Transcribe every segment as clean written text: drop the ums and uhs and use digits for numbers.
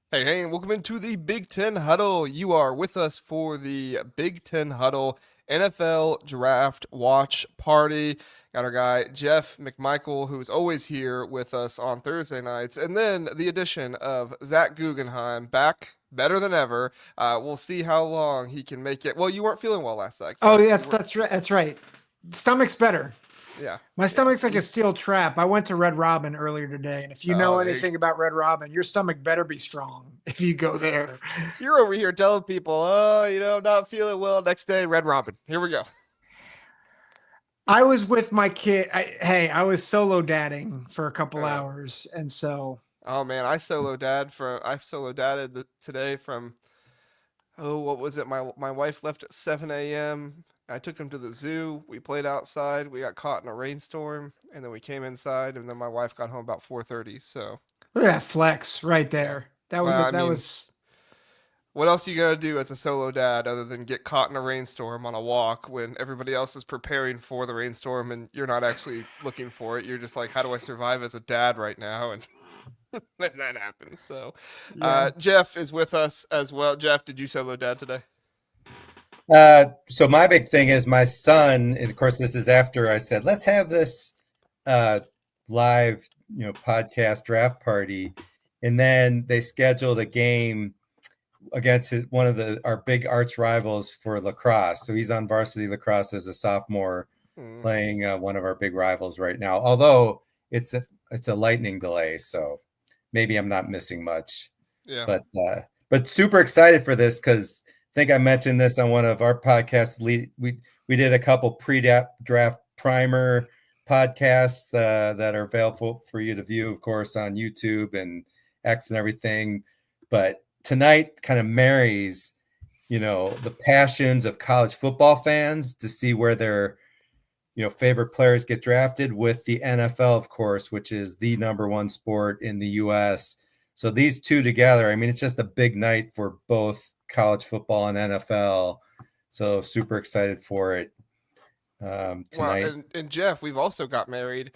Hey, and welcome into the Big Ten Huddle. You are with us for the Big Ten Huddle NFL Draft Watch Party. Got our guy Jeff McMichael, who's always here with us on Thursday nights, and then the addition of Zach Guggenheim back better than ever. We'll see how long he can make it. Well, you weren't feeling well last night, Oh, Zach. yeah, You were, that's right. That's right. Stomach's better. yeah, My yeah. stomach's like a steel trap. I went to Red Robin earlier today, and if you Oh, know there you anything about Red Robin, your stomach better be strong if you go there. You're over here telling people, oh, I'm not feeling well. Next day, Red Robin. Here we go. I was with my kid. I was solo dadding for a couple Uh, hours, and so Oh man, I solo dadded today from what was it? My wife left at 7 a.m. I took him to the zoo. We played outside. We got caught in a rainstorm, and then we came inside, and then my wife got home about 4:30. So look at that flex right yeah. there. That was Well, it. I That mean, was what else you gonna do as a solo dad other than get caught in a rainstorm on a walk when everybody else is preparing for the rainstorm and you're not actually looking for it? You're just like, how do I survive as a dad right now? And that happens. So, yeah. Jeff is with us as well. Jeff, did you solo dad today? So my big thing is my son, and of course, this is after I said, let's have this uh, live, podcast draft party. And then they scheduled a game against one of our big arch rivals for lacrosse. So he's on varsity lacrosse as a sophomore, Mm, playing one of our big rivals right now. Although it's a lightning delay, so maybe I'm not missing much. yeah. But super excited for this because I think I mentioned this on one of our podcasts. We did a couple pre-draft primer podcasts that are available for you to view, of course, on YouTube and X and everything. But tonight kind of marries, the passions of college football fans to see where their favorite players get drafted with the NFL, of course, which is the number one sport in the U.S. So these two together, I mean, it's just a big night for both college football and NFL. So super excited for it Well, tonight. and Jeff, we've also got married.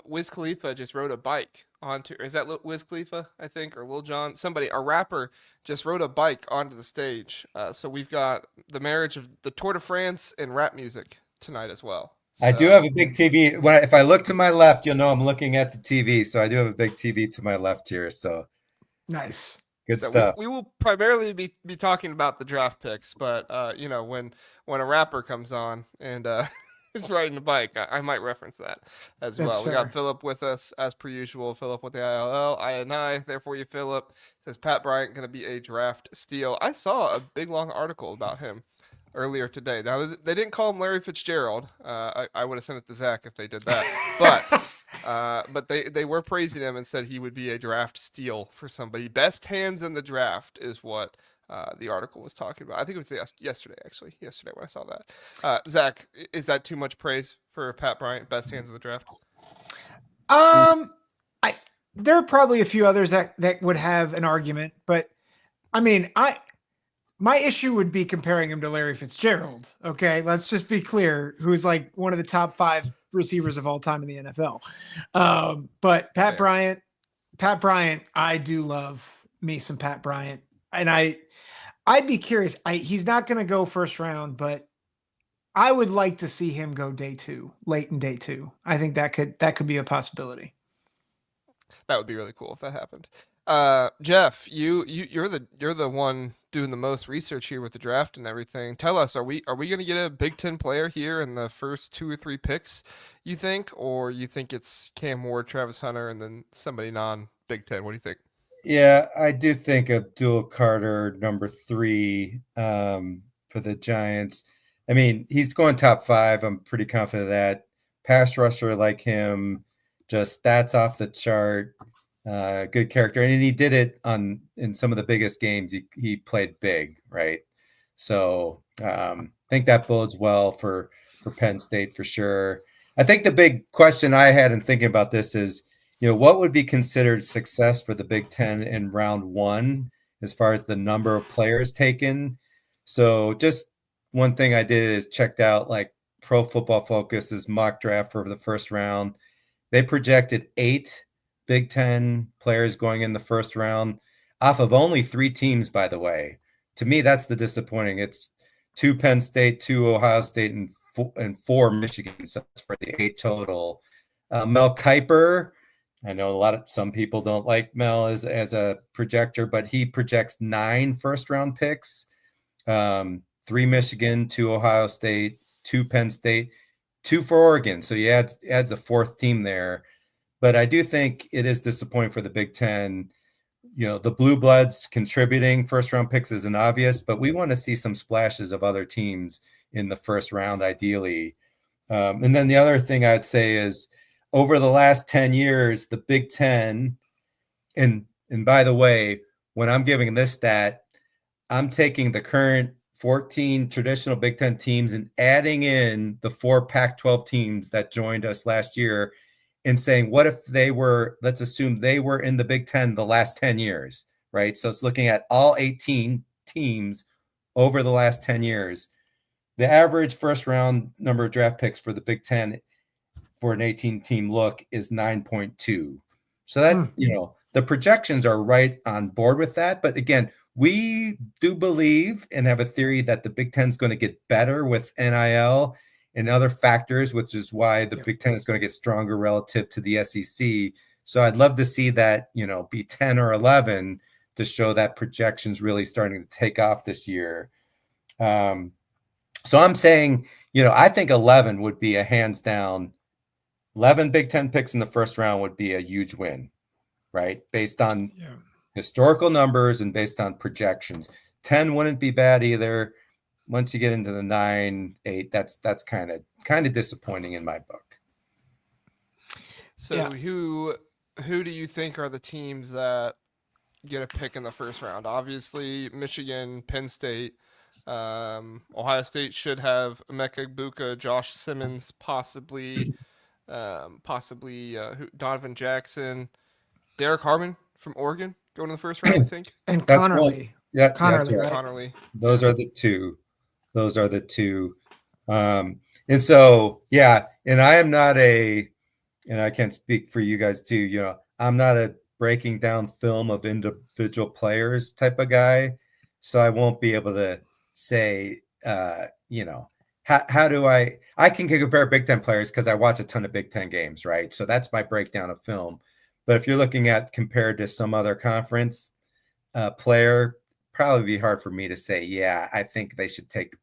Wiz Khalifa just rode a bike onto, is that Wiz Khalifa, I think, or Lil Jon? Somebody, a rapper, just rode a bike onto the stage. So we've got the marriage of the Tour de France and rap music tonight as well. I do So have a big TV. If I look to my left, you'll know I'm looking at the TV. So I do have a big TV to my left here. So Nice. good So we stuff. we will primarily be talking about the draft picks, but when a rapper comes on and is riding a bike, I might reference that as That's well. We got fair. Philip with us as per usual. Philip with the ILL, I and I. Therefore, you Philip says Pat Bryant going to be a draft steal. I saw a big long article about him earlier today. Now they didn't call him Larry Fitzgerald. I would have sent it to Zach if they did that, but they were praising him and said he would be a draft steal for somebody. Best hands in the draft is what the article was talking about. I think it was yesterday, actually. Yesterday when I saw that. Zach, is that too much praise for Pat Bryant? Best hands in the draft? Um, I there are probably a few others that would have an argument, but I mean, I my issue would be comparing him to Larry Fitzgerald. Okay, let's just be clear, who is like one of the top five receivers of all time in the NFL. But Fair. Pat Bryant, I do love me some Pat Bryant, and I'd be curious. He's not going to go first round, but I would like to see him go day two, late in day two. I think that could be a possibility. That would be really cool if that happened. Jeff, you're the one doing the most research here with the draft and everything. Tell us, are we going to get a Big Ten player here in the first two or three picks? You think, or you think it's Cam Ward, Travis Hunter, and then somebody non Big Ten? What do you think? Yeah, I do think Abdul Carter, number three, for the Giants. I mean, he's going top five. I'm pretty confident of that. Pass rusher like him, just stats off the chart, good character. And he did it in some of the biggest games. He played big, right? So I think that bodes well for Penn State for sure. I think the big question I had in thinking about this is, what would be considered success for the Big Ten in round one as far as the number of players taken? So just one thing I did is checked out like Pro Football Focus's mock draft for the first round. They projected 8 Big Ten players going in the first round. off of only 3 teams, by the way. To me, that's the disappointing. It's 2 Penn State, 2 Ohio State, and 4 Michigan. So that's for the 8 total. Mel Kiper, I know some people don't like Mel as a projector, but he projects 9 first-round picks, 3 Michigan, 2 Ohio State, 2 Penn State, 2 for Oregon. So he adds a 4th team there. But I do think it is disappointing for the Big Ten. The Blue Bloods contributing first-round picks isn't obvious, but we want to see some splashes of other teams in the first round, ideally. And then the other thing I'd say is over the last 10 years, the Big Ten, and by the way, when I'm giving this stat, I'm taking the current 14 traditional Big Ten teams and adding in the 4 Pac-12 teams that joined us last year and saying, what if let's assume they were in the Big Ten the last 10 years, right? So it's looking at all 18 teams over the last 10 years. The average first round number of draft picks for the Big Ten for an 18-team look is 9.2. So that, the projections are right on board with that. But again, we do believe and have a theory that the Big Ten is going to get better with NIL and other factors, which is why the Big Ten is going to get stronger relative to the SEC. So I'd love to see that, be 10 or 11 to show that projections really starting to take off this year. So I'm saying, I think 11 would be a hands down. 11 Big Ten picks in the first round would be a huge win, right? Based on historical numbers and based on projections. 10 wouldn't be bad either. Once you get into the 9, 8, that's kind of disappointing in my book. So who do you think are the teams that get a pick in the first round? Obviously, Michigan, Penn State, Ohio State should have Emeka Egbuka, Josh Simmons, possibly Donovan Jackson, Derek Harmon from Oregon going in the first round, I think, and Connerly. Connerly. Those are the two. And so, and I am not and I can't speak for you guys too, I'm not a breaking down film of individual players type of guy. So I won't be able to say, how do I can compare Big Ten players because I watch a ton of Big Ten games, right? So that's my breakdown of film. But if you're looking at compared to some other conference player, probably be hard for me to say, I think they should take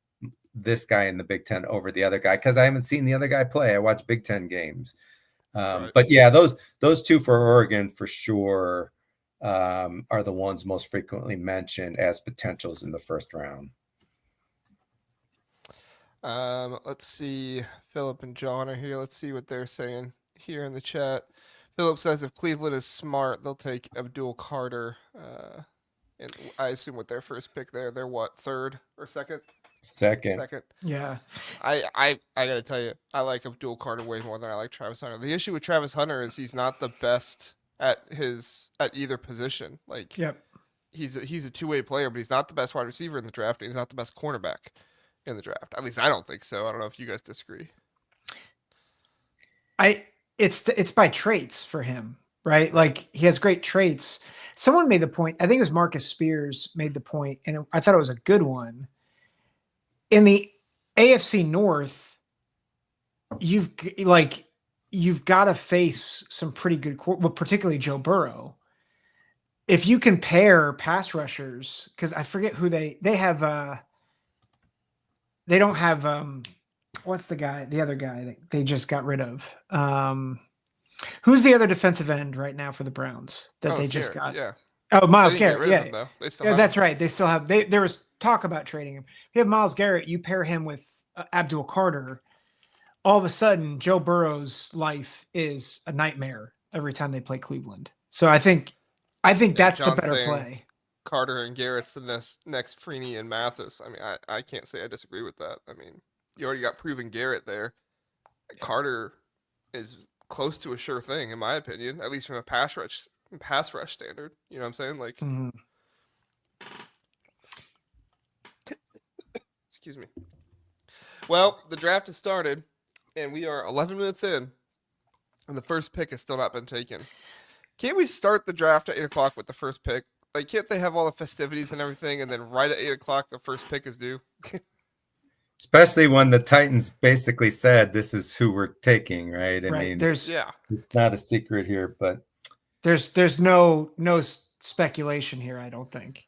this guy in the Big Ten over the other guy because I haven't seen the other guy play. I watch Big Ten games. Right. But those 2 for Oregon for sure are the ones most frequently mentioned as potentials in the first round. Let's see. Philip and John are here. Let's see what they're saying here in the chat. Philip says if Cleveland is smart, they'll take Abdul Carter. And I assume with their first pick there, they're what, 3rd or 2nd? Second. Yeah. I gotta tell you, I like Abdul Carter way more than I like Travis Hunter. The issue with Travis Hunter is he's not the best at either position. Like, he's a 2-way player, but he's not the best wide receiver in the draft, and he's not the best cornerback in the draft. At least I don't think so. I don't know if you guys disagree. It's by traits for him, right? Like, he has great traits. Someone made the point, I think it was Marcus Spears made the point, and I thought it was a good one. In the AFC North, you've got to face some pretty good, particularly Joe Burrow. If you compare pass rushers, because I forget who they have. They don't have what's the other guy that they just got rid of? Who's the other defensive end right now for the Browns that they just got? Yeah. Oh, Miles Garrett. Yeah, that's right. They still have. There was talk about trading him. You have Miles Garrett. You pair him with Abdul Carter. All of a sudden, Joe Burrow's life is a nightmare every time they play Cleveland. So I think that's the better play. Carter and Garrett's the next Freeney and Mathis. I mean, I can't say I disagree with that. I mean, you already got proven Garrett there. Carter is close to a sure thing, in my opinion, at least from a pass rush standard. You know what I'm saying? Like, excuse me. Well, the draft has started, and we are 11 minutes in, and the first pick has still not been taken. Can't we start the draft at 8 o'clock with the first pick? Like, can't they have all the festivities and everything, and then right at 8:00 the first pick is due? Especially when the Titans basically said this is who we're taking, right? I mean, there's it's not a secret here, but there's no speculation here, I don't think.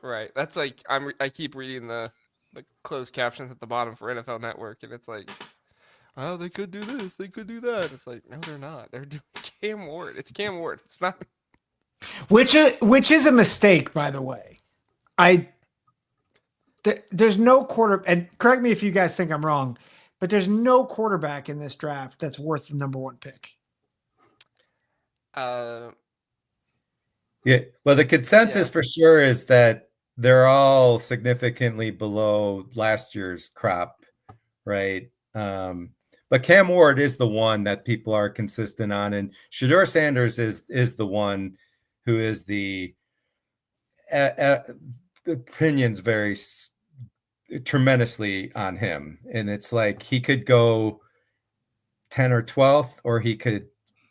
Right. That's like I keep reading the closed captions at the bottom for NFL Network, and it's like, well, they could do this, they could do that. It's like, no, they're not. They're doing Cam Ward. It's Cam Ward. It's not. Which is a mistake, by the way. There's no and correct me if you guys think I'm wrong, but there's no quarterback in this draft that's worth the number 1 pick. Yeah. Well, the consensus for sure is that they're all significantly below last year's crop, right? But Cam Ward is the one that people are consistent on, and Shedeur Sanders is the one who is the opinions vary tremendously on him, and it's like he could go 10 or 12th, or he could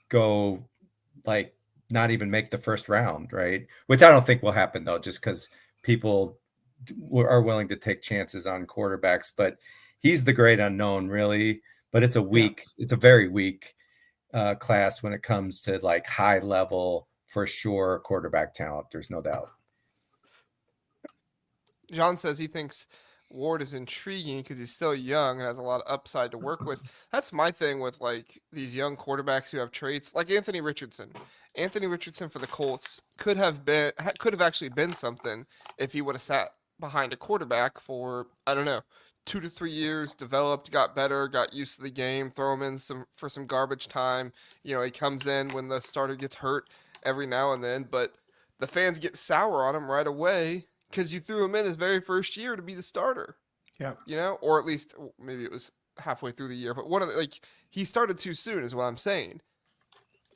go like not even make the first round, right? Which I don't think will happen though, just because people are willing to take chances on quarterbacks. But he's the great unknown, really. But it's a very weak class when it comes to like high level for sure quarterback talent. There's no doubt. John says he thinks Ward is intriguing because he's still young and has a lot of upside to work with. That's my thing with like these young quarterbacks who have traits like Anthony Richardson. Anthony Richardson for the Colts could have actually been something if he would have sat behind a quarterback for, I don't know, 2 to 3 years, developed, got better, got used to the game, throw him in for some garbage time. You know, he comes in when the starter gets hurt every now and then, but the fans get sour on him right away because you threw him in his very first year to be the starter. Yeah. You know, or at least maybe it was halfway through the year, but he started too soon is what I'm saying.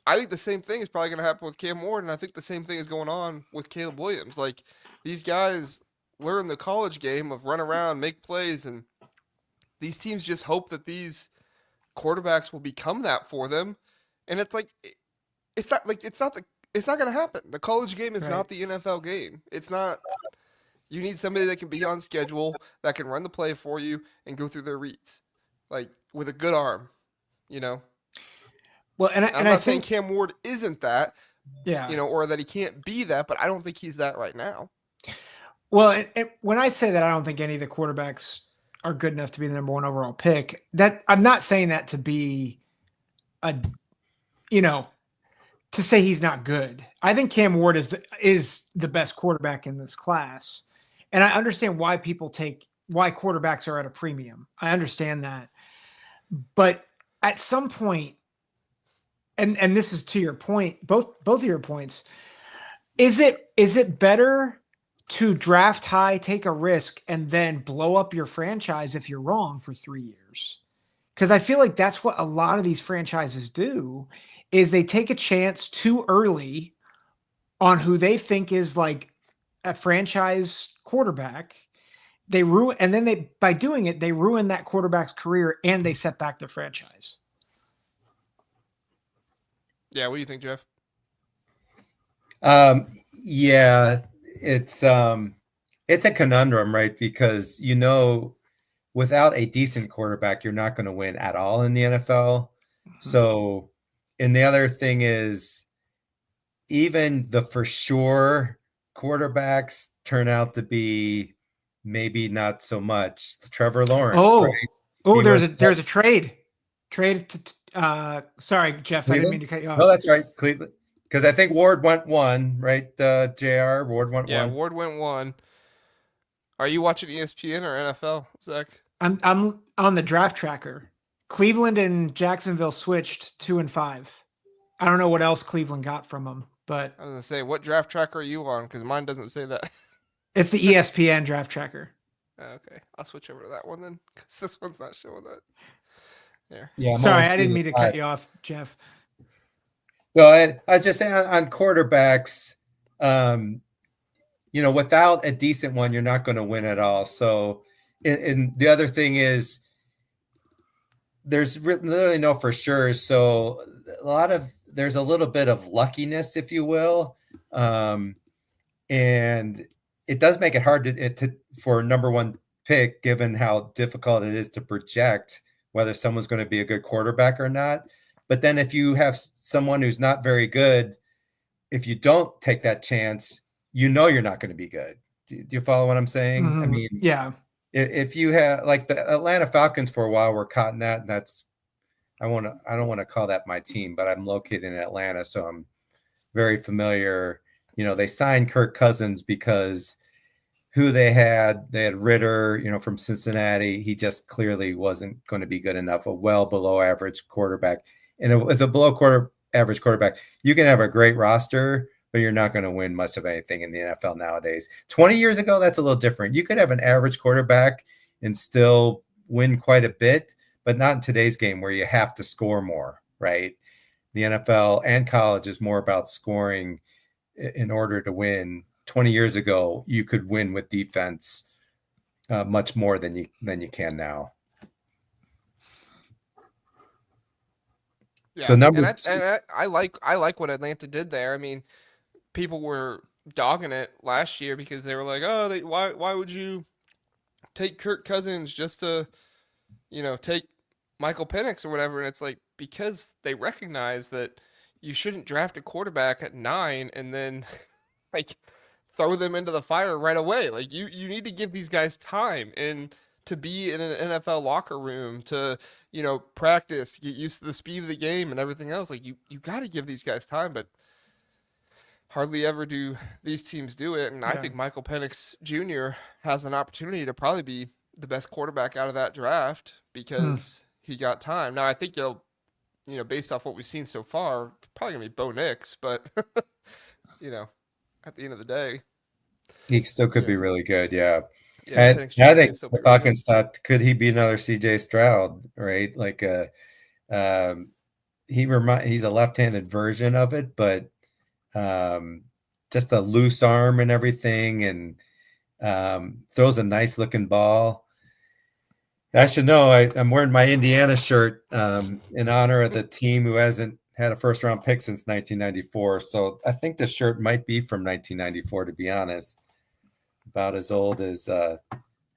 I think the same thing is probably going to happen with Cam Ward, and I think the same thing is going on with Caleb Williams. Like, these guys learn the college game of run around, make plays, and these teams just hope that these quarterbacks will become that for them. And it's like, it's not going to happen. The college game is not the NFL game. It's not. You need somebody that can be on schedule, that can run the play for you and go through their reads, like with a good arm, you know. Well, and I'm not saying Cam Ward isn't that, yeah, you know, or that he can't be that, but I don't think he's that right now. Well, and when I say that I don't think any of the quarterbacks are good enough to be the number 1 overall pick, that I'm not saying that to be to say he's not good. I think Cam Ward is the best quarterback in this class. And I understand why quarterbacks are at a premium. I understand that. But at some point, and this is to your point, both of your points, is it better to draft high, take a risk, and then blow up your franchise if you're wrong for 3 years? Because I feel like that's what a lot of these franchises do, is they take a chance too early on who they think is like a franchise quarterback. They ruin, and then by doing it, they ruin that quarterback's career and they set back their franchise. Yeah, what do you think, Jeff? Yeah, it's a conundrum, right? Because, you know, without a decent quarterback, you're not going to win at all in the NFL. Mm-hmm. So, and the other thing is, even the for sure quarterbacks turn out to be maybe not so much. Trevor Lawrence. Right? There's a trade. Sorry, Jeff, Cleveland? I didn't mean to cut you off. No, that's right, Cleveland. Because I think Ward went 1, right? JR, Ward went 1. Yeah, Ward went 1. Are you watching ESPN or NFL, Zach? I'm on the draft tracker. Cleveland and Jacksonville switched 2 and 5. I don't know what else Cleveland got from them, but I was gonna say, what draft tracker are you on? Because mine doesn't say that. It's the ESPN draft tracker. Okay, I'll switch over to that one then, because this one's not showing that. There. Yeah. Sorry, I didn't mean to cut you off, Jeff. No, I was just saying on quarterbacks, you know, without a decent one, you're not going to win at all. So, and the other thing is, there's literally no for sure. So there's a little bit of luckiness, if you will. And And it does make it hard for number one pick, given how difficult it is to project whether someone's going to be a good quarterback or not. But then if you have someone who's not very good, if you don't take that chance, you're not going to be good. Do you follow what I'm saying? Mm-hmm. I mean, yeah. If you have, like, the Atlanta Falcons for a while were caught in that, and that's, I don't want to call that my team, but I'm located in Atlanta, so I'm very familiar. They signed Kirk Cousins because who they had Ritter, from Cincinnati. He just clearly wasn't going to be good enough, a well below average quarterback. And with a below average quarterback, you can have a great roster, but you're not going to win much of anything in the NFL nowadays. 20 years ago, that's a little different. You could have an average quarterback and still win quite a bit, but not in today's game where you have to score more, right? The NFL and college is more about scoring in order to win. 20 years ago, you could win with defense much more than you can now. Yeah. So I like what Atlanta did there. I mean, people were dogging it last year because they were like, "Oh, why would you take Kirk Cousins just to, take Michael Penix or whatever?" And it's like, because they recognize that you shouldn't draft a quarterback at 9 and then like throw them into the fire right away. Like you need to give these guys time and to be in an NFL locker room, to, practice, get used to the speed of the game and everything else. Like you got to give these guys time, but hardly ever do these teams do it. And I think Michael Penix Jr. has an opportunity to probably be the best quarterback out of that draft because he got time. Now I think he'll, based off what we've seen so far, probably gonna be Bo Nix, but at the end of the day, he still could be really good. Yeah. Yeah, And I think the Falcons thought, could he be another CJ Stroud, right? Like he's a left-handed version of it, but just a loose arm and everything, and throws a nice looking ball. I should know I'm wearing my Indiana shirt in honor of the team who hasn't had a first round pick since 1994. So I think the shirt might be from 1994, to be honest. About as old as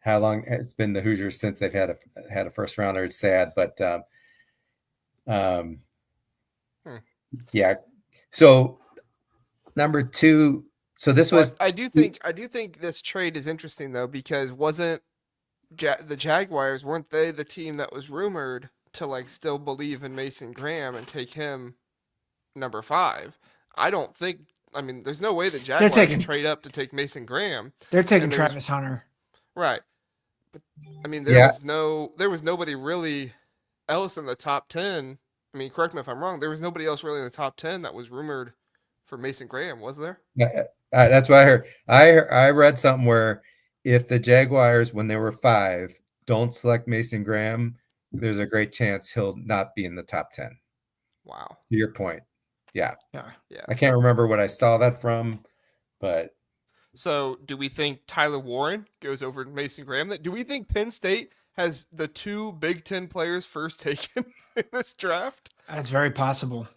how long it's been the Hoosiers since they've had a first rounder. It's sad, but yeah. So number 2. So this was. I do think this trade is interesting though, because wasn't the Jaguars, weren't they the team that was rumored to like still believe in Mason Graham and take him number 5? I don't think. I mean, there's no way the Jaguars trade up to take Mason Graham. They're taking Travis Hunter. Right. But, I mean, there was nobody really else in the top 10. I mean, correct me if I'm wrong. There was nobody else really in the top 10 that was rumored for Mason Graham, was there? That's what I heard. I read something where if the Jaguars, when they were 5, don't select Mason Graham, there's a great chance he'll not be in the top 10. Wow. To your point. Yeah. Yeah. I can't remember what I saw that from, but. So do we think Tyler Warren goes over to Mason Graham? Do we think Penn State has the 2 Big Ten players first taken in this draft? That's very possible.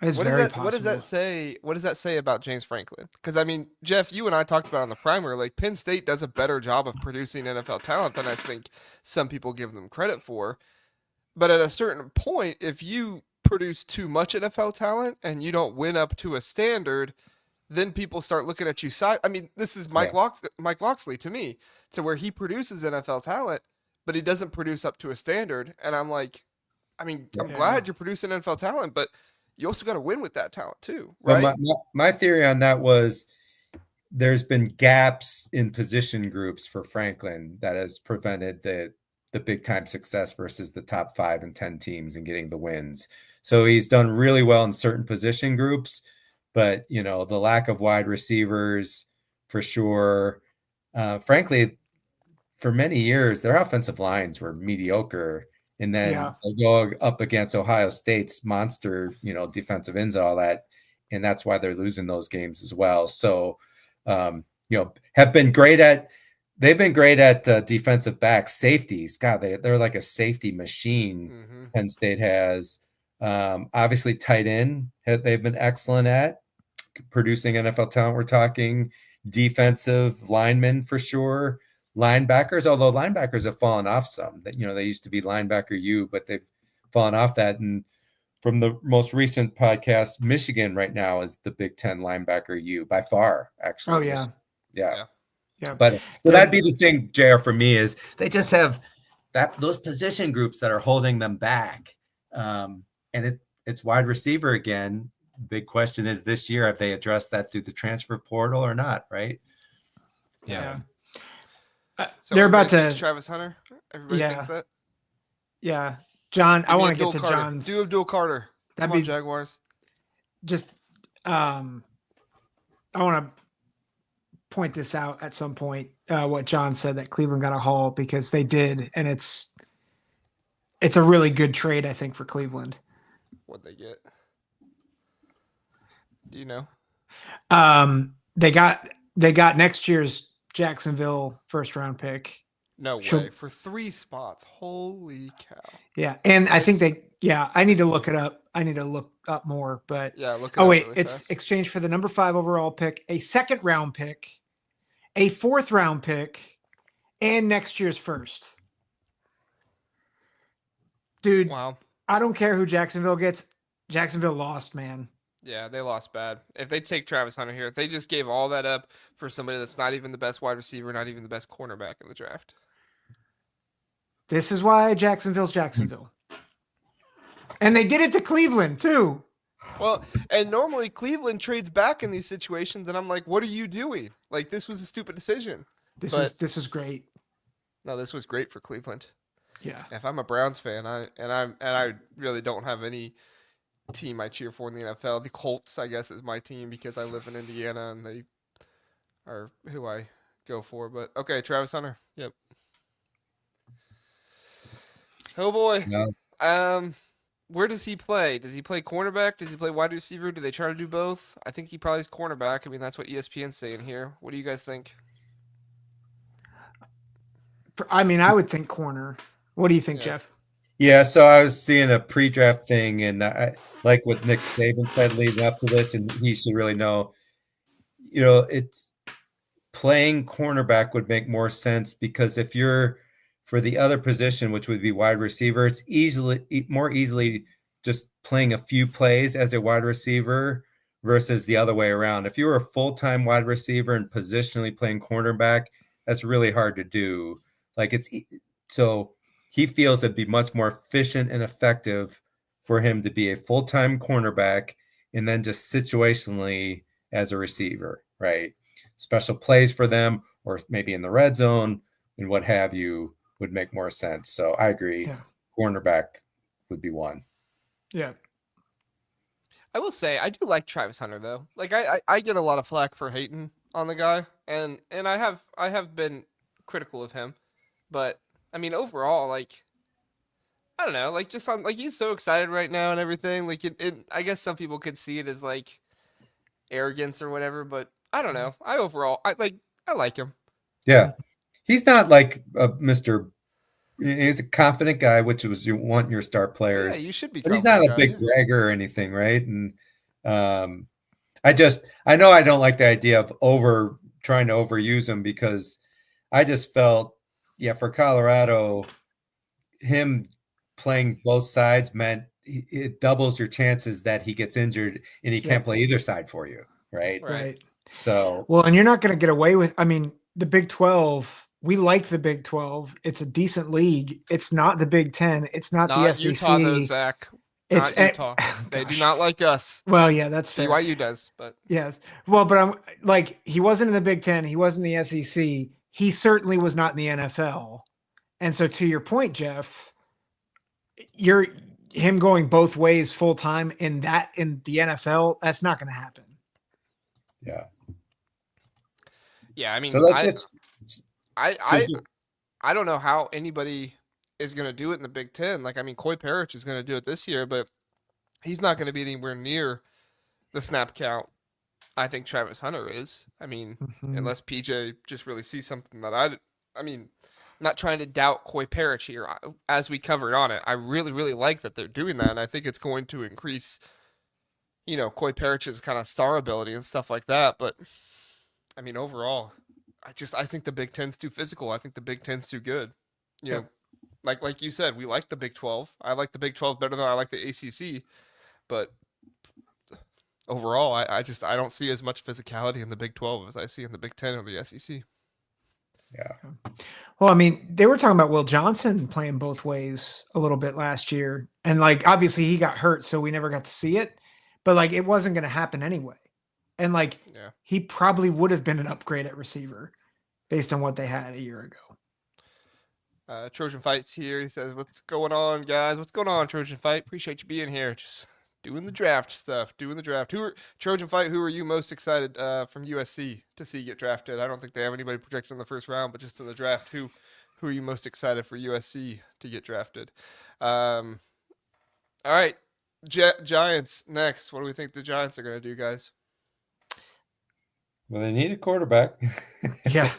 It's very possible. What does that say? What does that say about James Franklin? Because I mean, Jeff, you and I talked about on the primer, like Penn State does a better job of producing NFL talent than I think some people give them credit for. But at a certain point, if you produce too much NFL talent and you don't win up to a standard, then people start looking at you side. I mean, this is Mike Locksley to me, to where he produces NFL talent, but he doesn't produce up to a standard. And I'm like, I mean, I'm glad you're producing NFL talent, but you also got to win with that talent too, right? Well, my theory on that was there's been gaps in position groups for Franklin that has prevented the big time success versus the top 5 and 10 teams and getting the wins. So he's done really well in certain position groups, but the lack of wide receivers for sure. Frankly, for many years, their offensive lines were mediocre. And then they go up against Ohio State's monster, defensive ends and all that. And that's why they're losing those games as well. So, they've been great at defensive backs, safeties. God, they're like a safety machine. Mm-hmm. Penn State has. Obviously, tight end they've been excellent at. producing NFL talent. We're talking defensive linemen for sure, linebackers, although linebackers have fallen off some. That they used to be linebacker U, but they've fallen off that. And from the most recent podcast, Michigan right now is the Big Ten linebacker U by far, actually. Oh, yeah. Yeah. Yeah. But so that'd be the thing, JR, for me, is they just have those position groups that are holding them back. And it's wide receiver again. Big question is this year, have they addressed that through the transfer portal or not, right? Yeah. So they're about to Travis Hunter. Everybody thinks that. Yeah, John. I want to get to Carter. John's. Do Abdul Carter. Come on, Jaguars. Just, I want to point this out at some point. What John said, that Cleveland got a haul, because they did, and it's a really good trade, I think, for Cleveland. What'd they get? Do you know? They got next year's Jacksonville first round pick. No way. For 3 spots. Holy cow. Yeah. And I think I need to look it up. I need to look up more, but look it up really it's fast. Exchange for the number 5 overall pick, a 2nd round pick, a 4th round pick, and next year's first. Dude, wow. I don't care who Jacksonville gets. Jacksonville lost, man. Yeah, they lost bad. If they take Travis Hunter here, if they just gave all that up for somebody that's not even the best wide receiver, not even the best cornerback in the draft. This is why Jacksonville's Jacksonville. And they did it to Cleveland, too. Well, and normally Cleveland trades back in these situations, and I'm like, what are you doing? Like, this was a stupid decision. This was great. No, this was great for Cleveland. Yeah. If I'm a Browns fan, I really don't have any team I cheer for in the NFL. The Colts, I guess, is my team because I live in Indiana and they are who I go for. But okay, Travis Hunter. Yep. Oh boy. No. Where does he play? Does he play cornerback? Does he play wide receiver? Do they try to do both? I think he probably is cornerback. I mean, that's what ESPN's saying here. What do you guys think? I mean, I would think corner. What do you think, Jeff? Yeah, so I was seeing a pre-draft thing, and I like what Nick Saban said leading up to this, and he should really know. It's playing cornerback would make more sense, because if you're for the other position, which would be wide receiver, it's more easily just playing a few plays as a wide receiver versus the other way around. If you were a full-time wide receiver and positionally playing cornerback, that's really hard to do. So he feels it'd be much more efficient and effective for him to be a full-time cornerback and then just situationally as a receiver, right? Special plays for them, or maybe in the red zone and what have you, would make more sense. So I agree. Yeah. Cornerback would be one. Yeah. I will say I do like Travis Hunter though. Like I get a lot of flack for hating on the guy, and I have been critical of him, but I mean overall, like I don't know, like just on like he's so excited right now and everything. Like I guess some people could see it as like arrogance or whatever, but I don't know. I like him. Yeah, he's not like a Mr. He's a confident guy, which was you want your star players. Yeah, you should be. But he's not a big bragger or anything, right? And I know I don't like the idea of trying to overuse him, because I just felt, for Colorado, him playing both sides meant it doubles your chances that he gets injured and he can't play either side for you, right? Right. So and you're not going to get away with. I mean, the Big 12. We like the Big 12. It's a decent league. It's not the Big 10. It's not the SEC. Utah, though, Zach. It's Utah. They do not like us. Well, yeah, that's fair. BYU does, but yes. Well, but I'm like, he wasn't in the Big 10. He wasn't in the SEC. He certainly was not in the NFL. And so, to your point, Jeff, him going both ways full time in the NFL. That's not going to happen. Yeah. Yeah, I mean, so that's I don't know how anybody is going to do it in the Big Ten. Like, I mean, Coy Parrish is going to do it this year, but he's not going to be anywhere near the snap count I think Travis Hunter is. I mean, unless PJ just really sees something that I mean, not trying to doubt Coy Parrish here. As we covered on it, I really, really like that they're doing that, and I think it's going to increase Koi Perich's kind of star ability and stuff like that. But I mean, overall, I think the Big Ten's too physical. I think the Big Ten's too good. You Yeah. know, like you said, we like the Big 12. I like the Big 12 better than I like the ACC. But overall, I don't see as much physicality in the Big 12 as I see in the Big 10 or the SEC. Yeah. Well, I mean, they were talking about Will Johnson playing both ways a little bit last year. And like, obviously he got hurt, so we never got to see it, but like, it wasn't going to happen anyway. And like, Yeah. he probably would have been an upgrade at receiver based on what they had a year ago. Trojan Fight's here. He says, "What's going on, guys? What's going on, Trojan Fight? Appreciate you being here. Just doing the draft stuff. Doing the draft. Trojan Fight? Who are you most excited from USC to see get drafted? I don't think they have anybody projected in the first round, but just in the draft, who are you most excited for USC to get drafted? All right, Giants next. What do we think the Giants are going to do, guys? Well, they need a quarterback. Yeah.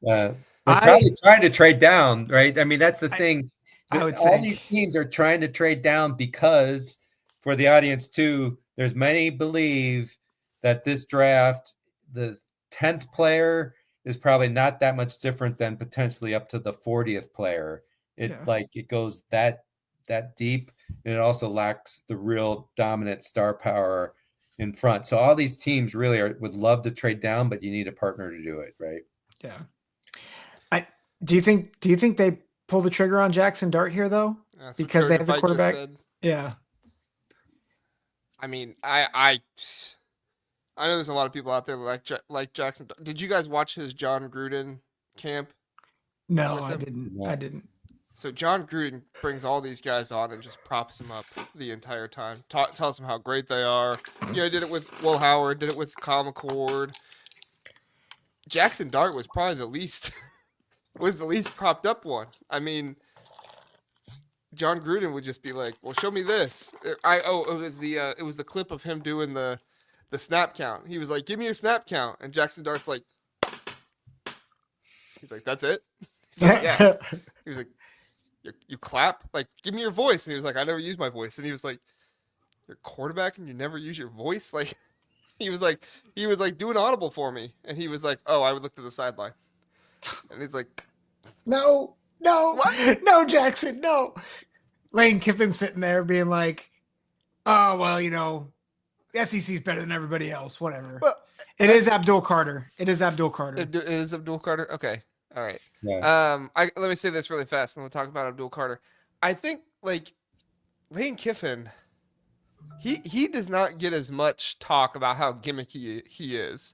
They're probably trying to trade down, right? I mean, that's the thing. I would All think. these teams are trying to trade down because, for the audience too, there's many believe that this draft, the 10th player is probably not that much different than potentially up to the 40th player. It's like it goes that deep, and it also lacks the real dominant star power in front. So all these teams really would love to trade down, but you need a partner to do it, right? Yeah. Do you think they pull the trigger on Jackson Dart here though? Because they have the quarterback. Yeah. I mean, I know there's a lot of people out there like Jackson. Did you guys watch his John Gruden camp? No, I didn't. Yeah. I didn't. So John Gruden brings all these guys on and just props them up the entire time. Tells them how great they are. He did it with Will Howard, did it with Kyle McCord. Jackson Dart was probably the least propped up one. I mean, John Gruden would just be like, "Well, show me this." It was the clip of him doing the snap count. He was like, "Give me your snap count," and Jackson Dart's like, he's like, "That's it." He's like, "Yeah." He was like, "You clap? Like, give me your voice." And he was like, "I never use my voice." And he was like, "You're quarterback and you never use your voice?" Like, he was like doing audible for me, and he was like, "Oh, I would look to the sideline," and he's like, No, no, Jackson, no. Lane Kiffin's sitting there being like, "Oh well, the SEC's better than everybody else. Whatever." Well, it is Abdul Carter. It is Abdul Carter. It is Abdul Carter. Okay, all right. Yeah. Let me say this really fast, and we'll talk about Abdul Carter. I think like Lane Kiffin, he does not get as much talk about how gimmicky he is.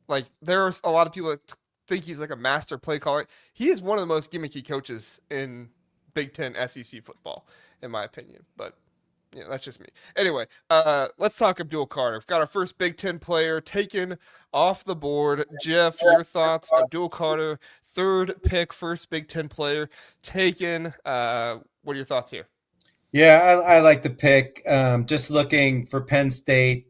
Like there's a lot of people that think he's like a master play caller. He is one of the most gimmicky coaches in Big Ten SEC football, in my opinion. But that's just me. Anyway, let's talk Abdul Carter. We've got our first Big Ten player taken off the board. Jeff, your thoughts? Abdul Carter, third pick, first Big Ten player taken. What are your thoughts here? Yeah, I like the pick. Just looking for Penn State,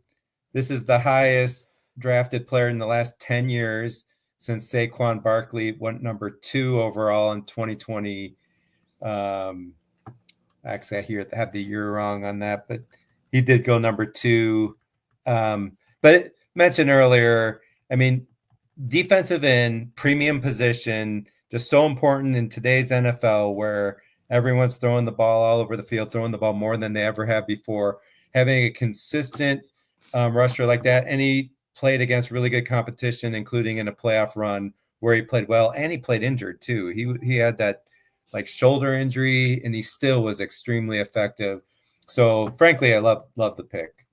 this is the highest drafted player in the last 10 years since Saquon Barkley went number 2 overall in 2020. Actually, I have the year wrong on that, but he did go number 2. But mentioned earlier, I mean, defensive end, premium position, just so important in today's NFL where everyone's throwing the ball all over the field, throwing the ball more than they ever have before. Having a consistent rusher like that, and he played against really good competition, including in a playoff run where he played well, and he played injured too. He had that like shoulder injury, and he still was extremely effective. So frankly, I love the pick.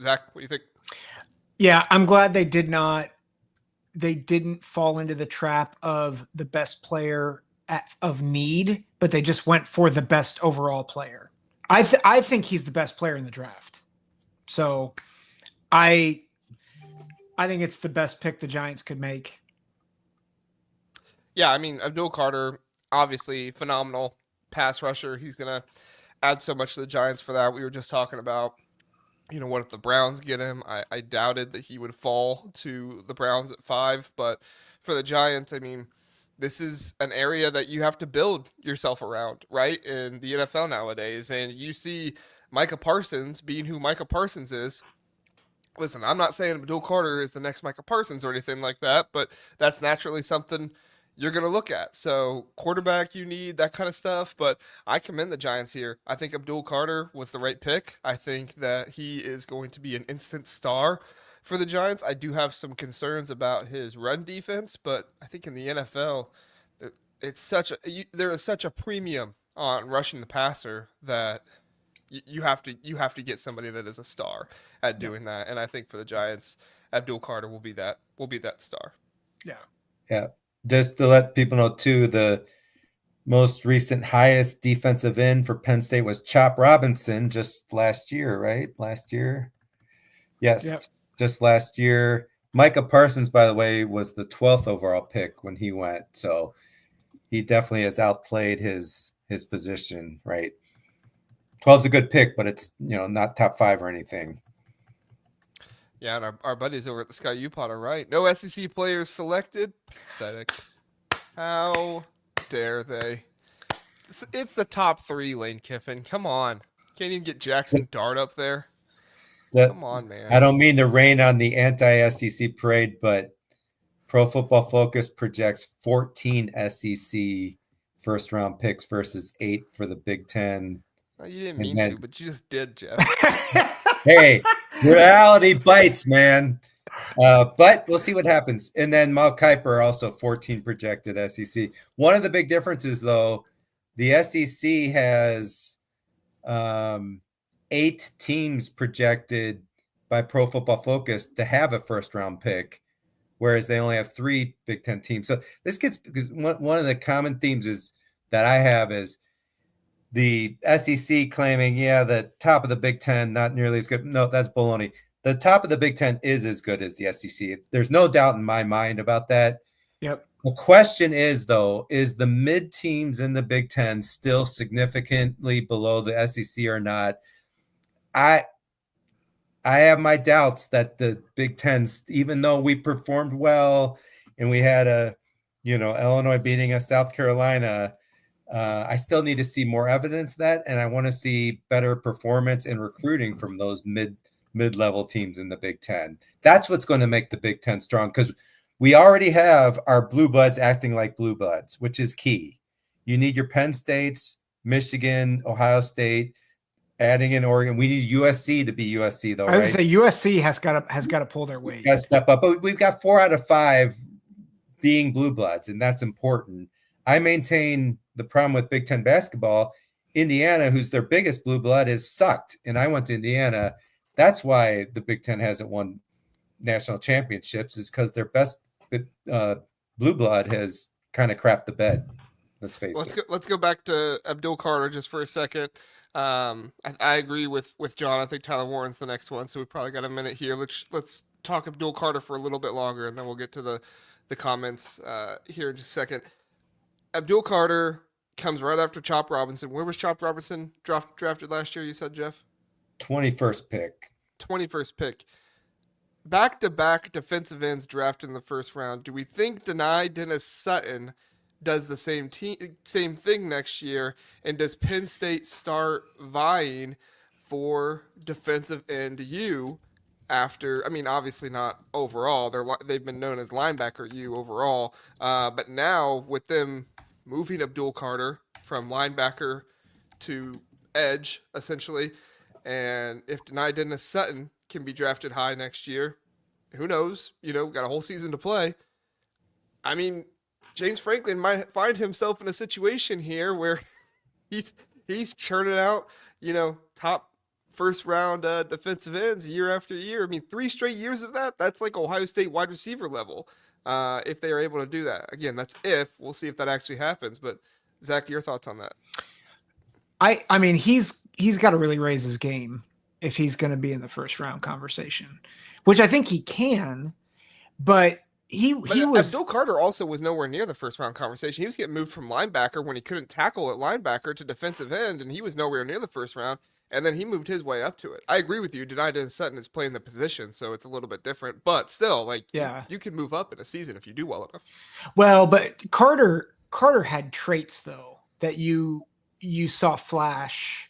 Zach, what do you think? Yeah, I'm glad they didn't fall into the trap of the best player of need, but they just went for the best overall player. I think he's the best player in the draft. So I think it's the best pick the Giants could make. Yeah, I mean, Abdul Carter, obviously phenomenal pass rusher. He's going to add so much to the Giants for that. We were just talking about, what if the Browns get him? I doubted that he would fall to the Browns at 5, but for the Giants, I mean, this is an area that you have to build yourself around, right? In the NFL nowadays. And you see Micah Parsons being who Micah Parsons is. Listen, I'm not saying Abdul Carter is the next Micah Parsons or anything like that, but that's naturally something you're going to look at. So, quarterback, you need that kind of stuff. But I commend the Giants here. I think Abdul Carter was the right pick. I think that he is going to be an instant star for the Giants. I do have some concerns about his run defense, but I think in the NFL, there is such a premium on rushing the passer that you have to get somebody that is a star at doing that. And I think for the Giants, Abdul Carter will be that star. Yeah. Yeah. Just to let people know too, the most recent highest defensive end for Penn State was Chop Robinson just last year, right? Last year. Yes. Yep. Just last year. Micah Parsons, by the way, was the 12th overall pick when he went. So he definitely has outplayed his position, right? 12's a good pick, but it's, not top 5 or anything. Yeah, and our buddies over at the Sky U Pod are right. No SEC players selected. Pathetic. How dare they? It's the top 3, Lane Kiffin. Come on. Can't even get Jackson Dart up there. Come on, man. I don't mean to rain on the anti-SEC parade, but Pro Football Focus projects 14 SEC first-round picks versus 8 for the Big Ten. No, you didn't mean to, but you just did, Jeff. Hey, reality bites, man. But we'll see what happens. And then Mal Kiper, also 14 projected SEC. One of the big differences, though, the SEC has 8 teams projected by Pro Football Focus to have a first-round pick, whereas they only have 3 Big Ten teams. So this gets, because one of the common themes is that I have is the SEC claiming, the top of the Big Ten, not nearly as good. No, that's baloney. The top of the Big Ten is as good as the SEC. There's no doubt in my mind about that. Yep. The question is, though, is the mid teams in the Big Ten still significantly below the SEC or not? I have my doubts that the Big Ten, even though we performed well and we had Illinois beating us, South Carolina, I still need to see more evidence of that, and I want to see better performance and recruiting from those mid-level teams in the Big Ten. That's what's going to make the Big Ten strong, because we already have our blue bloods acting like blue bloods, which is key. You need your Penn States, Michigan, Ohio State, adding in Oregon. We need USC to be USC, though. I was going to say USC has got to pull their weight. Got to step up, but we've got 4 out of 5 being blue bloods, and that's important. I maintain the problem with Big Ten basketball. Indiana, who's their biggest blue blood, is sucked, and I went to Indiana. That's why the Big Ten hasn't won national championships, is because their best blue blood has kind of crapped the bed. Let's face it. Let's go back to Abdul Carter just for a second. I agree with John. I think Tyler Warren's the next one, so we probably got a minute here. Let's talk Abdul Carter for a little bit longer, and then we'll get to the comments here in just a second. Abdul Carter comes right after Chop Robinson. Where was Chop Robinson drafted last year, you said, Jeff? 21st pick. 21st pick. Back-to-back defensive ends drafted in the first round. Do we think Denai Dennis Sutton does the same thing next year? And does Penn State start vying for defensive end U after, obviously not overall. They've been known as linebacker U overall. But now with them moving Abdul Carter from linebacker to edge, essentially, and if Denai Dennis Sutton can be drafted high next year, who knows? Got a whole season to play. James Franklin might find himself in a situation here where he's churning out, top first round defensive ends year after year. 3 straight years of that's like Ohio State wide receiver level. If they are able to do that. Again, that's if. We'll see if that actually happens. But Zach, your thoughts on that? He's got to really raise his game if he's going to be in the first round conversation, which I think he can, but he was. Abdul Carter also was nowhere near the first round conversation. He was getting moved from linebacker when he couldn't tackle at linebacker to defensive end, and he was nowhere near the first round. And then he moved his way up to it. I agree with you. Denai Dennis Sutton is playing the position, so it's a little bit different. But still, you can move up in a season if you do well enough. Well, but Carter had traits though that you saw flash,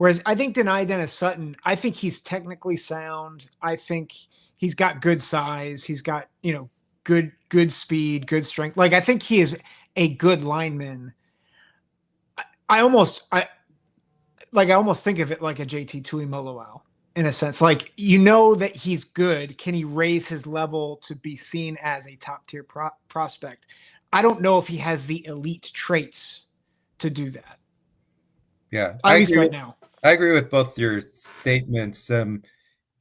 Whereas I think Denai Dennis Sutton, I think he's technically sound. I think he's got good size. He's got, good speed, good strength. Like, I think he is a good lineman. I almost think of it like a JT Tuimoloau in a sense. Like, that he's good. Can he raise his level to be seen as a top tier prospect? I don't know if he has the elite traits to do that. Yeah, At least right now. I agree with both your statements.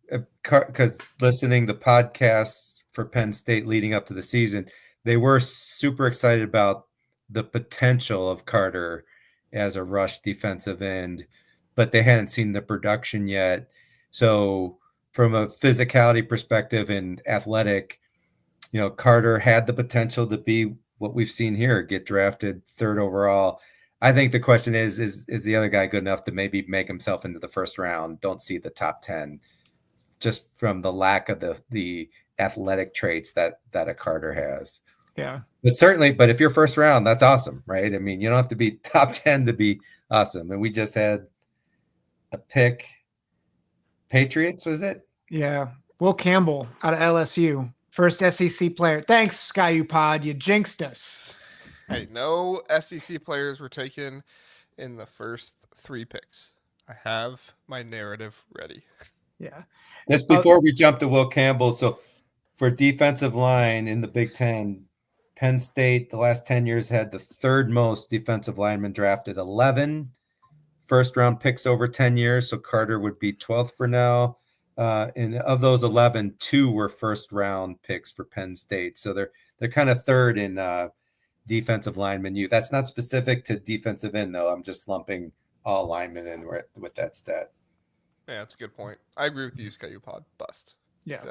Because listening to podcasts for Penn State leading up to the season, they were super excited about the potential of Carter as a rush defensive end, but they hadn't seen the production yet. So from a physicality perspective and athletic, Carter had the potential to be what we've seen here, get drafted 3rd overall. I think the question is the other guy good enough to maybe make himself into the 1st round? Don't see the top 10 just from the lack of the athletic traits that a Carter has. Yeah. But if you're 1st round, that's awesome, right? I mean, you don't have to be top 10 to be awesome. And we just had a pick. Patriots, was it? Yeah. Will Campbell out of LSU. First SEC player. Thanks, SkyUPod. You jinxed us. Hey, no SEC players were taken in the first 3 picks. I have my narrative ready. Yeah. Just before we jump to Will Campbell, so for defensive line in the Big Ten, Penn State the last 10 years had the 3rd most defensive linemen drafted, 11 first-round picks over 10 years. So Carter would be 12th for now. And of those 11, 2 were first-round picks for Penn State. So they're kind of 3rd in defensive lineman youth. That's not specific to defensive end, though. I'm just lumping all linemen in with that stat. Yeah, that's a good point. I agree with you, SkyUPod. Bust. Yeah.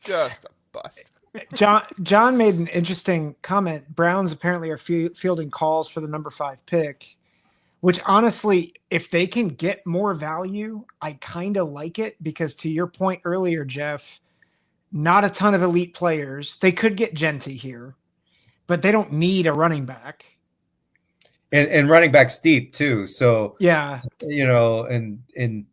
Just a bust. John made an interesting comment. Browns apparently are fielding calls for the number 5 pick, which honestly, if they can get more value, I kind of like it because to your point earlier, Jeff, not a ton of elite players. They could get Jeanty here, but they don't need a running back. And running back's deep too. So, yeah, and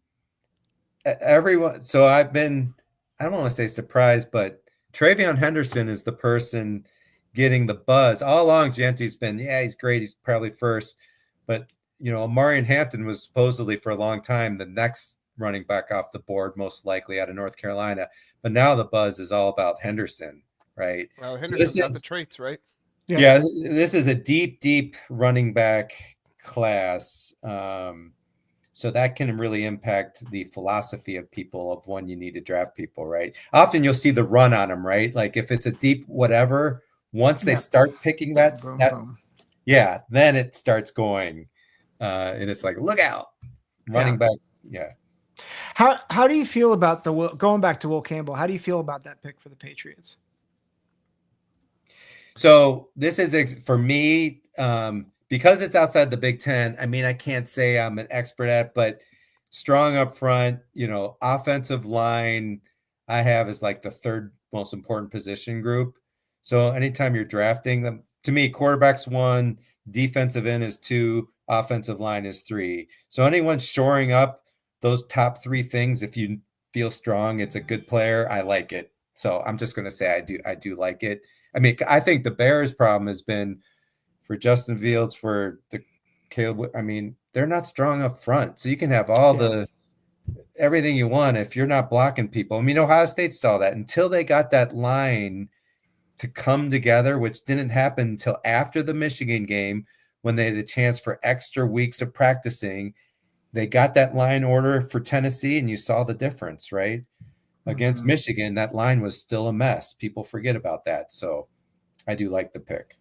everyone. So I don't want to say surprised, but Travion Henderson is the person getting the buzz. All along, Jeanty's been, he's great. He's probably first. But, Amarian Hampton was supposedly for a long time the next running back off the board, most likely out of North Carolina. But now the buzz is all about Henderson, right? Well, Henderson's got the traits, right? Yeah, this is a deep running back class. So that can really impact the philosophy of people of when you need to draft people, right? Often you'll see the run on them, right? Like if it's a deep whatever, once they start picking that, boom. Then it starts going. And it's like, look out, running back. Yeah. How do you feel about going back to Will Campbell? How do you feel about that pick for the Patriots? So this is for me, because it's outside the Big Ten. I mean, I can't say I'm an expert at, but strong up front, offensive line I have is like the 3rd most important position group. So anytime you're drafting them, to me, quarterback's 1, defensive end is 2, offensive line is 3. So anyone shoring up those top 3 things, if you feel strong, it's a good player. I like it. So I'm just going to say I do like it. I mean, I think the Bears' problem has been for Justin Fields, for the Caleb. I mean, they're not strong up front. So you can have all everything you want if you're not blocking people. I mean, Ohio State saw that until they got that line to come together, which didn't happen until after the Michigan game when they had a chance for extra weeks of practicing. They got that line order for Tennessee, and you saw the difference, right? Against Michigan, that line was still a mess. People forget about that. So I do like the pick.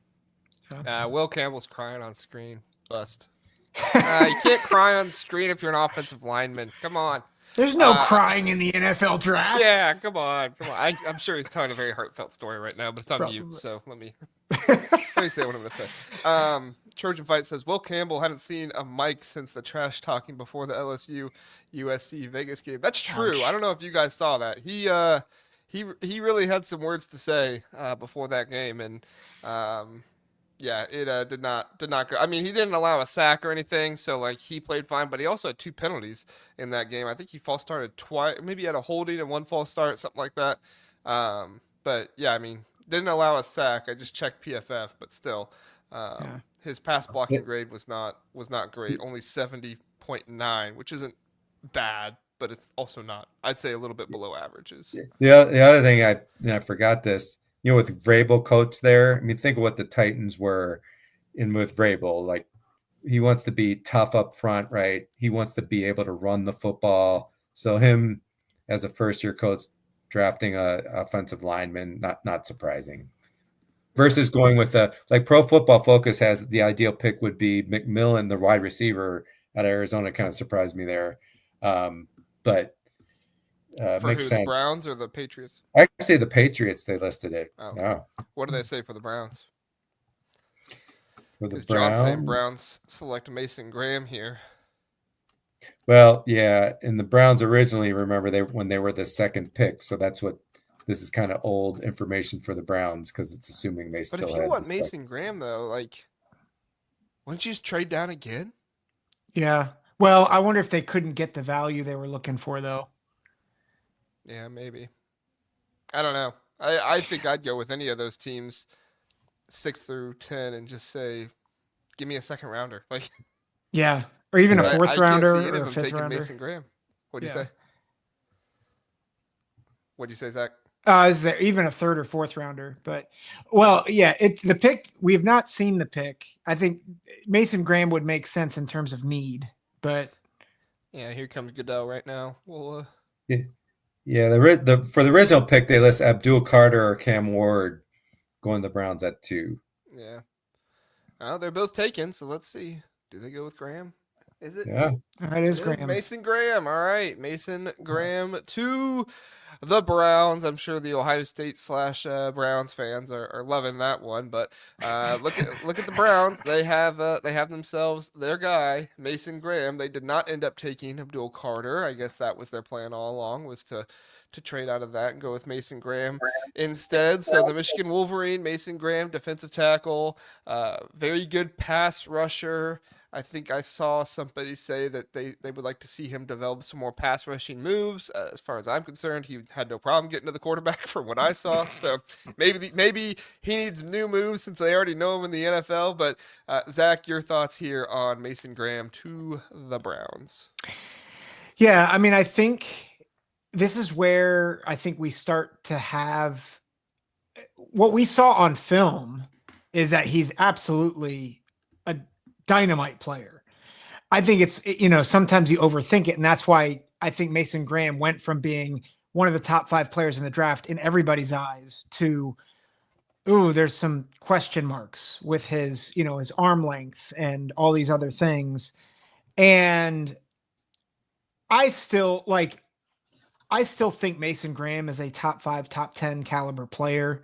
Will Campbell's crying on screen. Bust. You can't cry on screen if you're an offensive lineman. Come on. There's no crying in the NFL draft. Yeah, come on. I'm sure he's telling a very heartfelt story right now, but it's on mute. So let me say what I'm going to say. Trojan Fight says, Will Campbell hadn't seen a mic since the trash talking before the LSU USC Vegas game. That's true. Ouch. I don't know if you guys saw that. He really had some words to say before that game, and Yeah, it did not go. I mean, he didn't allow a sack or anything, so like he played fine, but he also had 2 penalties in that game. I think he false started twice, maybe he had a holding and 1 false start, something like that. But yeah, I mean, didn't allow a sack. I just checked PFF, but still, Yeah. his pass blocking grade was not great. Only 70.9, which isn't bad, but it's also not. I'd say a little bit below averages. The other thing I forgot this, with Vrabel coach there. I mean, think of what the Titans were in with Vrabel. Like, he wants to be tough up front, right? He wants to be able to run the football. So him as a first year coach drafting a offensive lineman, not surprising. Versus going with like Pro Football Focus has the ideal pick would be McMillan, the wide receiver out of Arizona. Kind of surprised me there. But For makes who, sense. the Browns or the Patriots? Actually, the Patriots, they listed it. Oh. What do they say for the Browns? For the Because John's saying Browns, Browns select Mason Graham here. well, yeah, and the Browns originally, remember, when they were the second pick, so that's what this is kind of old information for the Browns because it's assuming they still But if had you want this Mason Graham, though, like, wouldn't you just trade down again? Yeah. Well, I wonder if they couldn't get the value they were looking for, though. Yeah, maybe. I don't know. I think I'd go with any of those teams, 6 through 10, and just say, give me a second rounder. Like, Yeah. Or even a Yeah. fourth I rounder can't see any or of a them fifth taking rounder. Mason Graham. What'd you Yeah. say? What'd you say, Zach? Is there even a third or fourth rounder? But well, yeah, the pick, we have not seen the pick. I think Mason Graham would make sense in terms of need, but Yeah, here comes Goodell right now. Well, pick. Yeah, for the original pick, they list Abdul Carter or Cam Ward going to the Browns at 2. yeah. Well, they're both taken, so let's see. Do they go with Graham? Is it? Yeah. that is It is Graham. Mason Graham. All right, Mason Graham to the Browns. I'm sure the Ohio State / Browns fans are loving that one. But look at the Browns. They have themselves their guy, Mason Graham. They did not end up taking Abdul Carter. I guess that was their plan all along, was to trade out of that and go with Mason Graham instead. So the Michigan Wolverine, Mason Graham, defensive tackle, very good pass rusher. I think I saw somebody say that they would like to see him develop some more pass rushing moves. As far as I'm concerned, he had no problem getting to the quarterback from what I saw. So maybe he needs new moves since they already know him in the NFL. But Zach, your thoughts here on Mason Graham to the Browns? Yeah, I mean, I think this is where I think we start to have what we saw on film is that he's absolutely a dynamite player. I think it's, sometimes you overthink it. And that's why I think Mason Graham went from being one of the top 5 players in the draft in everybody's eyes to, there's some question marks with his, his arm length and all these other things. And I still think Mason Graham is a top 5, top 10 caliber player.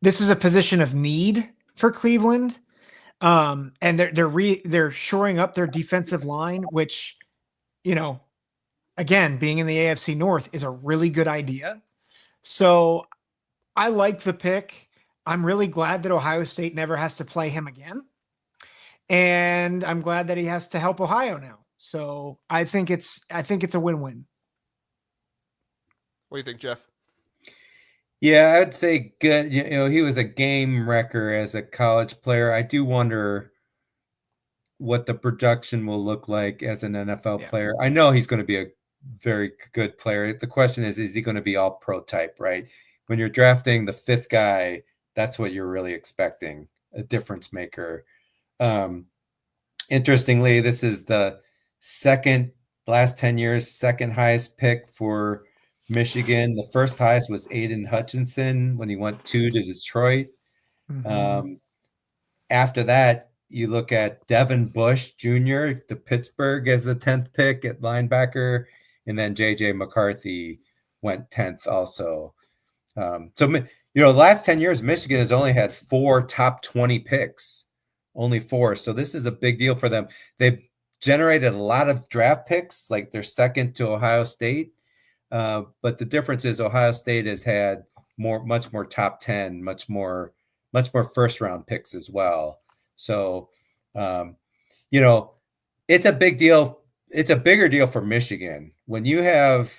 This is a position of need for Cleveland. And they're shoring up their defensive line, which, again, being in the AFC North is a really good idea. So I like the pick. I'm really glad that Ohio State never has to play him again. And I'm glad that he has to help Ohio now. So I think it's a win-win. What do you think, Jeff? Yeah, I'd say good. He was a game wrecker as a college player. I do wonder what the production will look like as an NFL player. I know he's going to be a very good player. The question is he going to be all pro type, right? When you're drafting the 5th guy, that's what you're really expecting, a difference maker. Interestingly, this is the last 10 years, second highest pick for Michigan. The first highest was Aiden Hutchinson when he went 2 to Detroit. Mm-hmm. After that, you look at Devin Bush Jr. to Pittsburgh as the 10th pick at linebacker, and then J.J. McCarthy went 10th also. The last 10 years, Michigan has only had 4 top 20 picks, only 4. So this is a big deal for them. They've generated a lot of draft picks, like they're second to Ohio State. But the difference is Ohio State has had much more top 10, much more much more first round picks as well. So, you know, it's a big deal. It's a bigger deal for Michigan when you have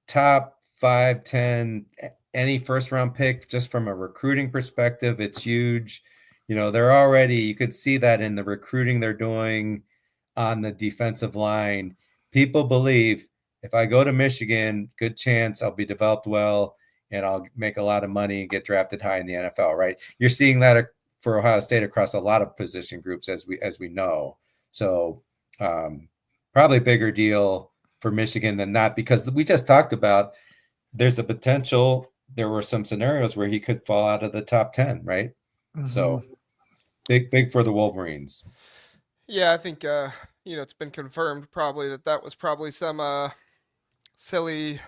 top 5, 10, any first round pick. Just from a recruiting perspective, it's huge. You know, they're already, you could see that in the recruiting they're doing on the defensive line. People believe if I go to Michigan, good chance I'll be developed well and I'll make a lot of money and get drafted high in the NFL, right? You're seeing that for Ohio State across a lot of position groups, as we know. So probably a bigger deal for Michigan than not, because we just talked about there's a potential. There were some scenarios where he could fall out of the top 10, right? Mm-hmm. So big for the Wolverines. Yeah, I think it's been confirmed probably that was probably some silly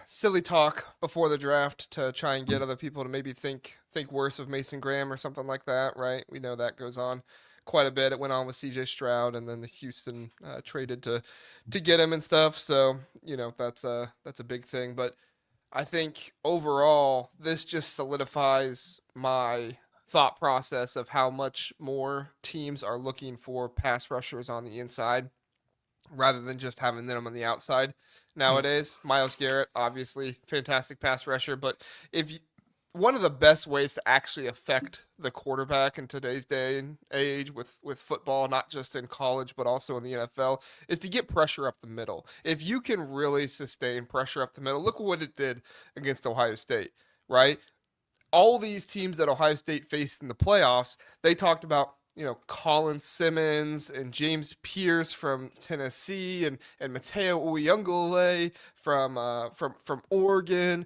talk before the draft to try and get other people to maybe think worse of Mason Graham or something like that, right? We know that goes on quite a bit. It went on with CJ Stroud, and then the Houston traded to get him and stuff. So that's a big thing. But I think overall this just solidifies my thought process of how much more teams are looking for pass rushers on the inside rather than just having them on the outside nowadays. Myles Garrett, obviously fantastic pass rusher, but one of the best ways to actually affect the quarterback in today's day and age with football, not just in college but also in the NFL, is to get pressure up the middle. If you can really sustain pressure up the middle, look what it did against Ohio State, right? All these teams that Ohio State faced in the playoffs, they talked about, Colin Simmons and James Pierce from Tennessee and Mateo Uyunglele from Oregon.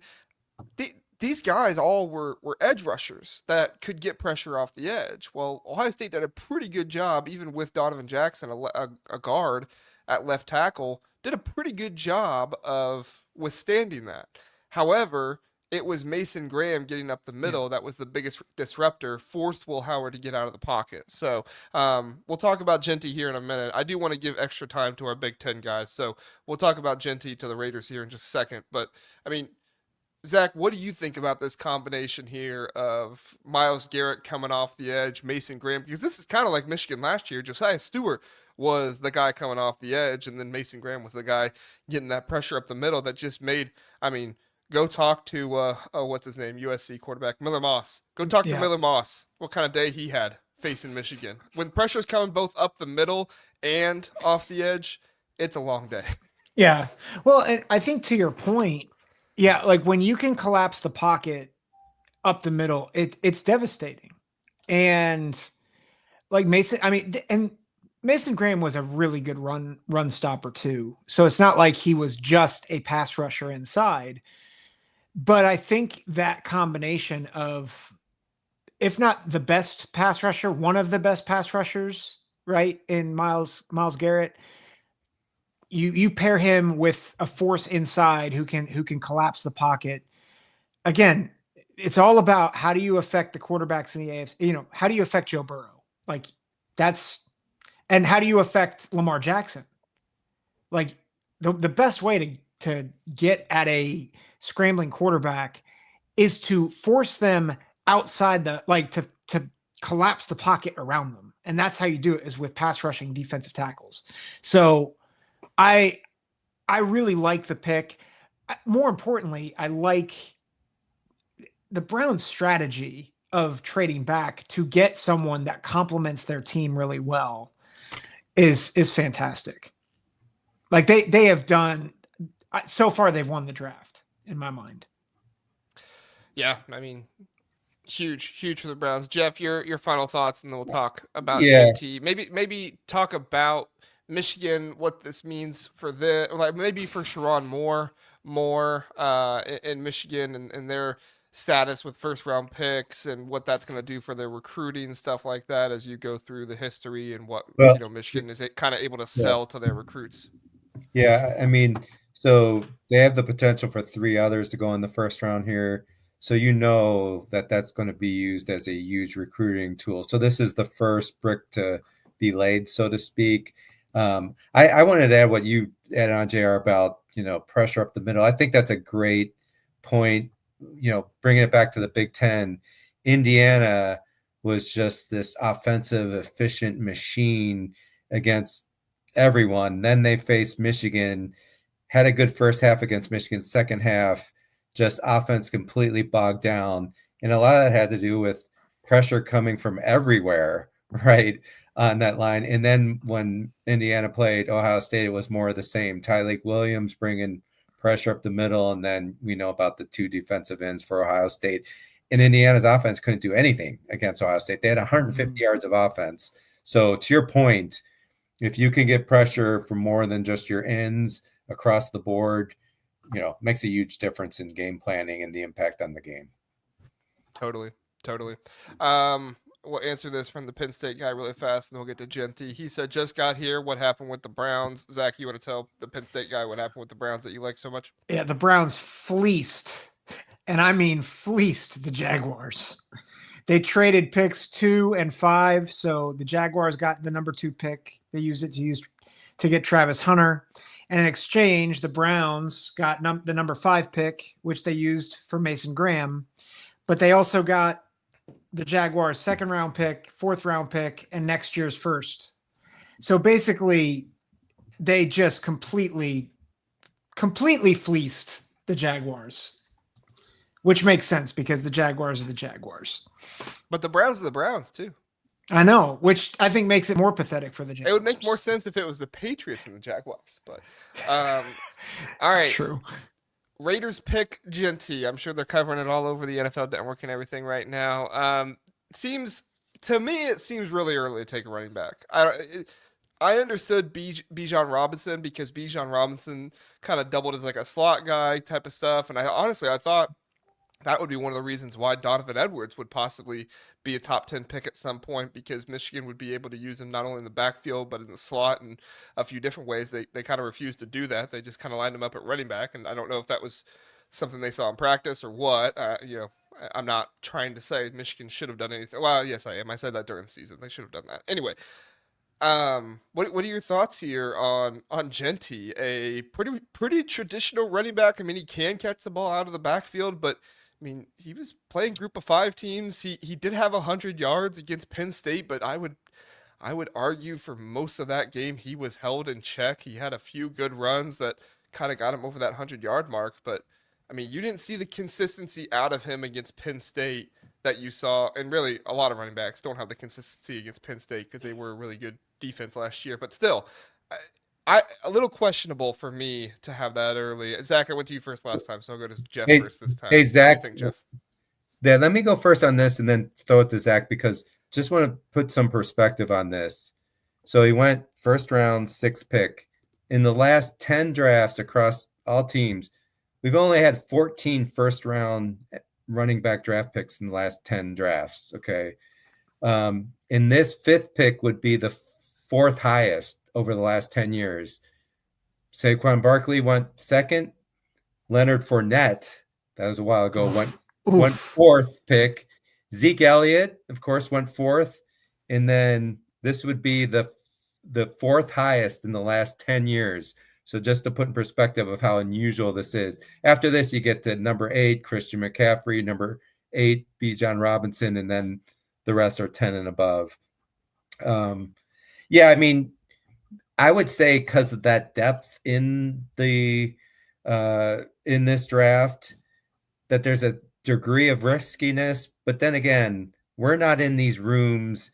These guys all were edge rushers that could get pressure off the edge. Well, Ohio State did a pretty good job, even with Donovan Jackson, a guard at left tackle, did a pretty good job of withstanding that. However, it was Mason Graham getting up the middle that was the biggest disruptor, forced Will Howard to get out of the pocket. So we'll talk about Jeanty here in a minute. I do want to give extra time to our Big Ten guys, so we'll talk about Jeanty to the Raiders here in just a second. But, I mean, Zach, what do you think about this combination here of Myles Garrett coming off the edge, Mason Graham? Because this is kind of like Michigan last year. Josiah Stewart was the guy coming off the edge, and then Mason Graham was the guy getting that pressure up the middle that just made, go talk to, what's his name, USC quarterback, Miller Moss. Go talk to Miller Moss. What kind of day he had facing Michigan. When pressure's coming both up the middle and off the edge, it's a long day. Yeah. Well, and I think to your point, like when you can collapse the pocket up the middle, it's devastating. And like Mason Graham was a really good run stopper too. So it's not like he was just a pass rusher inside. But I think that combination of, if not the best pass rusher, one of the best pass rushers, right, in Myles Garrett, you pair him with a force inside who can collapse the pocket. Again, it's all about how do you affect the quarterbacks in the AFC? How do you affect Joe Burrow? And how do you affect Lamar Jackson? Like the best way to get at a scrambling quarterback is to force them outside to collapse the pocket around them. And that's how you do it, is with pass rushing defensive tackles. So I really like the pick. More importantly, I like the Browns' strategy of trading back to get someone that complements their team really well is fantastic. Like they have done so far, they've won the draft in my mind. Yeah, huge for the Browns. Jeff, your final thoughts, and then we'll talk about JT. Maybe talk about Michigan, what this means for maybe for Sharon more in Michigan and their status with first round picks and what that's going to do for their recruiting and stuff like that as you go through the history and what Michigan is kind of able to sell to their recruits. Yeah, so they have the potential for 3 others to go in the first round here. So that's going to be used as a huge recruiting tool. So this is the first brick to be laid, so to speak. I wanted to add what you added on, JR, about pressure up the middle. I think that's a great point. Bringing it back to the Big Ten, Indiana was just this offensive, efficient machine against everyone. Then they faced Michigan, had a good first half against Michigan, second half, just offense completely bogged down. And a lot of that had to do with pressure coming from everywhere, right, on that line. And then when Indiana played Ohio State, it was more of the same. Tyleik Williams bringing pressure up the middle, and then we know about the two defensive ends for Ohio State. And Indiana's offense couldn't do anything against Ohio State. They had 150 yards of offense. So to your point, if you can get pressure from more than just your ends across the board, makes a huge difference in game planning and the impact on the game. Totally. We'll answer this from the Penn State guy really fast, and then we'll get to Jeanty. He said, just got here. What happened with the Browns? Zach, you want to tell the Penn State guy what happened with the Browns that you like so much? Yeah, the Browns fleeced, and I mean fleeced, the Jaguars. They traded picks 2 and 5, so the Jaguars got the number 2 pick. They used it to get Travis Hunter. And in exchange, the Browns got the number 5 pick, which they used for Mason Graham. But they also got the Jaguars' 2nd round pick, 4th round pick, and next year's 1st. So basically, they just completely fleeced the Jaguars, which makes sense because the Jaguars are the Jaguars. But the Browns are the Browns, too. I know, which I think makes it more pathetic for the Jaguars. It would make more sense if it was the Patriots and the Jaguars. But all right. It's true. Raiders pick Jeanty. I'm sure they're covering it all over the NFL Network and everything right now. To me, it seems really early to take a running back. I understood Bijan Robinson because Bijan Robinson kind of doubled as like a slot guy type of stuff. And I thought that would be one of the reasons why Donovan Edwards would possibly be a top 10 pick at some point, because Michigan would be able to use him not only in the backfield, but in the slot and a few different ways. They kind of refused to do that. They just kind of lined him up at running back. And I don't know if that was something they saw in practice or what. I'm not trying to say Michigan should have done anything. Well, yes, I am. I said that during the season. They should have done that. Anyway, what are your thoughts here on Jeanty? A pretty traditional running back. I mean, he can catch the ball out of the backfield, but I mean, he was playing group of 5 teams. He did have 100 yards against Penn State, but I would argue for most of that game he was held in check. He had a few good runs that kind of got him over that 100-yard mark, but I mean, you didn't see the consistency out of him against Penn State that you saw, and really a lot of running backs don't have the consistency against Penn State because they were a really good defense last year. But still, a little questionable for me to have that early. Zach, I went to you first last time, so I'll go to Jeff first this time. Hey, Zach. What do you think, Jeff? Yeah, let me go first on this and then throw it to Zach, because just want to put some perspective on this. So he went first round, 6th pick. In the last 10 drafts across all teams, we've only had 14 first-round running back draft picks in the last 10 drafts, okay? And this 5th pick would be the 4th highest over the last 10 years. Saquon Barkley went 2nd. Leonard Fournette, that was a while ago, went 4th pick. Zeke Elliott, of course, went 4th. And then this would be the 4th highest in the last 10 years. So just to put in perspective of how unusual this is. After this, you get to number 8, Christian McCaffrey, number 8, Bijan Robinson, and then the rest are 10 and above. I mean, I would say because of that depth in the in this draft, that there's a degree of riskiness. But then again, we're not in these rooms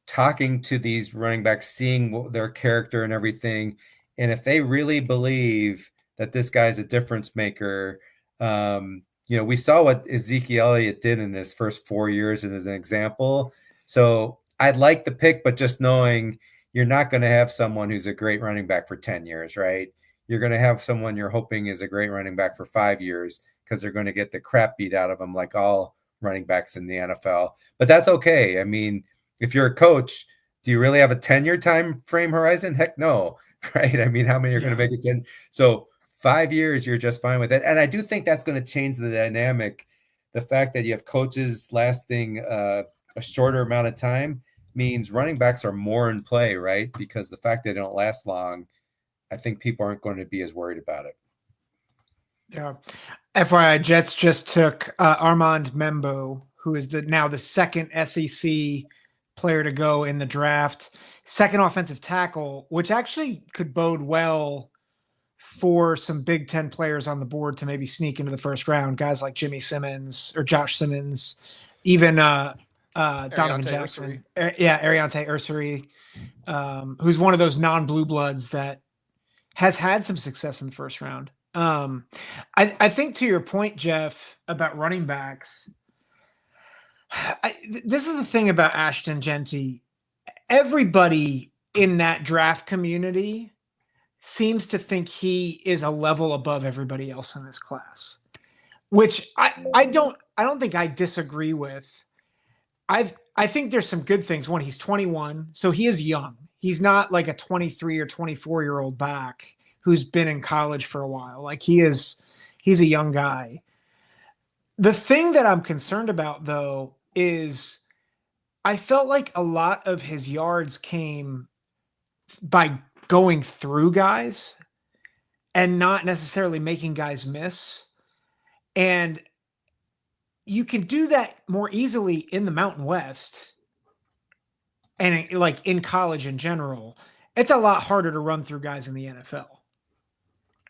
talking to these running backs, seeing their character and everything. And if they really believe that this guy's a difference maker, we saw what Ezekiel Elliott did in his first 4 years as an example. So I'd like the pick, but just knowing you're not going to have someone who's a great running back for 10 years, right? You're going to have someone you're hoping is a great running back for 5 years, because they're going to get the crap beat out of them like all running backs in the NFL. But that's okay. I mean, if you're a coach, do you really have a 10-year time frame horizon? Heck no, right? I mean, how many are going to make it 10? So 5 years, you're just fine with it. And I do think that's going to change the dynamic. The fact that you have coaches lasting a shorter amount of time means running backs are more in play, right? Because the fact they don't last long, I think people aren't going to be as worried about it. Yeah. FYI, Jets just took Armand Membo, who is now the second SEC player to go in the draft, second offensive tackle, which actually could bode well for some Big Ten players on the board to maybe sneak into the first round. Guys like Jimmy Simmons or Josh Simmons, even Donovan Ariante Jackson. Ariante Ursary, who's one of those non-blue bloods that has had some success in the first round. I think to your point, Jeff, about running backs, this is the thing about Ashton Jeanty. Everybody in that draft community seems to think he is a level above everybody else in this class, which I don't think I disagree with. I think there's some good things. One, he's 21, so he is young. He's not like a 23 or 24-year-old back who's been in college for a while. Like he's a young guy. The thing that I'm concerned about, though, is I felt like a lot of his yards came by going through guys and not necessarily making guys miss. And you can do that more easily in the Mountain West and like in college in general. It's a lot harder to run through guys in the NFL.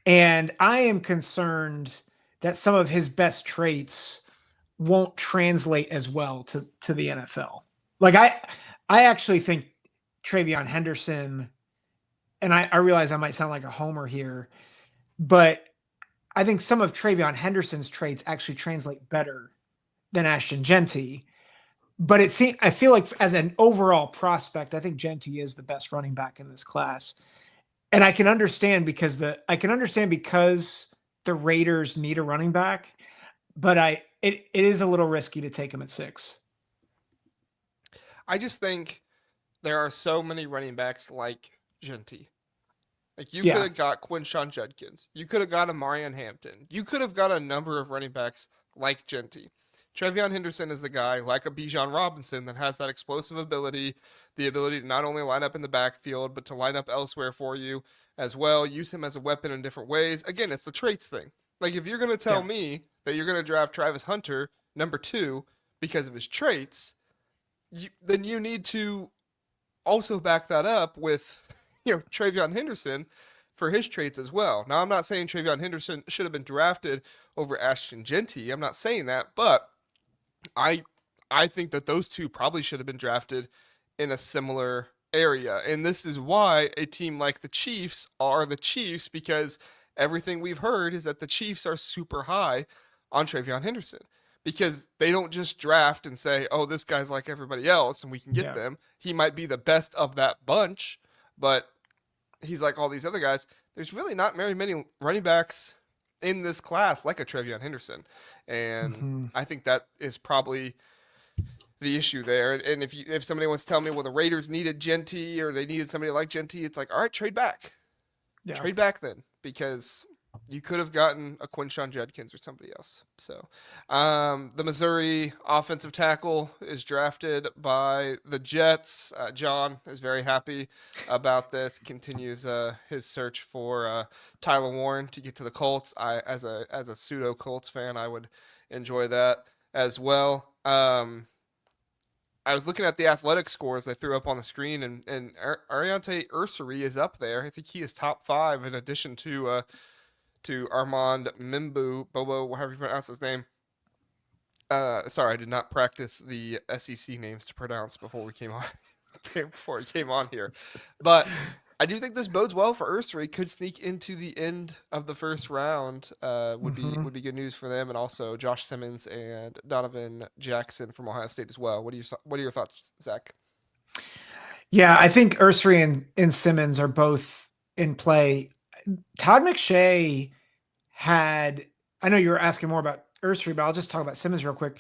And I am concerned that some of his best traits won't translate as well to the NFL. Like I actually think TreVeyon Henderson, and I realize I might sound like a homer here, but I think some of TreVeyon Henderson's traits actually translate better than Ashton Jeanty. But I feel like as an overall prospect, I think Jeanty is the best running back in this class. And I can understand because the Raiders need a running back, but it is a little risky to take him at 6. I just think there are so many running backs like Jeanty. Like you could have got Quinshon Judkins. You could have got a Marion Hampton. You could have got a number of running backs like Jeanty. TreVeyon Henderson is the guy, like a Bijan Robinson, that has that explosive ability, the ability to not only line up in the backfield, but to line up elsewhere for you as well, use him as a weapon in different ways. Again, it's the traits thing. Like if you're going to tell me that you're going to draft Travis Hunter, number 2, because of his traits, then you need to also back that up with, TreVeyon Henderson for his traits as well. Now, I'm not saying TreVeyon Henderson should have been drafted over Ashton Jeanty. I'm not saying that, but I think that those two probably should have been drafted in a similar area. And this is why a team like the Chiefs are the Chiefs, because everything we've heard is that the Chiefs are super high on TreVeyon Henderson, because they don't just draft and say, oh, this guy's like everybody else and we can get them. He might be the best of that bunch, but he's like all these other guys. There's really not very many running backs in this class like a TreVeyon Henderson. And I think that is probably the issue there. And if somebody wants to tell me, well, the Raiders needed Jeanty or they needed somebody like Jeanty, it's like, all right, trade back. Yeah. Trade back then, because you could have gotten a Quinshon Judkins or somebody else. So the Missouri offensive tackle is drafted by the Jets. John is very happy about this. Continues his search for Tyler Warren to get to the Colts. As a pseudo Colts fan, I would enjoy that as well. I was looking at the athletic scores they threw up on the screen, and Ariante Ursary is up there. I think he is top 5 in addition to Armand Bobo, however you pronounce his name. Sorry, I did not practice the SEC names to pronounce before we came on here. But I do think this bodes well for Ursary. Could sneak into the end of the first round. Would be good news for them, and also Josh Simmons and Donovan Jackson from Ohio State as well. What are your thoughts, Zach? Yeah, I think Ursary and Simmons are both in play. Todd McShay I know you were asking more about Ursary, but I'll just talk about Simmons real quick.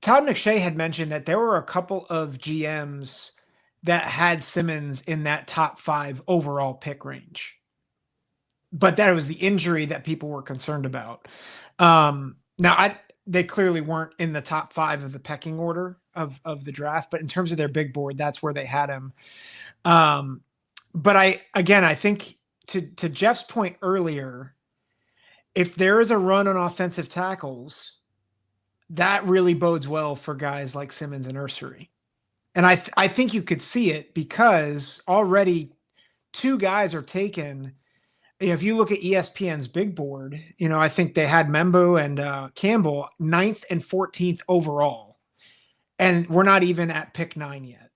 Todd McShay had mentioned that there were a couple of GMs that had Simmons in that top 5 overall pick range, but that was the injury that people were concerned about. They clearly weren't in the top 5 of the pecking order of the draft, but in terms of their big board, that's where they had him. But I think to Jeff's point earlier, if there is a run on offensive tackles, that really bodes well for guys like Simmons and Ursery. And I think you could see it because already two guys are taken. If you look at ESPN's big board, I think they had Membo and Campbell 9th and 14th overall. And we're not even at pick 9 yet.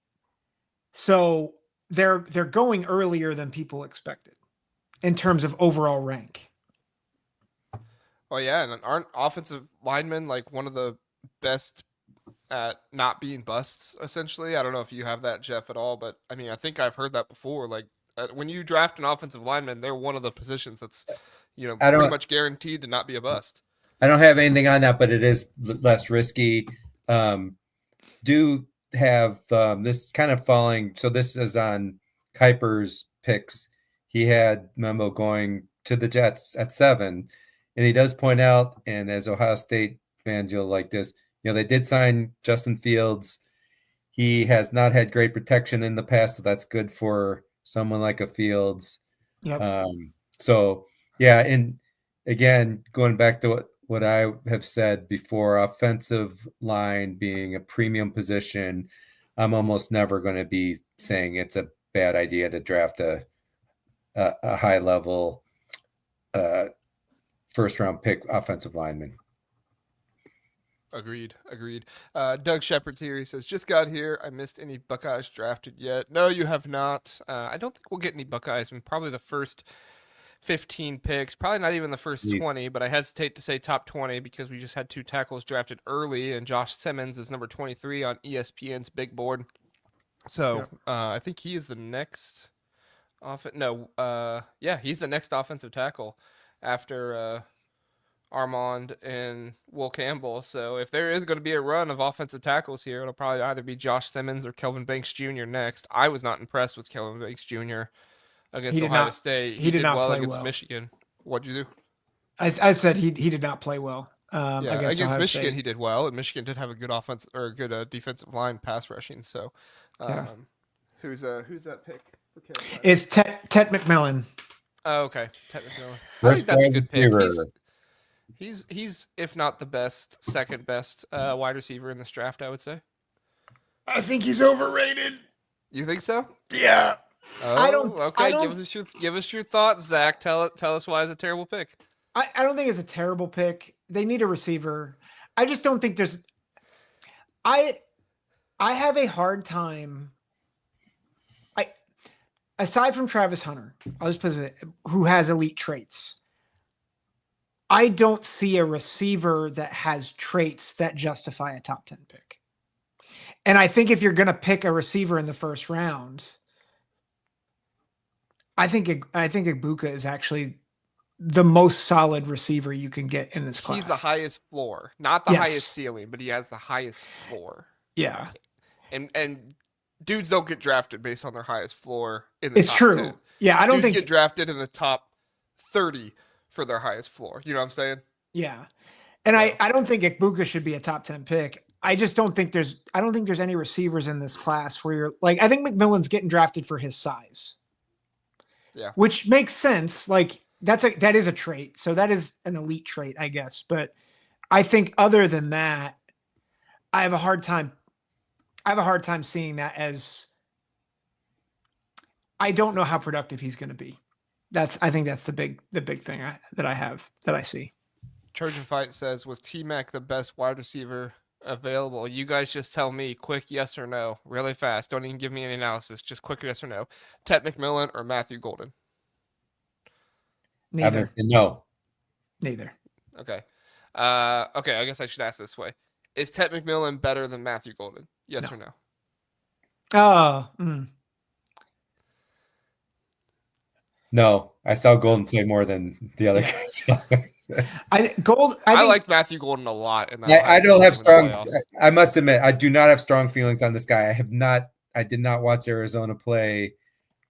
So they're going earlier than people expected in terms of overall rank. Oh yeah, and aren't offensive linemen like one of the best at not being busts, essentially? I don't know if you have that, Jeff, at all, but I mean, I think I've heard that before. Like when you draft an offensive lineman, they're one of the positions that's, pretty much guaranteed to not be a bust. I don't have anything on that, but it is less risky. Do have this kind of falling. So this is on Kuiper's picks. He had Membo going to the Jets at 7. And he does point out, and as Ohio State fans, you'll like this, they did sign Justin Fields. He has not had great protection in the past, so that's good for someone like a Fields. Yep. So, yeah, and again, going back to what I have said before, offensive line being a premium position, I'm almost never going to be saying it's a bad idea to draft a high-level first-round pick offensive lineman. Agreed. Doug Shepard's here. He says, just got here. I missed any Buckeyes drafted yet. No, you have not. I don't think we'll get any Buckeyes. I mean, probably the first 15 picks, probably not even the first 20, but I hesitate to say top 20 because we just had 2 tackles drafted early, and Josh Simmons is number 23 on ESPN's big board. So I think he is the next he's the next offensive tackle after Armand and Will Campbell. So if there is going to be a run of offensive tackles here, it'll probably either be Josh Simmons or Kelvin Banks Jr. next. I was not impressed with Kelvin Banks Jr. against Ohio State. He did not well play against well. Michigan. What'd you do? I said he did not play well. Against Michigan he did well, and Michigan did have a good offense or a good defensive line pass rushing. So, who's that pick for Carolina? It's Ted McMillan. Oh, okay, Ted McMillan. I think that's a good pick. He's if not the best, second best wide receiver in this draft, I would say. I think he's overrated. You think so? Yeah. Oh, okay. Give us your thoughts, Zach. Tell us why it's a terrible pick. I don't think it's a terrible pick. They need a receiver. I just don't think there's. I have a hard time. Aside from Travis Hunter, I'll just put it, who has elite traits, I don't see a receiver that has traits that justify a top 10 pick. And I think if you're going to pick a receiver in the first round, I think Ibuka is actually the most solid receiver you can get in this class. He's the highest floor, not the highest ceiling, but he has the highest floor. Yeah. And dudes don't get drafted based on their highest floor in the top 10. It's true. Yeah, I don't think get drafted in the top 30 for their highest floor. You know what I'm saying? Yeah. And I don't think Ibuka should be a top 10 pick. I just don't think there's any receivers in this class where you're like, I think McMillan's getting drafted for his size. Yeah. Which makes sense. Like that is a trait. So that is an elite trait, I guess. But I think other than that, I have a hard time seeing that as I don't know how productive he's going to be. I think that's the big thing that I see. Trojan Fight says, was T-Mac the best wide receiver available? You guys just tell me quick yes or no, really fast. Don't even give me any analysis. Just quick yes or no. Ted McMillan or Matthew Golden? Neither. No. Neither. Okay. Okay, I guess I should ask this way. Is Ted McMillan better than Matthew Golden? Yes or no? No, I saw Golden play more than the other guys. I liked Matthew Golden a lot. I don't have strong. I must admit, I do not have strong feelings on this guy. I did not watch Arizona play,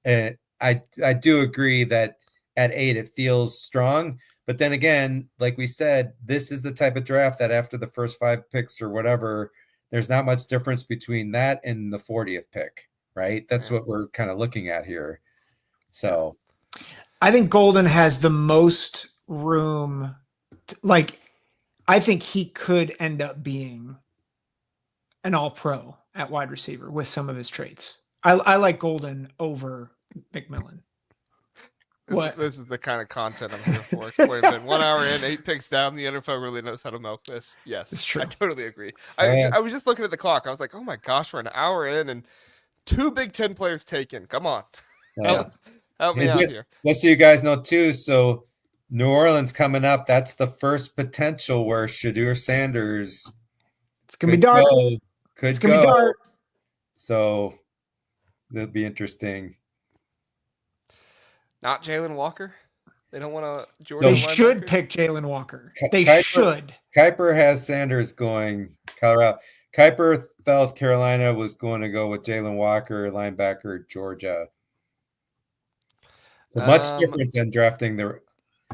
and I do agree that at 8 it feels strong. But then again, like we said, this is the type of draft that after the first 5 picks or whatever, there's not much difference between that and the 40th pick, right? That's what we're kind of looking at here. So I think Golden has the most room. I think he could end up being an all-pro at wide receiver with some of his traits. I like Golden over McMillan. This is the kind of content I'm here for. Explain it. 1 hour in, 8 picks down. The NFL really knows how to milk this. Yes, it's true. I totally agree. Yeah. I was just looking at the clock. I was like, oh my gosh, we're an hour in and 2 Big Ten players taken. Come on. Help me out here. Just so you guys know too, so New Orleans coming up, that's the first potential where Shadur Sanders It's gonna be dark. Could Be dark. So that'll be interesting. Not Jalen Walker. They don't want to. Jordan. They should pick Jalen Walker. They should. Kuiper has Sanders going Colorado. Kuiper felt Carolina was going to go with Jalen Walker, linebacker, Georgia. So much different than drafting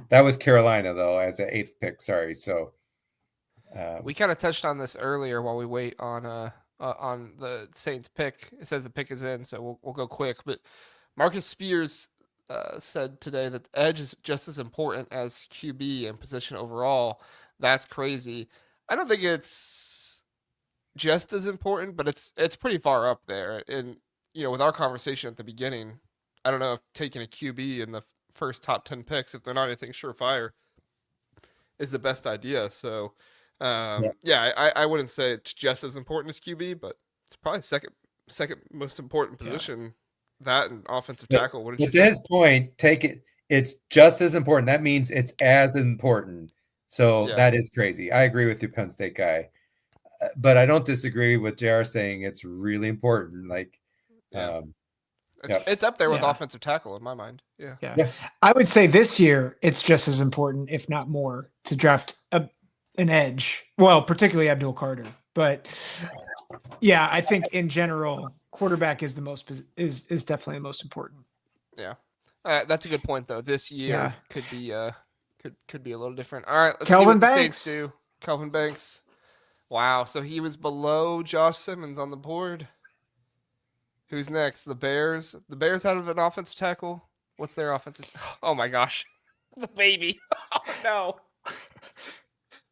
that was Carolina though as an 8th pick. Sorry. So we kind of touched on this earlier while we wait on the Saints pick. It says the pick is in, so we'll go quick. But Marcus Spears said today that the edge is just as important as QB and position overall. That's crazy. I don't think it's just as important, but it's pretty far up there. And with our conversation at the beginning, I don't know if taking a QB in the first top 10 picks, if they're not anything surefire, is the best idea. So, I wouldn't say it's just as important as QB, but it's probably second most important position. Yeah. That and offensive tackle. What did you say? To his point, take it. It's just as important. That means it's as important. So that is crazy. I agree with you, Penn State guy, but I don't disagree with JR saying it's really important. Like, it's up there with offensive tackle in my mind. Yeah. I would say this year it's just as important, if not more, to draft an edge. Well, particularly Abdul Carter, but yeah, I think in general, quarterback is is definitely the most important. Yeah, that's a good point though. This year could be could be a little different. All right, let's Kelvin see what Banks. the Saints do. Kelvin Banks. Wow, so he was below Josh Simmons on the board. Who's next? The Bears. The Bears out of an offensive tackle. What's their offensive? Oh my gosh, the baby. Oh no,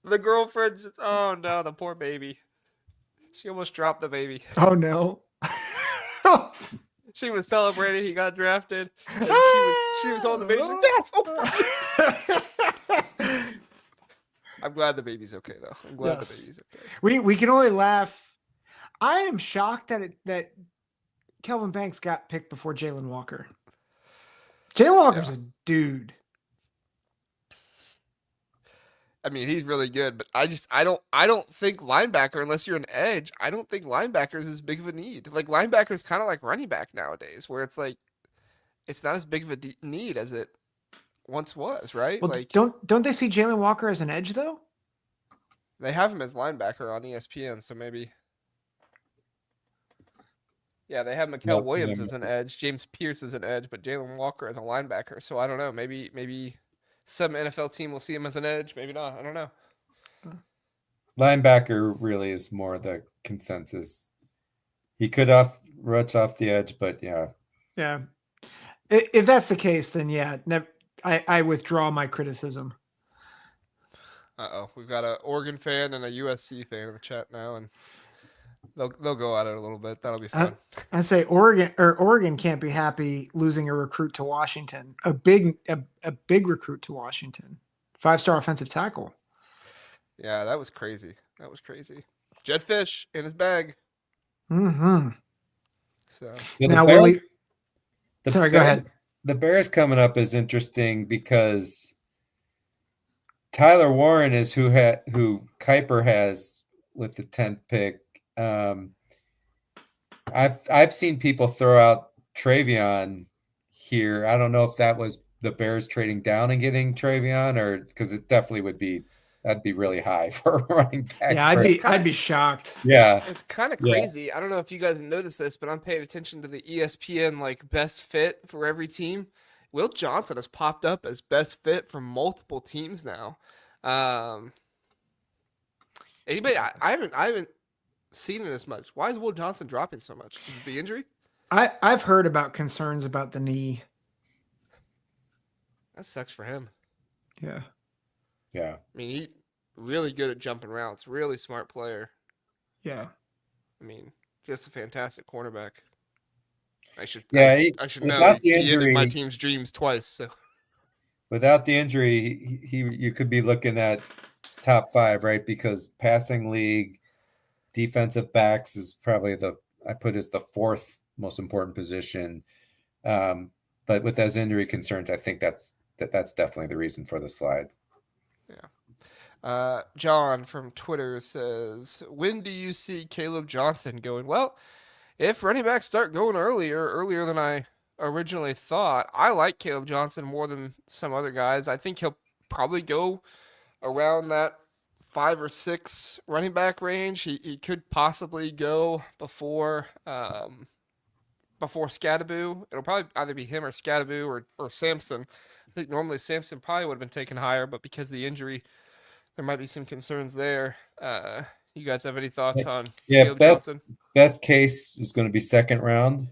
the girlfriend. Oh no, the poor baby. She almost dropped the baby. Oh no. She was celebrating. He got drafted. And she was holding the baby. Yes! Oh. I'm glad the baby's okay though. I'm glad the baby's okay. We can only laugh. I am shocked that Kelvin Banks got picked before Jalen Walker. Jalen Walker's a dude. I mean, he's really good, but I don't think linebacker, unless you're an edge, I don't think linebacker is as big of a need. Like linebacker is kind of like running back nowadays, where it's like it's not as big of a need as it once was, right? Well, like don't they see Jalen Walker as an edge though? They have him as linebacker on ESPN, so maybe. Yeah, they have Mikael Williams as an edge, James Pierce as an edge, but Jalen Walker as a linebacker. So I don't know. Maybe some NFL team will see him as an edge. Maybe not. I don't know. Linebacker really is more the consensus. He could rush off the edge, but yeah. Yeah. If that's the case, then I withdraw my criticism. We've got an Oregon fan and a USC fan in the chat now, and they'll go at it a little bit. That'll be fun. I say Oregon can't be happy losing a recruit to Washington, a big recruit to Washington, 5-star offensive tackle. Yeah, that was crazy. Jed Fish in his bag. Mm-hmm. So now, sorry, go ahead. The Bears coming up is interesting because Tyler Warren is who Kuiper has with the 10th pick. I've seen people throw out Travion here. I don't know if that was the Bears trading down and getting Travion, or because it definitely that'd be really high for a running back. Yeah, I'd be shocked. Yeah, it's kind of crazy. I don't know if you guys have noticed this, but I'm paying attention to the ESPN like best fit for every team. Will Johnson has popped up as best fit for multiple teams now. Anybody? I haven't seen it as much. Why is Will Johnson dropping so much? Is it the injury? I've heard about concerns about the knee. That sucks for him. Yeah. Yeah. I mean, really good at jumping routes. Really smart player. Yeah. I mean, just a fantastic cornerback. I should know without the he ended my injury, team's dreams twice. So you could be looking at top 5, right? Because passing league, defensive backs is probably I put as the 4th most important position. But with those injury concerns, I think that's definitely the reason for the slide. Yeah. John from Twitter says, when do you see Caleb Johnson going? Well, if running backs start going earlier than I originally thought, I like Caleb Johnson more than some other guys. I think he'll probably go around that 5 or 6 running back range. He could possibly go before Scadaboo. It'll probably either be him or Scadaboo or Sampson. I think normally Sampson probably would have been taken higher, but because of the injury, there might be some concerns there. You guys have any thoughts on Caleb Johnson? Best case is going to be 2nd round.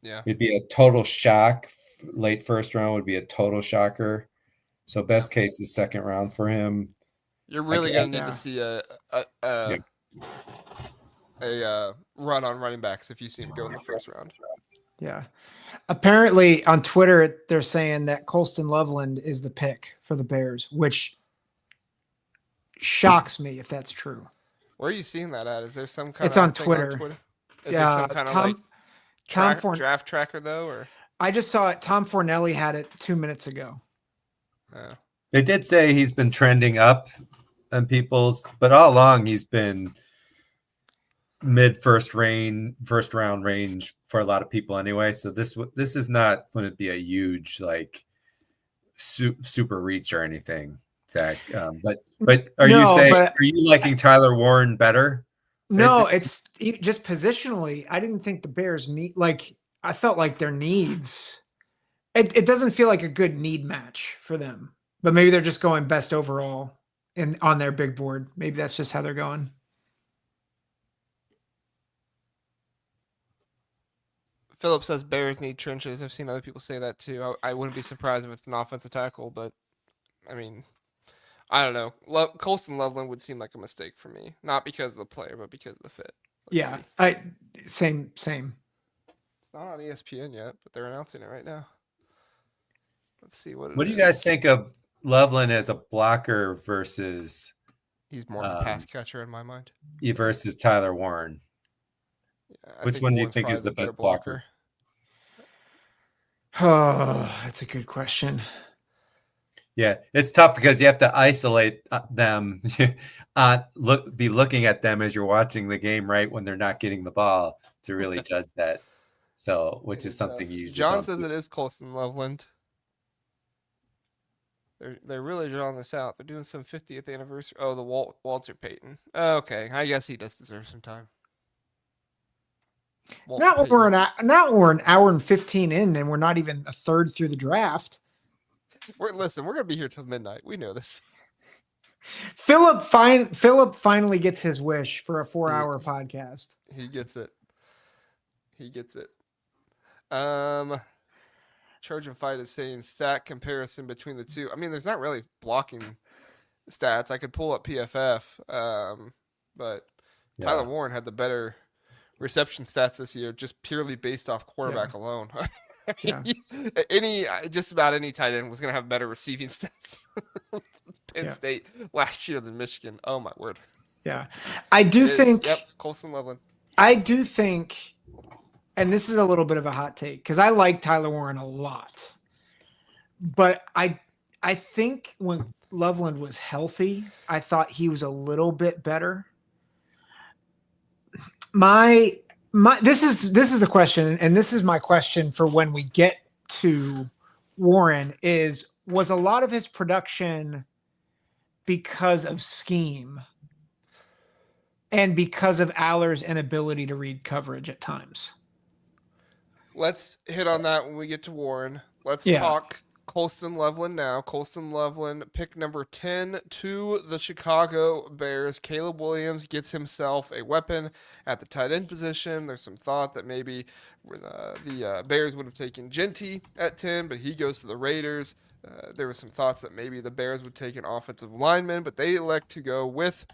Yeah. It'd be a total shock. Late 1st round would be a total shocker. So best case is 2nd round for him. You're really going to need to see a run on running backs if you see him go in the 1st round. Yeah. Apparently on Twitter, they're saying that Colston Loveland is the pick for the Bears, which shocks me if that's true. Where are you seeing that at? Is there some kind it's of on Twitter. Is there some kind of draft tracker though? Or I just saw it. Tom Fornelli had it 2 minutes ago. Oh. They did say he's been trending up on people's, but all along he's been first round range for a lot of people anyway. So this is not going to be a huge super reach or anything, Zach. But are you liking Tyler Warren better? No, it's just positionally. I didn't think the Bears need I felt like their needs. It doesn't feel like a good need match for them. But maybe they're just going best overall on their big board. Maybe that's just how they're going. Philip says Bears need trenches. I've seen other people say that too. I wouldn't be surprised if it's an offensive tackle, but I mean, I don't know. Colston Loveland would seem like a mistake for me, not because of the player, but because of the fit. Let's see. Same. It's not on ESPN yet, but they're announcing it right now. Let's see what do you guys think of Loveland as a blocker versus? He's more of a pass catcher in my mind. Versus Tyler Warren. Yeah, which one do you think is the best blocker? Oh, that's a good question. Yeah, it's tough because you have to isolate them, be looking at them as you're watching the game, right, when they're not getting the ball to really judge that. So, which is something you usually John says it is Colston Loveland. They're really drawing this out. They're doing some 50th anniversary. Oh, the Walter Payton. Okay, I guess he does deserve some time. Not when we're an hour and 15 in, and we're not even a third through the draft. We're gonna be here till midnight. We know this. Philip finally gets his wish for a 4-hour podcast. He gets it. Charge and Fight is saying stat comparison between the two. I mean, there's not really blocking stats. I could pull up PFF, but Tyler Warren had the better reception stats this year, just purely based off quarterback alone. Just about any tight end was going to have better receiving stats. Penn State last year than Michigan. Oh my word. Yeah, I do think. Yep, Colston Loveland. I do think, and this is a little bit of a hot take because I like Tyler Warren a lot, but I think when Loveland was healthy, I thought he was a little bit better. This is the question, and this is my question for when we get to Warren was a lot of his production because of scheme and because of Aller's inability to read coverage at times. Let's hit on that when we get to Warren. Let's talk Colston Loveland now. Colston Loveland, pick number 10 to the Chicago Bears. Caleb Williams gets himself a weapon at the tight end position. There's some thought that maybe the Bears would have taken Jeanty at 10, but he goes to the Raiders. there was some thoughts that maybe the Bears would take an offensive lineman, but they elect to go with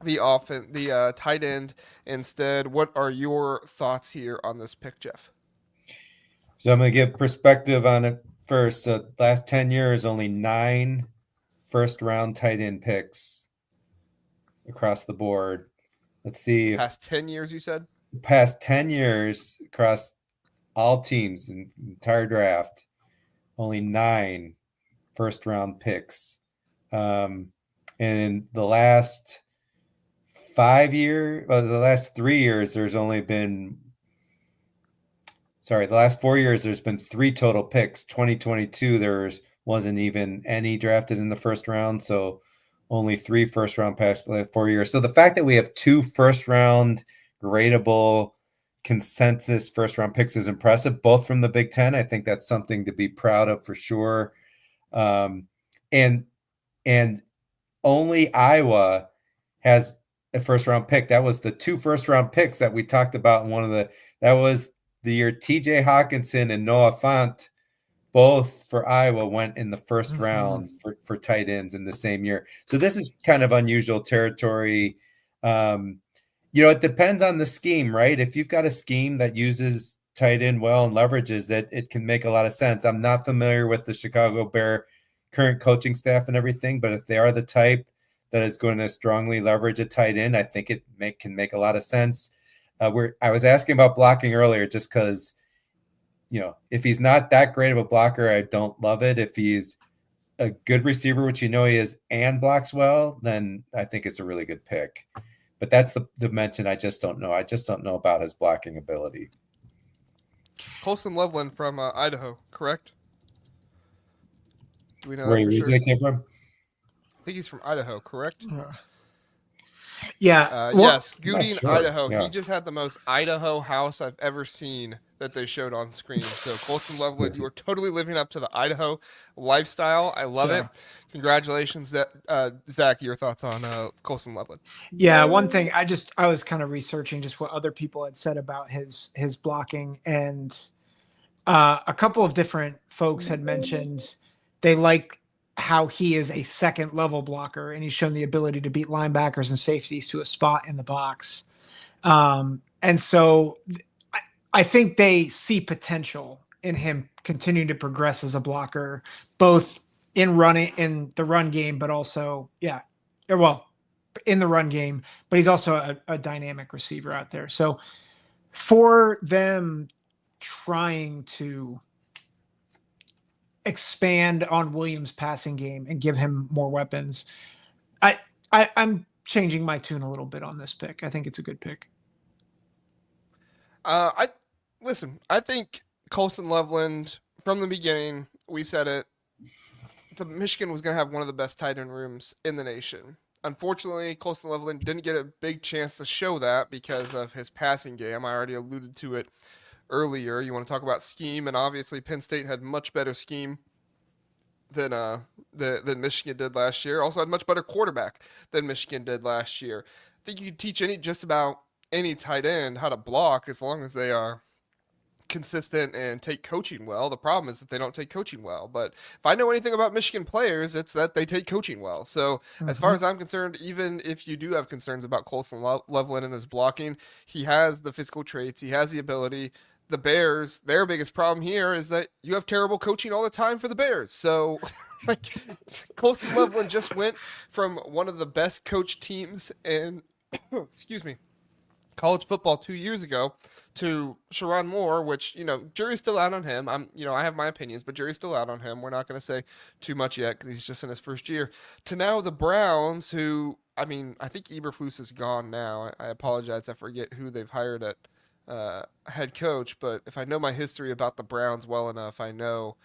the tight end instead. What are your thoughts here on this pick, Jeff? So I'm going to give perspective on it first. So last 10 years, only 9 first-round tight end picks across the board. Let's see. Past 10 years, you said? Past 10 years across all teams in the entire draft, only 9 first-round picks. And in the last 5 years, the last 3 years, there's only been the last 4 years, there's been 3 total picks. 2022, wasn't even any drafted in the first round. So only 3 first round past the 4 years. So the fact that we have 2 first round gradable consensus first round picks is impressive, both from the Big Ten. I think that's something to be proud of for sure. And only Iowa has a first round pick. That was the 2 first round picks that we talked about in that was the year TJ Hawkinson and Noah Fant, both for Iowa, went in the first round for tight ends in the same year. So this is kind of unusual territory. It depends on the scheme, right? If you've got a scheme that uses tight end well and leverages it, it can make a lot of sense. I'm not familiar with the Chicago Bear current coaching staff and everything, but if they are the type that is going to strongly leverage a tight end, I think it can make a lot of sense. I was asking about blocking earlier just because, if he's not that great of a blocker, I don't love it. If he's a good receiver, which he is, and blocks well, then I think it's a really good pick. But that's the dimension I just don't know. I just don't know about his blocking ability. Colston Loveland from Idaho, correct? Do we know Where that for he sure? came from? I think he's from Idaho, correct? Yeah. Yes, Goody in sure. Idaho. Yeah. He just had the most Idaho house I've ever seen that they showed on screen. So Colston Loveland, you are totally living up to the Idaho lifestyle. I love it. Congratulations, Zach. Your thoughts on Colston Loveland? Yeah, one thing I was kind of researching just what other people had said about his blocking, and a couple of different folks had mentioned they like how he is a second level blocker, and he's shown the ability to beat linebackers and safeties to a spot in the box. And so I think they see potential in him continuing to progress as a blocker, both in the run game, but also, in the run game, but he's also a dynamic receiver out there. So for them trying to expand on Williams' passing game and give him more weapons, I'm changing my tune a little bit on this pick. I think it's a good pick. I think Colston Loveland, from the beginning, we said it, Michigan was going to have one of the best tight end rooms in the nation. Unfortunately, Colston Loveland didn't get a big chance to show that because of his passing game. I already alluded to it earlier. You want to talk about scheme, and obviously Penn State had much better scheme than Michigan did last year. Also had much better quarterback than Michigan did last year. I think you could teach just about any tight end how to block as long as they are consistent and take coaching well. The problem is that they don't take coaching well. But if I know anything about Michigan players, it's that they take coaching well. So as far as I'm concerned, even if you do have concerns about Colston Loveland and his blocking, he has the physical traits. He has the ability. The Bears, their biggest problem here is that you have terrible coaching all the time for the Bears. So Colston Loveland just went from one of the best coached teams in, college football 2 years ago to Sherrone Moore, which, jury's still out on him. I have my opinions, but jury's still out on him. We're not going to say too much yet because he's just in his first year. To now the Browns, who, I think Eberflus is gone now. I apologize. I forget who they've hired at head coach, but if I know my history about the Browns well enough, I know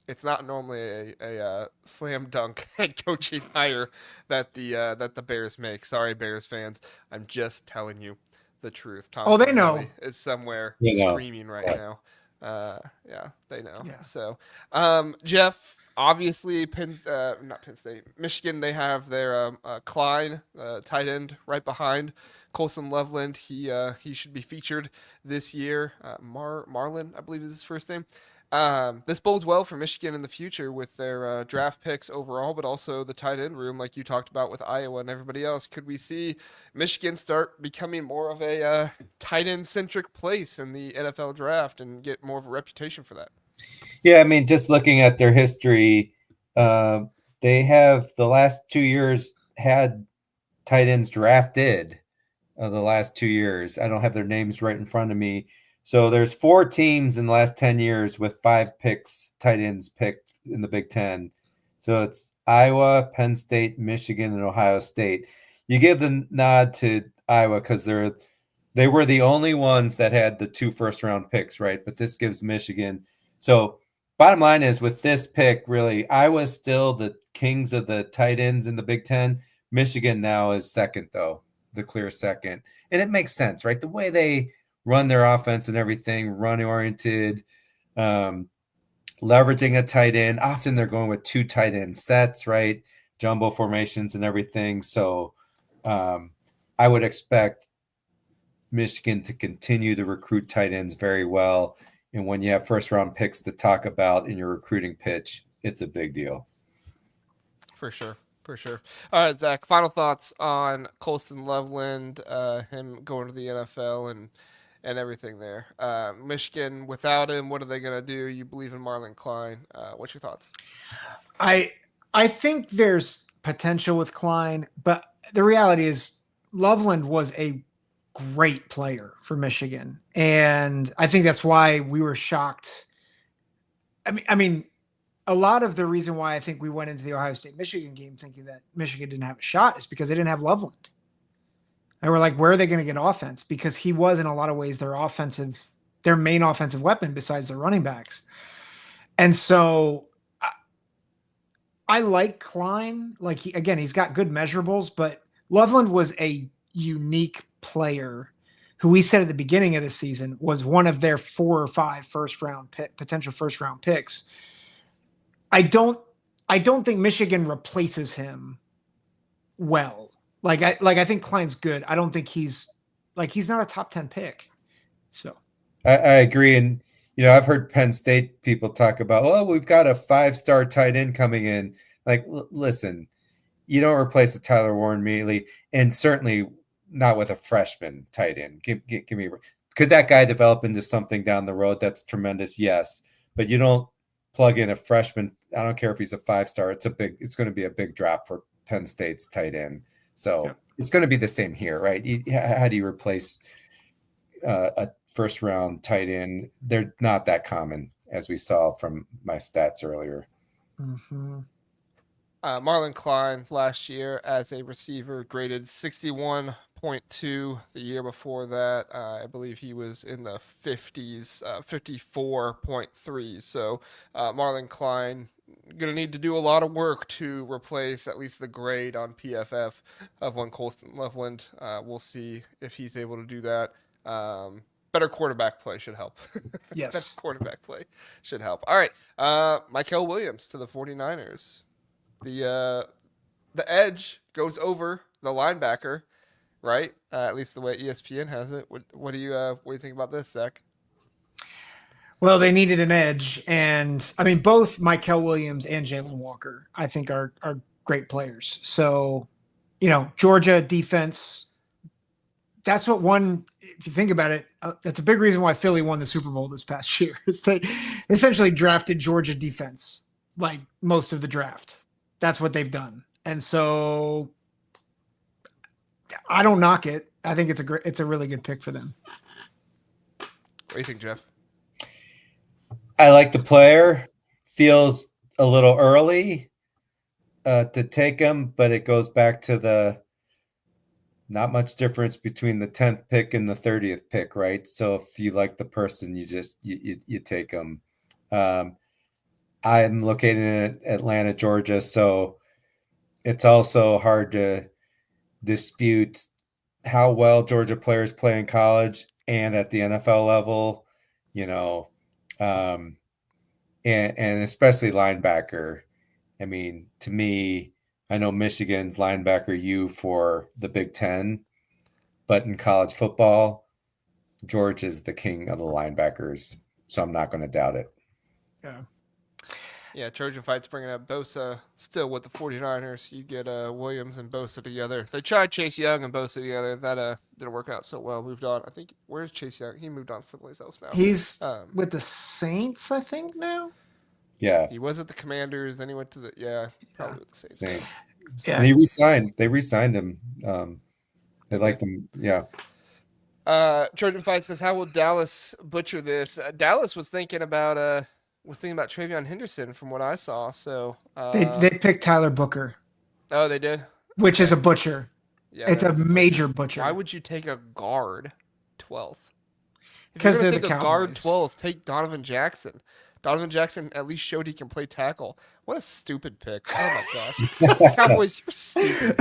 it's not normally a slam dunk head coaching hire that the Bears make. Sorry, Bears fans. I'm just telling you the truth. Tom They know. is somewhere screaming right now. They know. Yeah. So, Jeff, obviously, not Penn State, Michigan. They have their Klein, tight end, right behind Colston Loveland. He should be featured this year. Marlin, I believe is his first name. This bodes well for Michigan in the future with their draft picks overall, but also the tight end room, like you talked about with Iowa and everybody else. Could we see Michigan start becoming more of a tight end centric place in the NFL draft and get more of a reputation for that? Yeah, I mean, just looking at their history, they have the last 2 years had tight ends drafted. The last 2 years, I don't have their names right in front of me. So there's 4 teams in the last 10 years with 5 picks, tight ends picked in the Big Ten. So it's Iowa, Penn State, Michigan, and Ohio State. You give the nod to Iowa because they were the only ones that had the 2 first-round picks, right? But this gives Michigan. So bottom line is with this pick, really, Iowa's still the kings of the tight ends in the Big Ten. Michigan now is second, though, the clear second. And it makes sense, right? The way they run their offense and everything, run-oriented, leveraging a tight end. Often they're going with 2 tight end sets, right? Jumbo formations and everything. So I would expect Michigan to continue to recruit tight ends very well. And when you have first-round picks to talk about in your recruiting pitch, it's a big deal. For sure. For sure. All right, Zach, final thoughts on Colston Loveland, him going to the NFL and everything there. Michigan, without him, what are they going to do? You believe in Marlon Klein. What's your thoughts? I think there's potential with Klein, but the reality is Loveland was a great player for Michigan. And I think that's why we were shocked. I mean, a lot of the reason why I think we went into the Ohio State-Michigan game thinking that Michigan didn't have a shot is because they didn't have Loveland. And we're like, where are they going to get offense? Because he was in a lot of ways their main offensive weapon besides their running backs. And so I like Klein. Like he's got good measurables, but Loveland was a unique player who we said at the beginning of the season was one of their 4 or 5 potential first round picks. I don't think Michigan replaces him well. I think Klein's good. I don't think he's not a top 10 pick. So I agree. And, I've heard Penn State people talk about, we've got a 5-star tight end coming in. Like, listen, you don't replace a Tyler Warren immediately, and certainly not with a freshman tight end. Give me. Could that guy develop into something down the road? That's tremendous. Yes. But you don't plug in a freshman. I don't care if he's a 5-star. It's going to be a big drop for Penn State's tight end. So It's going to be the same here, right? How do you replace a first-round tight end? They're not that common, as we saw from my stats earlier. Mm-hmm. Marlon Klein last year as a receiver graded 61.2. The year before that, I believe he was in the 50s, 54.3. So Marlon Klein going to need to do a lot of work to replace at least the grade on PFF of one Colston Loveland. We'll see if he's able to do that. Better quarterback play should help. Yes. Better quarterback play should help. All right. Mykel Williams to the 49ers. The edge goes over the linebacker, right? At least the way ESPN has it. What do you think about this, Zach? Well, they needed an edge, and I mean both Mykel Williams and Jalen Walker, I think, are great players. So, Georgia defense. That's what won. If you think about it, that's a big reason why Philly won the Super Bowl this past year. They essentially drafted Georgia defense like most of the draft. That's what they've done. And so I don't knock it. I think it's a really good pick for them. What do you think, Jeff? I like the player. Feels a little early to take him, but it goes back to the not much difference between the 10th pick and the 30th pick, right? So if you like the person, you take them. I'm located in Atlanta, Georgia, so it's also hard to dispute how well Georgia players play in college and at the NFL level, and especially linebacker. I mean, to me, I know Michigan's linebacker U for the Big Ten, but in college football, Georgia's the king of the linebackers, so I'm not going to doubt it. Yeah. Yeah, Trojan Fight's bringing up Bosa still with the 49ers. You get Williams and Bosa together. They tried Chase Young and Bosa together. That didn't work out so well. Moved on. I think, where's Chase Young? He moved on someplace else now. He's with the Saints, I think, now. Yeah. He was at the Commanders, then he went to the probably with the Saints. Yeah. And he resigned. They resigned him. They liked him. Yeah. Trojan Fight says, "How will Dallas butcher this?" Dallas was thinking about Travion Henderson from what I saw. So they picked Tyler Booker. Oh, they did, which is a butcher. Yeah, it's a major butcher. Why would you take a guard 12th? Because they're take the a Cowboys. Guard 12th. Take Donovan Jackson. Donovan Jackson at least showed he can play tackle. What a stupid pick! Oh my gosh, Cowboys, you're stupid.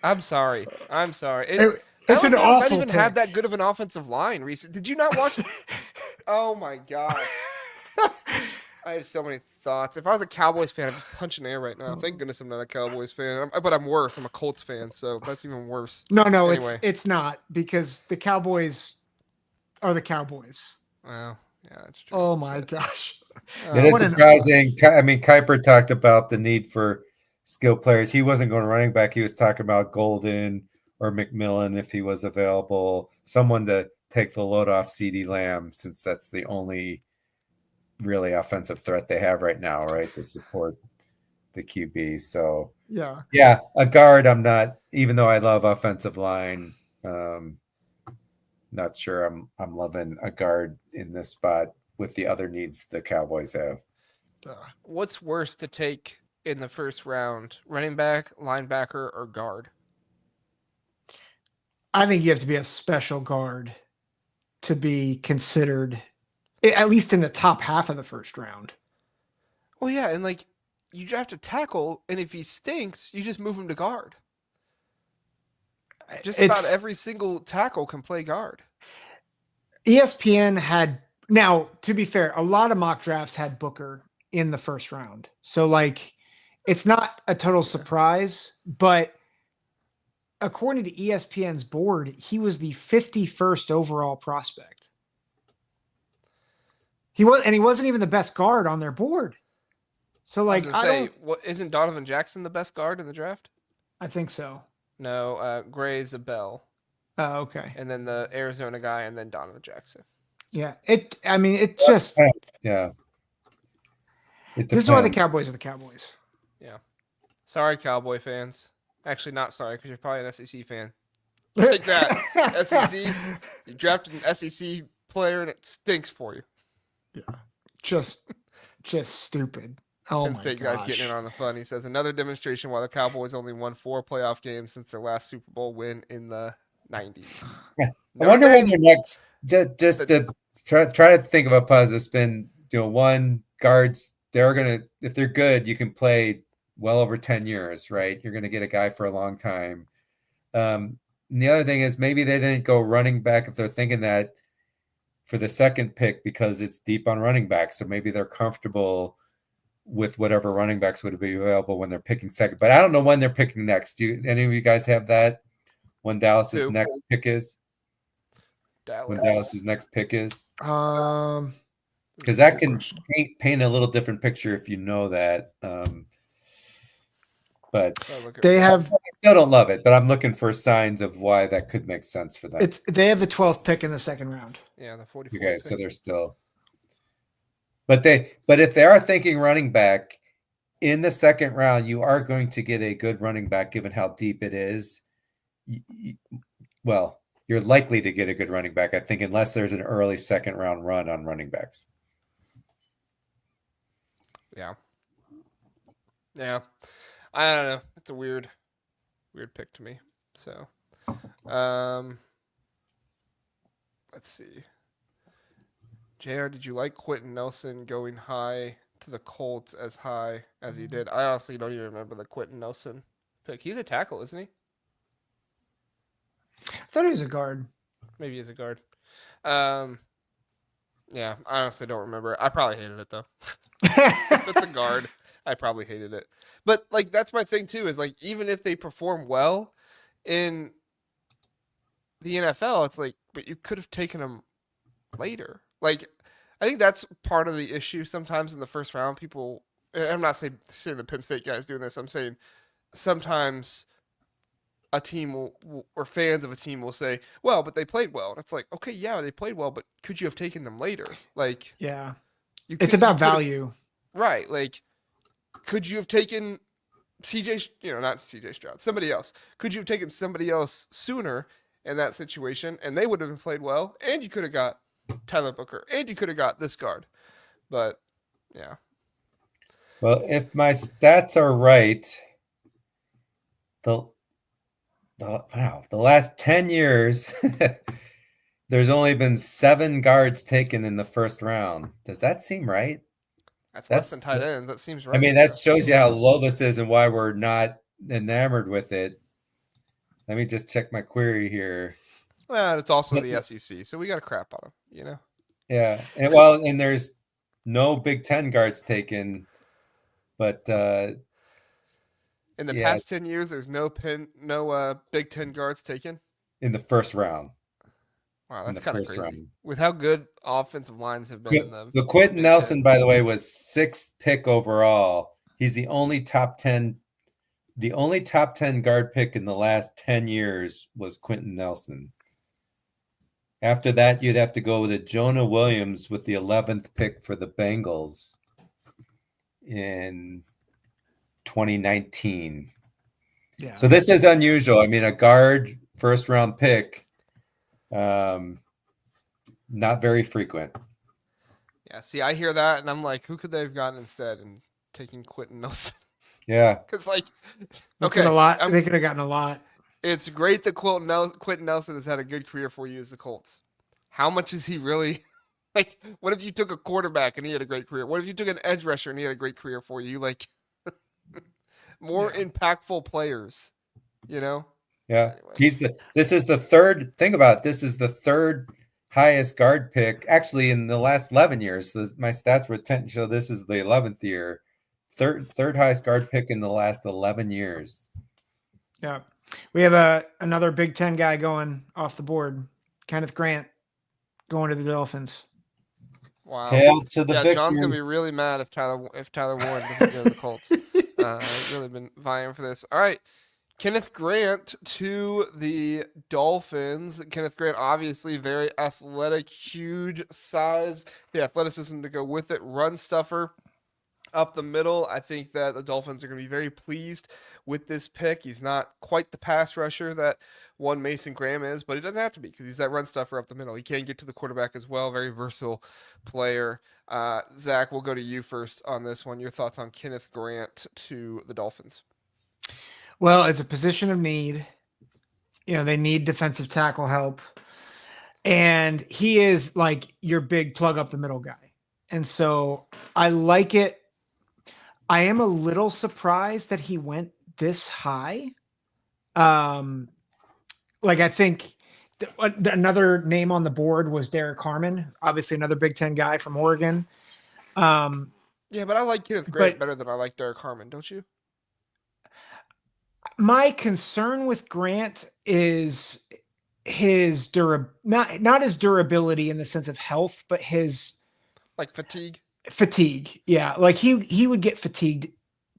I'm sorry. It's Alabama's an awful not even pick. had that good of an offensive line recently. Did you not watch? Oh my god! I have so many thoughts. If I was a Cowboys fan, I'd be punching air right now. Thank goodness I'm not a Cowboys fan. But I'm worse. I'm a Colts fan, so that's even worse. No, Anyway. it's not, because the Cowboys are the Cowboys. Wow. Yeah, that's true. Oh my gosh. It is surprising. I mean, Kuiper talked about the need for skill players. He wasn't going running back. He was talking about Golden or McMillan if he was available. Someone to take the load off CeeDee Lamb, since that's the only really offensive threat they have right now, right, to support the QB. So yeah, a guard. I'm not, even though I love offensive line. Not sure I'm loving a guard in this spot with the other needs the Cowboys have. What's worse to take in the first round? Running back, linebacker, or guard? I think you have to be a special guard to be considered, at least in the top half of the first round. Well, yeah, and like you draft a tackle, and if he stinks, you just move him to guard. Just about every single tackle can play guard. ESPN had, now to be fair, a lot of mock drafts had Booker in the first round. So like, it's not a total surprise, but according to ESPN's board, he was the 51st overall prospect. He wasn't even the best guard on their board. So like, isn't Donovan Jackson the best guard in the draft? I think so. No, Gray's a Bell. Oh, okay. And then the Arizona guy, and then Donovan Jackson. Yeah. It just. Yeah. This is why the Cowboys are the Cowboys. Yeah. Sorry, Cowboy fans. Actually, not sorry, because you're probably an SEC fan. Take that. SEC. You drafted an SEC player, and it stinks for you. Yeah. Just stupid. Oh, Penn State guy's getting in on the fun. He says, another demonstration why the Cowboys only won 4 playoff games since their last Super Bowl win in the 90s. I wonder when their next, just to try to think of a positive spin, one, guards, they're going to, if they're good, you can play well over 10 years, right? You're going to get a guy for a long time. And the other thing is maybe they didn't go running back if they're thinking that for the second pick because it's deep on running back. So maybe they're comfortable with whatever running backs would be available when they're picking second. But I don't know when they're picking next. Do any of you guys have that? When Dallas's next pick is? When Dallas's next pick is? Because that can paint a little different picture if you know that. But they have. I still don't love it, but I'm looking for signs of why that could make sense for them. They have the 12th pick in the second round. Yeah, the 44th. Okay, pick. so they're still. But if they are thinking running back in the second round, you are going to get a good running back given how deep it is. Well, you're likely to get a good running back, I think, unless there's an early second round run on running backs. Yeah. Yeah. I don't know. It's a weird pick to me. So, let's see. JR, did you like Quentin Nelson going high to the Colts as high as he did? I honestly don't even remember the Quentin Nelson pick. He's a tackle, isn't he? I thought he was a guard. Maybe he's a guard. Yeah, I honestly don't remember. I probably hated it, though. If it's a guard, I probably hated it. But, like, that's my thing, too, is, like, even if they perform well in the NFL, it's like, but you could have taken him later. Like, I think that's part of the issue sometimes in the first round. People, and I'm not saying the Penn State guys doing this. I'm saying sometimes a team or fans of a team will say, well, but they played well. And it's like, okay, yeah, they played well, but could you have taken them later? Like, Yeah. it's about value. Right. Like, could you have taken CJ, not CJ Stroud, somebody else? Could you have taken somebody else sooner in that situation and they would have played well? And you could have got Tyler Booker and you could have got this guard. But, yeah. Well, if my stats are right, the last 10 years, there's only been 7 guards taken in the first round. Does that seem right? That's less than tight ends. That seems right. I mean, that shows you how low this is and why we're not enamored with it. Let me just check my query here. Well, it's also the SEC, so we got to crap on them, Yeah, and there's no Big Ten guards taken, but in the past 10 years, there's no Big Ten guards taken in the first round. Wow, that's kind of crazy. Round. With how good offensive lines have been in them. The Quentin Nelson, by the way, was 6th pick overall. He's the only top 10 guard pick in the last 10 years was Quentin Nelson. After that, you'd have to go to Jonah Williams with the 11th pick for the Bengals in 2019. Yeah. So this is unusual. I mean, a guard first round pick. Not very frequent. Yeah, see, I hear that, and I'm like, who could they have gotten instead? And taking Quentin Nelson. Yeah. Because, like, okay. They could have gotten a lot. It's great that Quentin Nelson has had a good career for you as the Colts. How much is he really? Like, what if you took a quarterback and he had a great career? What if you took an edge rusher and he had a great career for you? Like, more impactful players, Yeah. Anyway. This is the third. Think about it. This is the third highest guard pick actually in the last 11 years. My stats were 10, so this is the 11th year. Third highest guard pick in the last 11 years. Yeah. We have another Big Ten guy going off the board. Kenneth Grant going to the Dolphins. Wow. Hail to the victors. John's gonna be really mad if Tyler Warren doesn't go to the Colts. I've really been vying for this. All right. Kenneth Grant to the Dolphins. Kenneth Grant, obviously very athletic, huge size, the athleticism to go with it, run stuffer up the middle. I think that the Dolphins are going to be very pleased with this pick. He's not quite the pass rusher that one Mason Graham is, but he doesn't have to be because he's that run stuffer up the middle. He can get to the quarterback as well. Very versatile player. Zach, we'll go to you first on this one. Your thoughts on Kenneth Grant to the Dolphins? Well, it's a position of need. They need defensive tackle help. And he is like your big plug up the middle guy. And so I like it. I am a little surprised that he went this high. I think another name on the board was Derek Harmon, obviously another Big Ten guy from Oregon. Yeah, but I like Kenneth Grant better than I like Derek Harmon, don't you? My concern with Grant is his not his durability in the sense of health, but his fatigue. Fatigue, yeah. Like he would get fatigued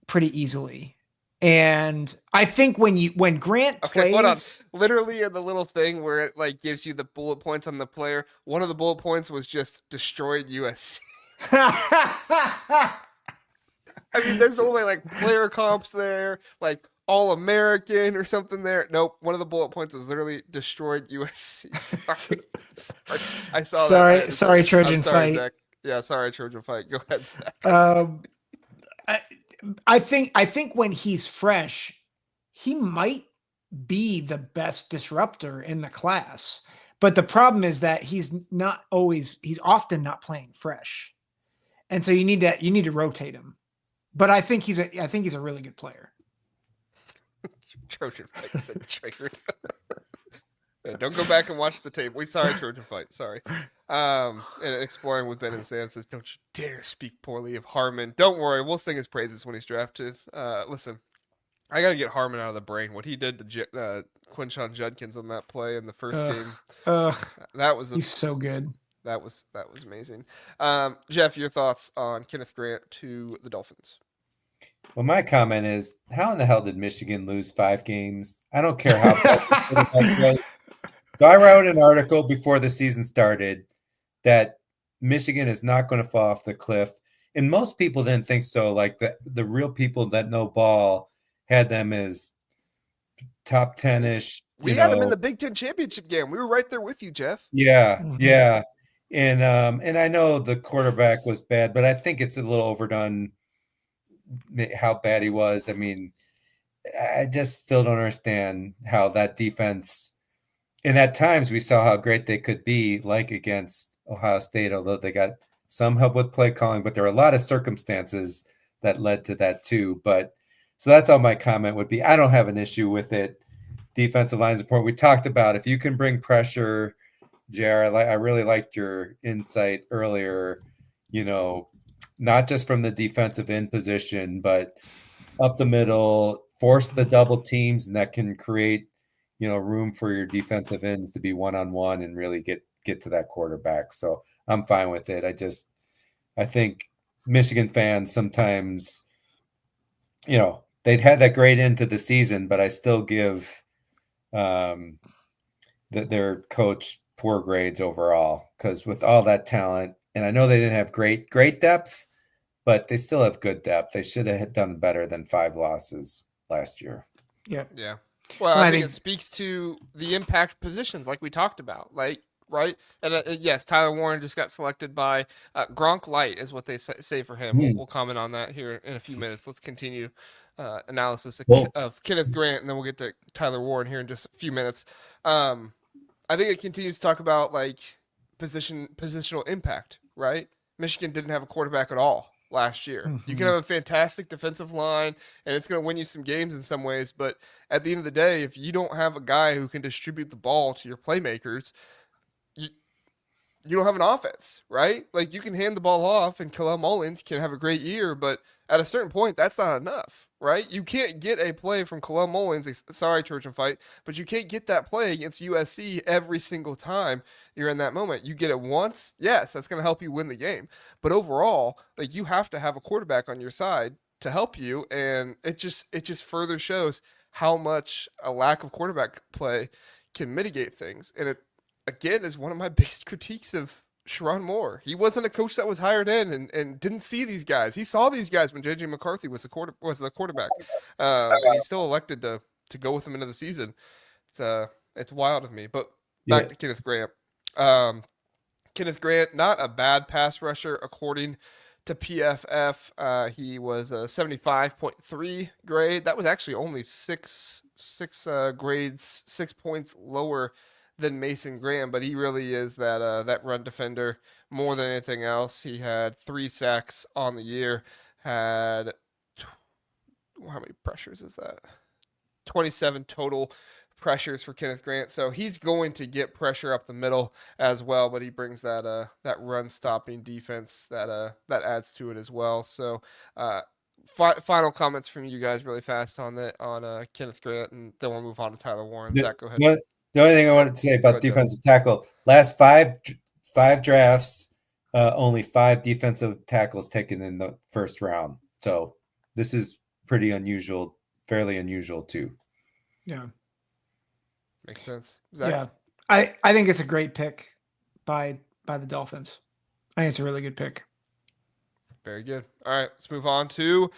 pretty easily, and I think when Grant plays, hold on. Literally in the little thing where it gives you the bullet points on the player, one of the bullet points was just destroyed USC. I mean, there's only player comps there, All-American or something there. Nope. One of the bullet points was literally destroyed USC. Sorry. I saw that. Sorry, Trojan fight. Zach. Yeah, sorry, Trojan fight. Go ahead, Zach. I think when he's fresh, he might be the best disruptor in the class. But the problem is that he's often not playing fresh. And so you need to rotate him. But I think he's a really good player. Trojan fight said triggered. Yeah, don't go back and watch the tape. We saw a Trojan fight. Sorry. And Exploring with Ben and Sam says, "Don't you dare speak poorly of Harmon." Don't worry, we'll sing his praises when he's drafted. Listen, I got to get Harmon out of the brain. What he did to Quinshon Judkins on that play in the first game, that was he's so good. That was amazing. Jeff, your thoughts on Kenneth Grant to the Dolphins? Well, my comment is, how in the hell did Michigan lose 5 games? I don't care how bad the quarterback was. So I wrote an article before the season started that Michigan is not going to fall off the cliff. And most people didn't think so. Like the real people that know ball had them as top 10-ish. We had them in the Big Ten championship game. We were right there with you, Jeff. Yeah, yeah. And I know the quarterback was bad, but I think it's a little overdone how bad he was. I mean, I just still don't understand how that defense, and at times we saw how great they could be, like against Ohio State, although they got some help with play calling, but there are a lot of circumstances that led to that too. But so that's all my comment would be. I don't have an issue with it. Defensive line support. We talked about if you can bring pressure, JR. I really liked your insight earlier, not just from the defensive end position, but up the middle, force the double teams, and that can create, room for your defensive ends to be one-on-one and really get to that quarterback. So I'm fine with it. I think Michigan fans sometimes, they'd had that great end to the season, but I still give their coach poor grades overall, because with all that talent, and I know they didn't have great depth, but they still have good depth. They should have done better than 5 losses last year. Yeah. Well, I think it speaks to the impact positions like we talked about, right? And yes, Tyler Warren just got selected by Gronk Light is what they say for him. We'll comment on that here in a few minutes. Let's continue analysis of Kenneth Grant, and then we'll get to Tyler Warren here in just a few minutes. I think it continues to talk about positional impact, right? Michigan didn't have a quarterback at all last year. Mm-hmm. You can have a fantastic defensive line, and it's going to win you some games in some ways, but at the end of the day, if you don't have a guy who can distribute the ball to your playmakers, you don't have an offense, right? Like, you can hand the ball off, and Khalil Mullins can have a great year, but at a certain point, that's not enough, right? You can't get a play from Khalil Mullins, sorry, Church and Fight, but you can't get that play against USC every single time you're in that moment. You get it once, yes, that's going to help you win the game. But overall, you have to have a quarterback on your side to help you, and it just further shows how much a lack of quarterback play can mitigate things. And it, again, is one of my biggest critiques of Sherrone Moore. He wasn't a coach that was hired in and didn't see these guys. He saw these guys when J.J. McCarthy was the quarterback, and he still elected to go with him into the season. It's wild of me. But back to Kenneth Grant. Kenneth Grant, not a bad pass rusher according to PFF. He was a 75.3 grade. That was actually only six grades, 6 points lower than Mason Graham, but he really is that run defender more than anything else. He had 3 sacks on the year, had how many pressures is that? 27 total pressures for Kenneth Grant. So he's going to get pressure up the middle as well, but he brings that run stopping defense that adds to it as well. So final comments from you guys really fast on Kenneth Grant, and then we'll move on to Tyler Warren. Zach, go ahead. The only thing I wanted to say about defensive tackle, last five drafts, only 5 defensive tackles taken in the first round. So this is pretty unusual, fairly unusual too. Yeah. Makes sense. Zach? Yeah. I think it's a great pick by the Dolphins. I think it's a really good pick. Very good. All right, let's move on to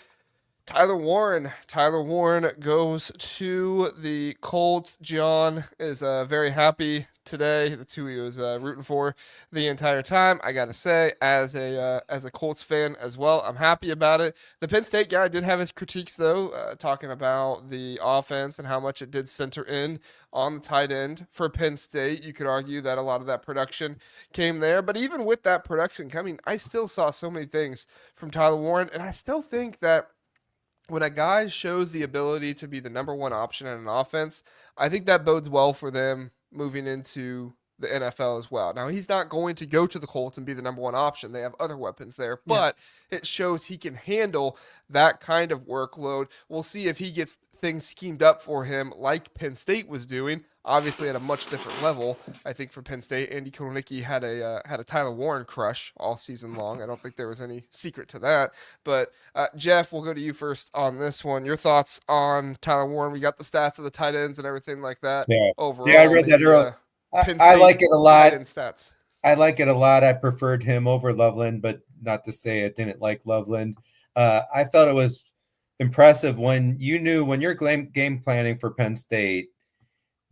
Tyler Warren. Tyler Warren goes to the Colts. John is very happy today. That's who he was rooting for the entire time. I gotta say, as a Colts fan as well, I'm happy about it. The Penn State guy did have his critiques though, talking about the offense and how much it did center in on the tight end for Penn State. You could argue that a lot of that production came there, but even with that production coming, I still saw so many things from Tyler Warren, and I still think that when a guy shows the ability to be the number one option in an offense, I think that bodes well for them moving into the NFL as well. Now, he's not going to go to the Colts and be the number one option. They have other weapons there, but it shows he can handle that kind of workload. We'll see if he gets things schemed up for him like Penn State was doing, obviously at a much different level. I think for Penn State, Andy Kotelnicki had a Tyler Warren crush all season long. I don't think there was any secret to that. But Jeff, we'll go to you first on this one. Your thoughts on Tyler Warren? We got the stats of the tight ends and everything like that. Yeah, overall, I read that earlier. I like it a lot. Stats. I like it a lot. I preferred him over Loveland, but not to say I didn't like Loveland. I felt it was impressive when you're game planning for Penn State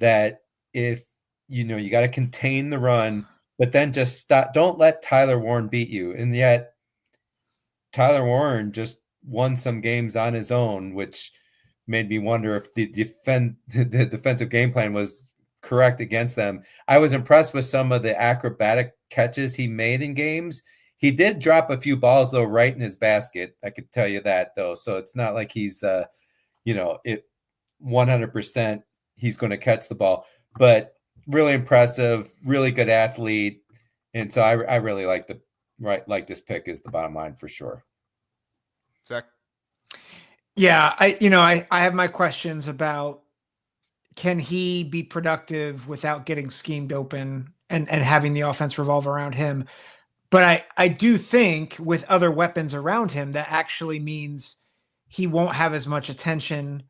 that if you got to contain the run, but then just stop. Don't let Tyler Warren beat you. And yet Tyler Warren just won some games on his own, which made me wonder if the defensive game plan was correct against them. I was impressed with some of the acrobatic catches he made in games. He did drop a few balls though right in his basket. I could tell you that though. So it's not like he's 100% he's going to catch the ball, but really impressive, really good athlete. And so I really like this pick is the bottom line for sure. Zach. Yeah, I have my questions about can he be productive without getting schemed open and having the offense revolve around him? But I do think with other weapons around him, that actually means he won't have as much attention.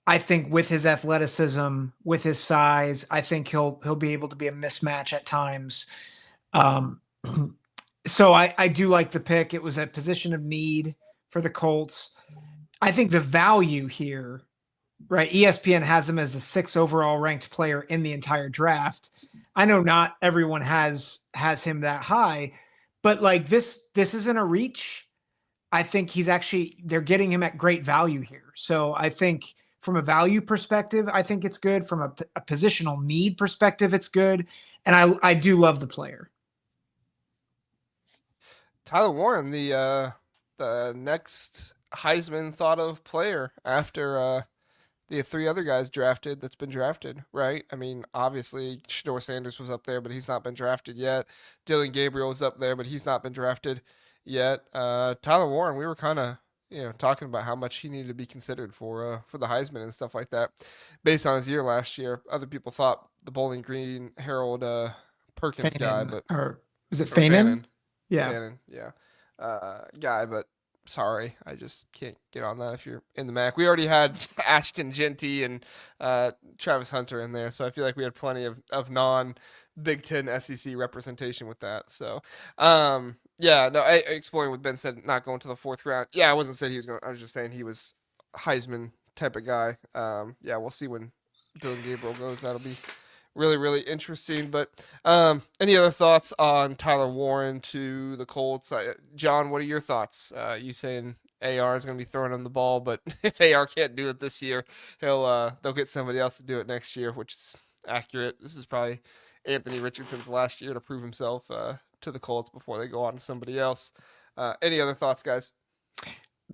I think with his athleticism, with his size, I think he'll be able to be a mismatch at times. So I do like the pick. It was a position of need for the Colts. I think the value here, right? ESPN has him as the 6th overall ranked player in the entire draft. I know not everyone has him that high, but like this isn't a reach. I think they're getting him at great value here. So I think from a value perspective, I think it's good. From a positional need perspective, it's good. And I do love the player. Tyler Warren, the next Heisman thought of player after the 3 other guys drafted that's been drafted, right? I mean, obviously Shedeur Sanders was up there, but he's not been drafted yet. Dylan Gabriel was up there, but he's not been drafted yet. Tyler Warren, we were kind of talking about how much he needed to be considered for the Heisman and stuff like that, based on his year last year. Other people thought the Bowling Green Herald Perkins guy, but is it Fanon? Yeah, Fanon, yeah, guy, but. Sorry, I just can't get on that if you're in the MAC. We already had Ashton Jeanty and Travis Hunter in there, so I feel like we had plenty of non-Big Ten SEC representation with that. So, exploring what Ben said, not going to the 4th round. Yeah, I wasn't saying he was going. I was just saying he was Heisman type of guy. We'll see when Dylan Gabriel goes. That'll be really, really interesting. But any other thoughts on Tyler Warren to the Colts? John, what are your thoughts? You saying AR is going to be throwing him the ball, but if AR can't do it this year, they'll get somebody else to do it next year, which is accurate. This is probably Anthony Richardson's last year to prove himself to the Colts before they go on to somebody else. Any other thoughts, guys?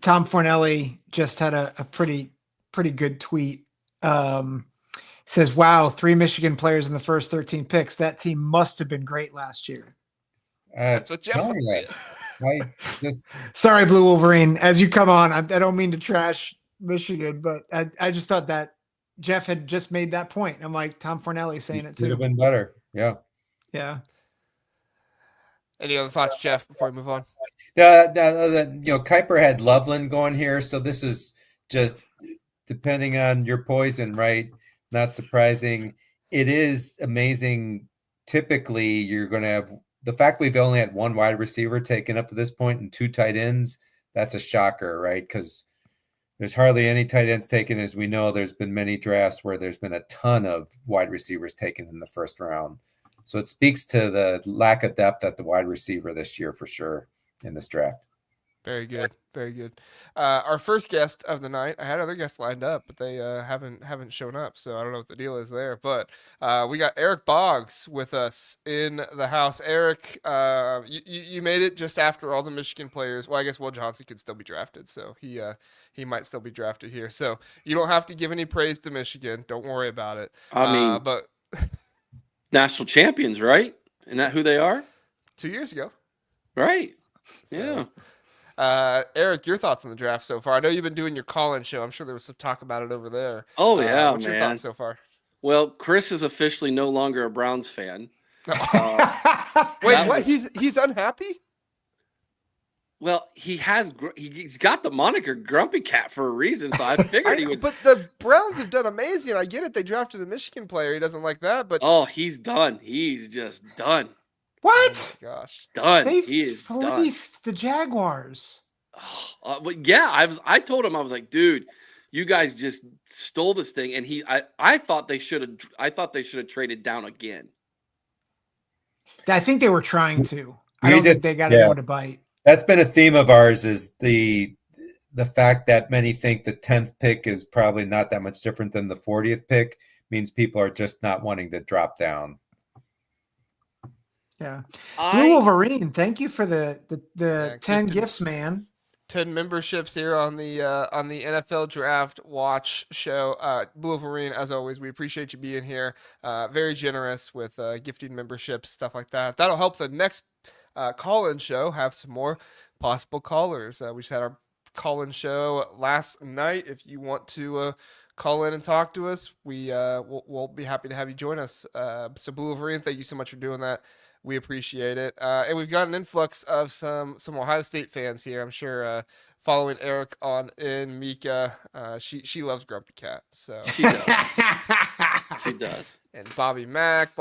Tom Fornelli just had a pretty good tweet. Says, wow, 3 Michigan players in the first 13 picks. That team must have been great last year. That's what Jeff was saying. Sorry, Blue Wolverine. As you come on, I don't mean to trash Michigan, but I just thought that Jeff had just made that point. I'm like, Tom Fornelli saying it too. Could have been better. Yeah. Yeah. Any other thoughts, Jeff, before we move on? Kuiper had Loveland going here, so this is just depending on your poison, right? Not surprising. It is amazing. Typically, you're going to have the fact we've only had 1 wide receiver taken up to this point and 2 tight ends. That's a shocker, right? Because there's hardly any tight ends taken. As we know, there's been many drafts where there's been a ton of wide receivers taken in the first round. So it speaks to the lack of depth at the wide receiver this year for sure in this draft. Very good. Very good. Our first guest of the night, I had other guests lined up, but they haven't shown up, so I don't know what the deal is there. But we got Eric Boggs with us in the house. Eric, you made it just after all the Michigan players. Well, I guess Will Johnson could still be drafted, so he might still be drafted here. So you don't have to give any praise to Michigan. Don't worry about it. I mean, but national champions, right? Isn't that who they are? 2 years ago. Right. So, Yeah. Eric, your thoughts on the draft so far? I know you've been doing your call-in show. I'm sure there was some talk about it over there. Oh yeah, What's your man. thoughts so far? Well, Chris is officially no longer a Browns fan. Wait, that what? was- He's unhappy? Well, he's got the moniker Grumpy Cat for a reason, so I figured he would. But the Browns have done amazing. I get it. They drafted a Michigan player. He doesn't like that, but Oh, he's done. He's just done. What? oh my gosh. Done. They He is done. fleeced the Jaguars. But yeah, I told him, I was like, dude, you guys just stole this thing, and I thought they should have traded down again. I think they were trying to. I We don't just- think they got yeah. anyone to bite. That's been a theme of ours, is the fact that many think the 10th pick is probably not that much different than the 40th pick, means people are just not wanting to drop down. Yeah. Blue Wolverine, thank you for the Yeah, 10 gifted. gifts, man. 10 memberships here on the NFL Draft Watch show. Blue Wolverine, as always, we appreciate you being here. Very generous with gifting memberships, stuff like that. That'll help the next call-in show have some more possible callers. We just had our call-in show last night. If you want to call in and talk to us, we'll be happy to have you join us. So Blue Wolverine, thank you so much for doing that. We appreciate it. And we've got an influx of some Ohio State fans here. I'm sure following Eric on in Mika, she loves Grumpy Cat. So She does. She does. and Bobby Mack,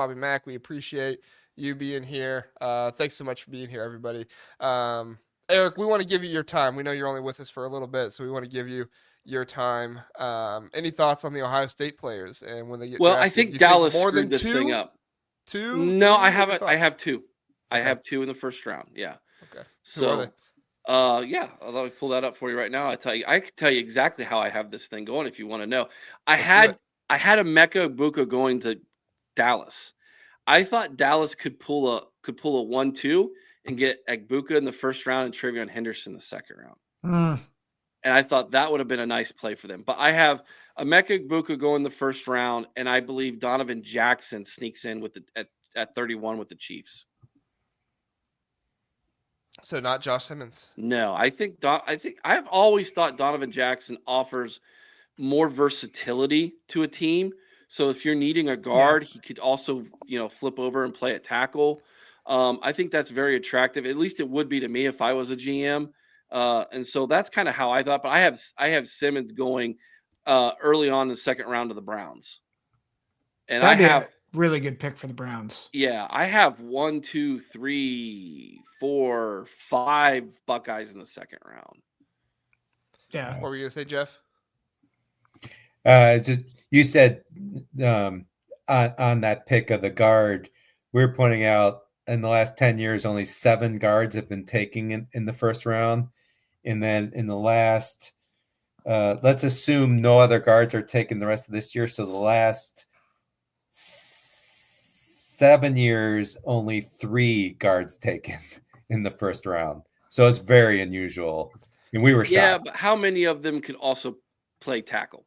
we appreciate you being here. Thanks so much for being here, everybody. Eric, we want to give you your time. We know you're only with us for a little bit, so we want to give you your time. Any thoughts on the Ohio State players and when they get Well, drafted? I think You Dallas more screwed than this thing up. Two? No, Three? I What are your haven't. I thoughts? have two. I Okay. have two in the first round. Yeah. Okay. Who are So, they? yeah, I'll pull that up for you right now. I can tell you exactly how I have this thing going if you want to know. I Let's do had it. a Mecca Buka going to Dallas. I thought Dallas could pull a 1-2 and get Egbuka in the first round and Travion Henderson in the second round. Mm. And I thought that would have been a nice play for them. But I have a Emeka Egbuka go in the first round, and I believe Donovan Jackson sneaks in with at 31 with the Chiefs. So not Josh Simmons. No, I think I've always thought Donovan Jackson offers more versatility to a team. So if you're needing a guard, he could also, flip over and play at tackle. I think that's very attractive. At least it would be to me if I was a GM. And so that's kind of how I thought. But I have Simmons going early on in the second round of the Browns. And That'd be I have a really good pick for the Browns. Yeah, I have 1, 2, 3, 4, 5 Buckeyes in the second round. Yeah. What were you gonna say, Jeff? You said on that pick of the guard, we're pointing out in the last 10 years, only 7 guards have been taken in the first round. And then in the last, let's assume no other guards are taken the rest of this year. So the last 7 years, only 3 guards taken in the first round. So it's very unusual. And we were shocked. Yeah, but how many of them could also play tackle?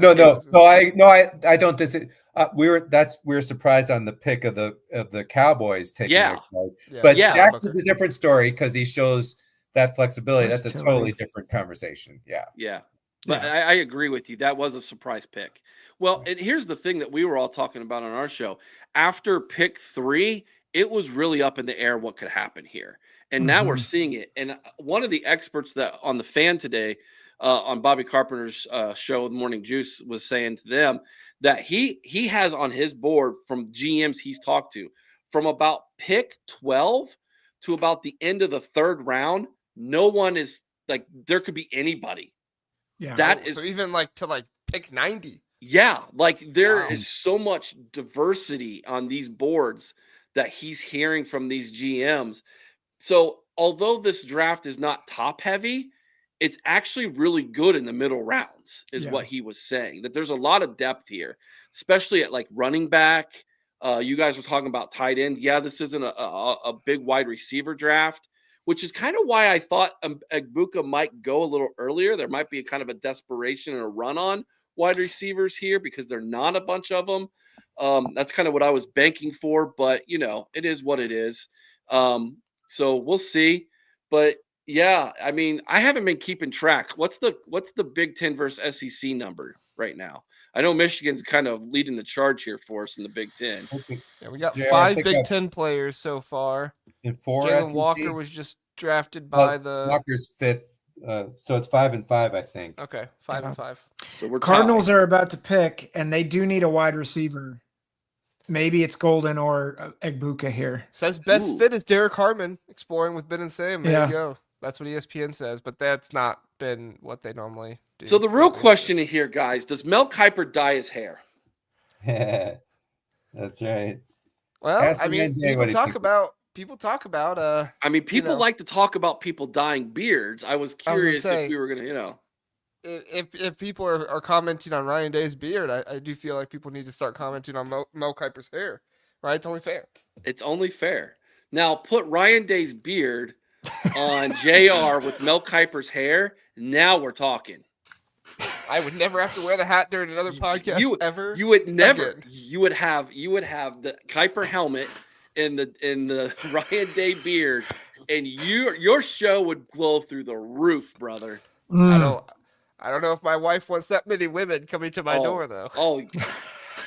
Yeah, No. I don't disagree. We're surprised on the pick of the Cowboys taking Yeah. their guard. Yeah. But Yeah. Jackson's a different story because he shows that flexibility. That's a Versatility. totally different conversation. Yeah. Yeah. But Yeah. I agree with you. That was a surprise pick. Well, and here's the thing that we were all talking about on our show. After pick 3, it was really up in the air what could happen here. And now we're Mhm. seeing it. And one of the experts that on the Fan today, on Bobby Carpenter's show, Morning Juice, was saying to them that he has on his board from GMs he's talked to, from about pick 12 to about the end of the third round, no one is like, there could be anybody. Yeah. That is so even to pick 90. Yeah, like there is Wow. so much diversity on these boards that he's hearing from these GMs. So although this draft is not top heavy, it's actually really good in the middle rounds, is Yeah. what he was saying. That there's a lot of depth here, especially at like running back. You guys were talking about tight end. Yeah, this isn't a big wide receiver draft, which is kind of why I thought Egbuka might go a little earlier. There might be a kind of a desperation and a run on wide receivers here because there are not a bunch of them. That's kind of what I was banking for, but it is what it is. So we'll see. But yeah, I mean, I haven't been keeping track. What's the Big Ten versus SEC number right now? I know Michigan's kind of leading the charge here for us in the Big Ten. Yeah, we got JR, I 5 think Big I've- Ten players so far. In 4 Jalen SEC. Walker was just drafted by the. Walker's 5th, so it's 5 and 5, I think. Okay, 5 and 5. So we're Cardinals tied. are about to pick, and they do need a wide receiver. Maybe it's Golden or Egbuka here. Says best Ooh. fit is Derek Harmon exploring with Ben and Sam. There Yeah. you go. That's what ESPN says, but that's not been what they normally do. So the real lately. question here, guys, does Mel Kiper dye his hair? That's right. Well, Ask I him mean, one day people what he talk thinks. about. I mean, people know. like to talk about people dyeing beards. I was gonna curious say, if we were gonna, If people are commenting on Ryan Day's beard, I do feel like people need to start commenting on Mel Kiper's hair. Right? It's only fair. It's only fair. Now put Ryan Day's beard on JR with Mel Kiper's hair. Now we're talking. I would never have to wear the hat during another podcast ever. You would never. again. You would have the Kiper helmet and the Ryan Day beard, and your show would glow through the roof, brother. I don't know if my wife wants that many women coming to my door though. Oh,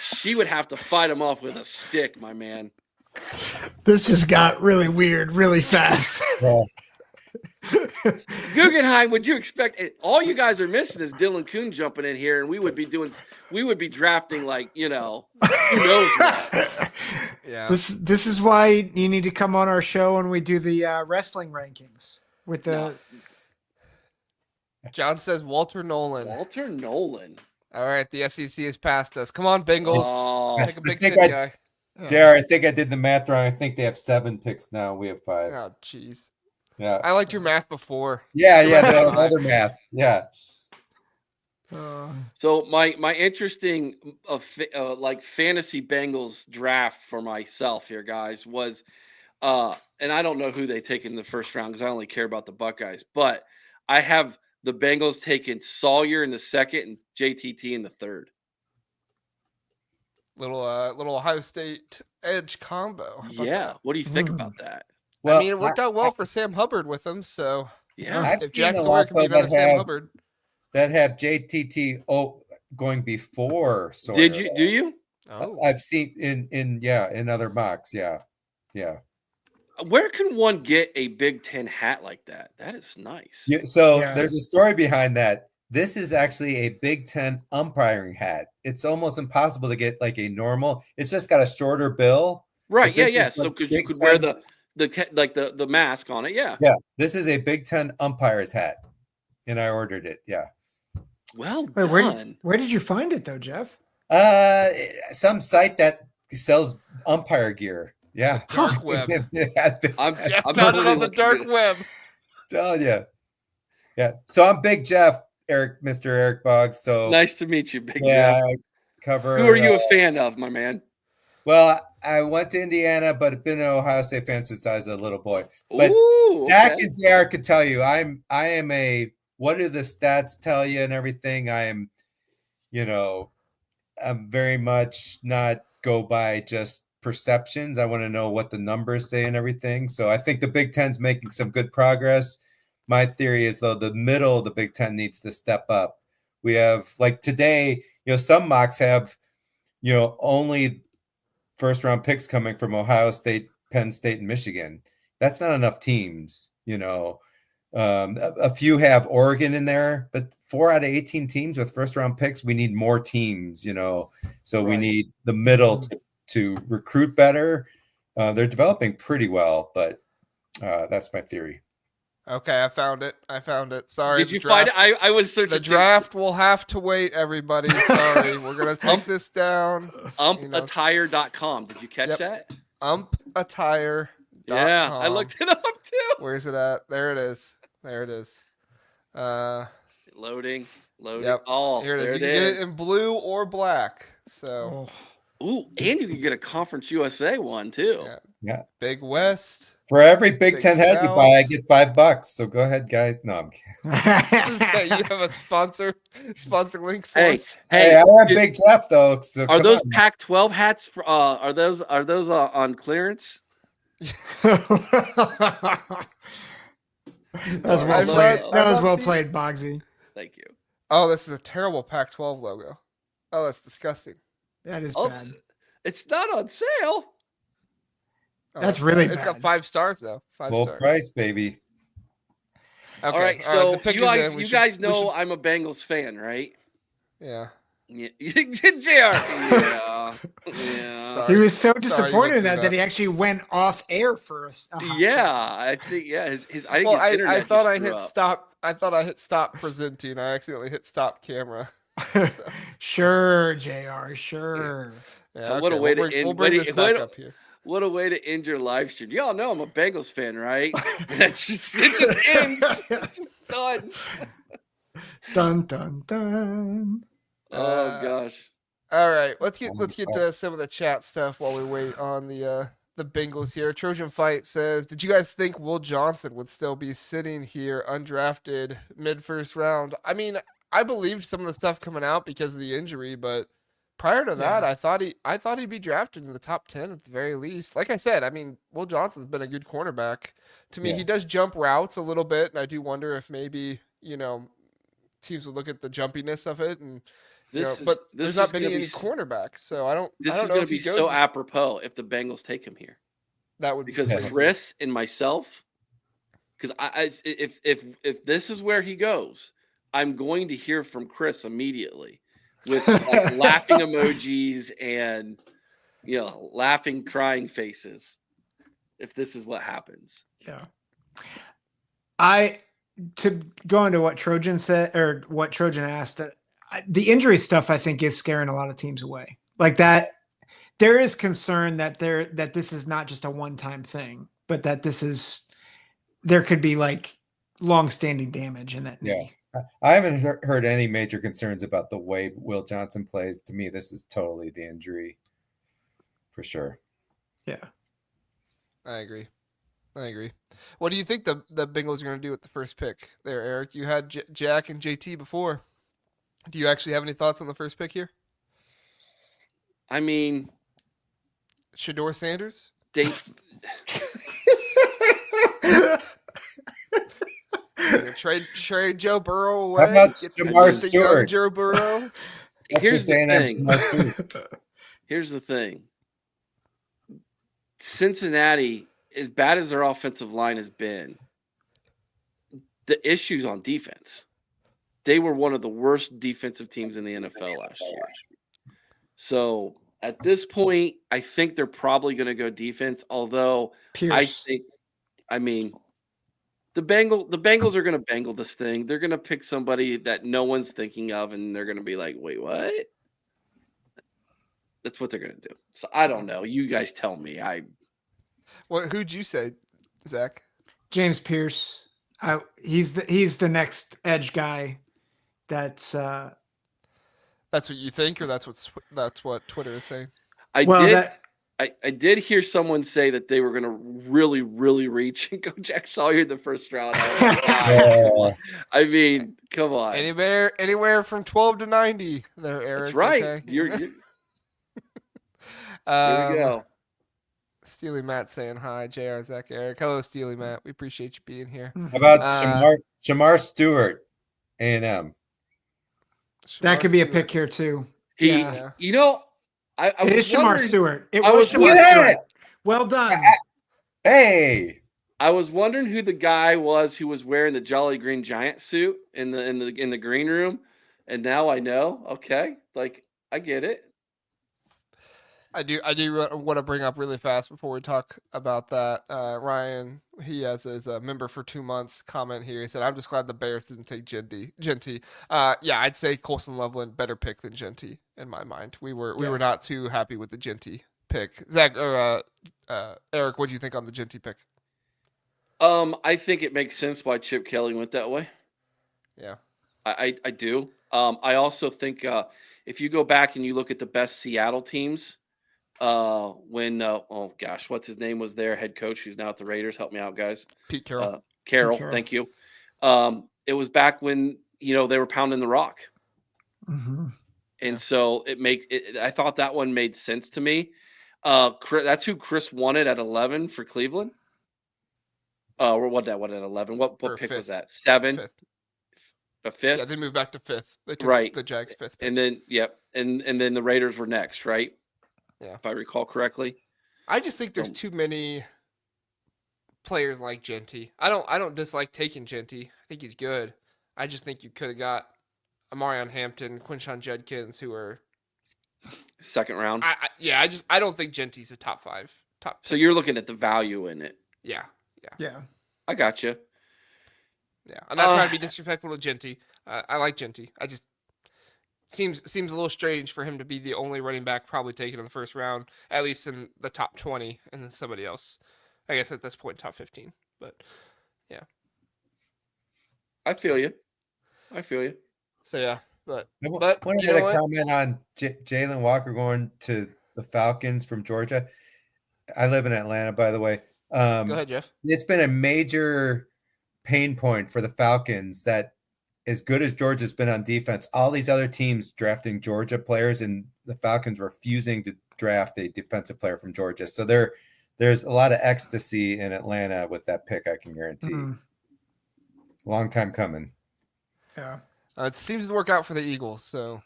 she would have to fight them off with a stick, my man. This just got really weird really fast. Yeah. Guggenheim, would you expect it? All you guys are missing is Dylan Kuhn jumping in here, and we would be drafting like, who knows what. Yeah. This is why you need to come on our show when we do the wrestling rankings with the. No. John says Walter Nolan. Walter Nolan. All right, the SEC has passed us. Come on, Bengals. Oh, Take a Big think Ten guy. JR, I think I did the math wrong. I think they have 7 picks now. We have 5. Oh, jeez. Yeah. I liked your math before. Yeah, the other math. Yeah. so my interesting like fantasy Bengals draft for myself here, guys, was and I don't know who they take in the first round because I only care about the Buckeyes, but I have the Bengals taking Sawyer in the second and JTT in the third. Little Ohio State edge combo. How about Yeah, that? what do you think about that? Well, I mean, it worked out well for Sam Hubbard with them. So Yeah, I've if seen Jack a Sawyer lot can be of another that Sam have- Hubbard, that have JTT going before Sawyer. did you? Do you? oh, I've seen in other mocks. Yeah. Where can one get a Big Ten hat like that? That is nice. Yeah, so Yeah. there's a story behind that. This is actually a Big Ten umpiring hat. It's almost impossible to get like a normal. It's just got a shorter bill. Right? But Yeah, this yeah. is So the because you Big could wear Ten- the mask on it. Yeah. Yeah, this is a Big Ten umpire's hat, and I ordered it. Yeah, Well Wait, done. where did you find it though, Jeff? some site that sells umpire gear. Yeah, dark web. Yeah, Big I'm- Ten. Jeff I'm found it totally on the looking dark at it. web. Telling you. Yeah, so I'm Big Jeff, Mr. Eric Boggs. So Nice to meet you, Big yeah, Jeff. I cover. Who are you a fan of, my man? Well, I went to Indiana, but I've been an Ohio State fan since I was a little boy. But Ooh, Zach okay. and JR could tell you, I am a what do the stats tell you and everything. I am, I'm very much not go by just perceptions. I want to know what the numbers say and everything. So I think the Big Ten's making some good progress. My theory is though the middle of the Big Ten needs to step up. We have like today, some mocks have, only first round picks coming from Ohio State, Penn State, and Michigan. That's not enough teams, a few have Oregon in there, but 4 out of 18 teams with first round picks, we need more teams, so we Right. need the middle to recruit better. They're developing pretty well, but that's my theory. Okay, I found it. Sorry. Did you find it? I was searching. The draft will have to wait, everybody. Sorry. We're going to take this down. Umpattire.com. Did you catch Yep. that? Umpattire.com. Yeah, I looked it up too. Where's it at? There it is. Loading. Yep. Oh, Here it is. there You can get it in blue or black. So, Oh, Ooh, and you can get a Conference USA one too. Yeah. Yeah. Big West. For every Big Big Ten head you South. buy, I get $5. So go ahead, guys. No, I'm kidding. So you have a sponsor link for Hey, us. Hey, hey, I have Big Jeff though. So are come those on. Pac-12 hats? Are those on clearance? That was well I've played. not- That I've was not well seen played, Bogsy. Thank you. Oh, this is a terrible Pac-12 logo. Oh, that's disgusting. That is Oh, bad. it's not on sale. Oh, That's really It's got bad. 5 stars though. 5 Full stars. price, baby. Okay. All right, so the pick you is guys, in. We you should- guys we know should- I'm a Bengals fan, right? Yeah. Yeah, JR. Yeah, yeah. Sorry. He was so Sorry you disappointed went in through that he actually went off air for us. Yeah, I think his I think Well, his internet I thought just I threw hit up. stop. I thought I hit stop presenting. I accidentally hit stop camera. So, Sure, JR. Sure. yeah, What a okay, way we'll to bring, end- we'll bring way this to- back way to- up here. What a way to end your live stream. Y'all know I'm a Bengals fan, right? It just ends. It's just done. Dun dun dun. Oh gosh. All right, let's get to some of the chat stuff while we wait on the Bengals here. Trojan Fight says, "Did you guys think Will Johnson would still be sitting here undrafted mid first round?" I mean, I believed some of the stuff coming out because of the injury, but prior to that, I thought he'd be drafted in the top 10 at the very least. Like I said, I mean, Will Johnson's been a good cornerback. To me, he does jump routes a little bit, and I do wonder if maybe, teams would look at the jumpiness of it and but there's not been any cornerbacks, so I don't This know is going if to be he goes so apropos if the Bengals take him here. that would be Because crazy. Chris and myself, because if this is where he goes, I'm going to hear from Chris immediately with like laughing emojis and laughing, crying faces. If this is what happens, Yeah. To go into what Trojan said or what Trojan asked, the injury stuff I think is scaring a lot of teams away. Like that, there is concern that this is not just a one-time thing, but that there could be like long-standing damage in that knee. I haven't heard any major concerns about the way Will Johnson plays. To me, this is totally the injury for sure. Yeah. I agree. What do you think the Bengals are going to do with the first pick there, Eric? You had Jack and JT before. Do you actually have any thoughts on the first pick here? I mean, Shador Sanders? Trade Joe Burrow away. How about Get Jamar the young Stewart? Joe Burrow. Here's the Texas thing. A&M Stewart. Here's the thing. Cincinnati, as bad as their offensive line has been, the issues on defense. They were one of the worst defensive teams in the NFL last year. So at this point, I think they're probably going to go defense. Although Pierce. the Bengals are going to Bengal this thing. They're going to pick somebody that no one's thinking of, and they're going to be like, "Wait, what?" That's what they're going to do. So I don't know. You guys tell me. Who'd you say, Zach? James Pierce. He's the next edge guy. That's what you think, or that's what Twitter is saying. I did hear someone say that they were going to really, really reach and go Jack Sawyer in the first round. I mean, come on. Anywhere from 12 to 90 there, Eric. That's right. Okay? You're there we go. Steely Matt saying hi. JR, Zack, Eric. Hello, Steely Matt. We appreciate you being here. How about Jamar Stewart, A&M? That could be a pick here too. It is Shamar Stewart. It was Shamar Stewart. Well done. Hey. I was wondering who the guy was who was wearing the Jolly Green Giant suit in the green room, and now I know. Okay, like I get it. I do want to bring up really fast before we talk about that. Ryan, he has his member for 2 months comment here. He said, "I'm just glad the Bears didn't take Jeanty." Yeah, I'd say Colston Loveland better pick than Jeanty in my mind. We were not too happy with the Jeanty pick. Zach or Eric, what do you think on the Jeanty pick? I think it makes sense why Chip Kelly went that way. Yeah, I do. I also think if you go back and you look at the best Seattle teams, when oh gosh, what's his name was their head coach who's now at the Raiders. Help me out, guys. Pete Carroll. Carroll, Carroll. thank you. It was back when they were pounding the rock, Mhm. and so I thought that one made sense to me. That's who Chris wanted at 11 for Cleveland. Or what at 11? What Or pick was fifth. that? 7, Fifth. a fifth. Yeah, they moved back to fifth. They took Right. the Jags fifth pick. And then and then the Raiders were next, right? Yeah. If I recall correctly. I just think there's too many players like Jeanty. I don't dislike taking Jeanty. I think he's good. I just think you could have got Amarion Hampton, Quinshon Judkins, who are Second round. I don't think Jeanty's a top 5. So you're looking at the value in it. Yeah. I got you. Yeah. I'm not trying to be disrespectful to Jeanty. I like Jeanty. I just seems a little strange for him to be the only running back probably taken in the first round, at least in the top 20, and then somebody else. I guess at this point, top 15. But yeah. I feel you. So yeah, but One you know other what? comment on Jalen Walker going to the Falcons from Georgia. I live in Atlanta, by the way. Go ahead, Jeff. It's been a major pain point for the Falcons that as good as Georgia's been on defense, all these other teams drafting Georgia players and the Falcons refusing to draft a defensive player from Georgia. So there's a lot of ecstasy in Atlanta with that pick, I can guarantee. Long time coming. Yeah. It seems to work out for the Eagles, so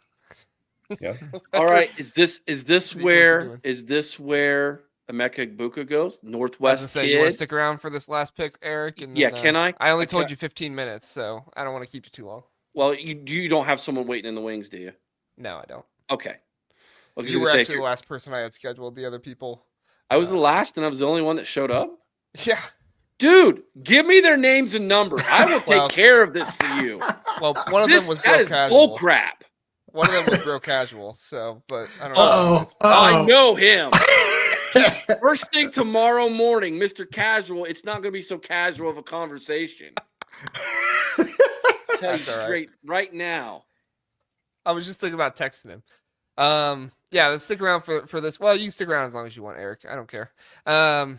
Yep. All right. Is this Eagles where are doing. Emeka Egbuka goes? I was gonna Northwest say, you want to kid. stick around for this last pick, Eric? And Yeah, then, can I? I only told Can- you 15 minutes, so I don't want to keep you too long. Well, you don't have someone waiting in the wings, do you? No, I don't. Okay. I was You gonna were say, actually the last person I had scheduled. The other people. I was the last, and I was the only one that showed up. Yeah. Dude, give me their names and numbers. I will Well- take care of this for you. Well, one of them was that Bro is Casual. bull crap. One of them was Bro Casual. So, but I don't know. Uh-oh. I know him. First thing tomorrow morning, Mr. Casual. It's not going to be so casual of a conversation. Tell you That's all right. straight right now. I was just thinking about texting him. Yeah, let's stick around for this. Well, you can stick around as long as you want, Eric. I don't care. I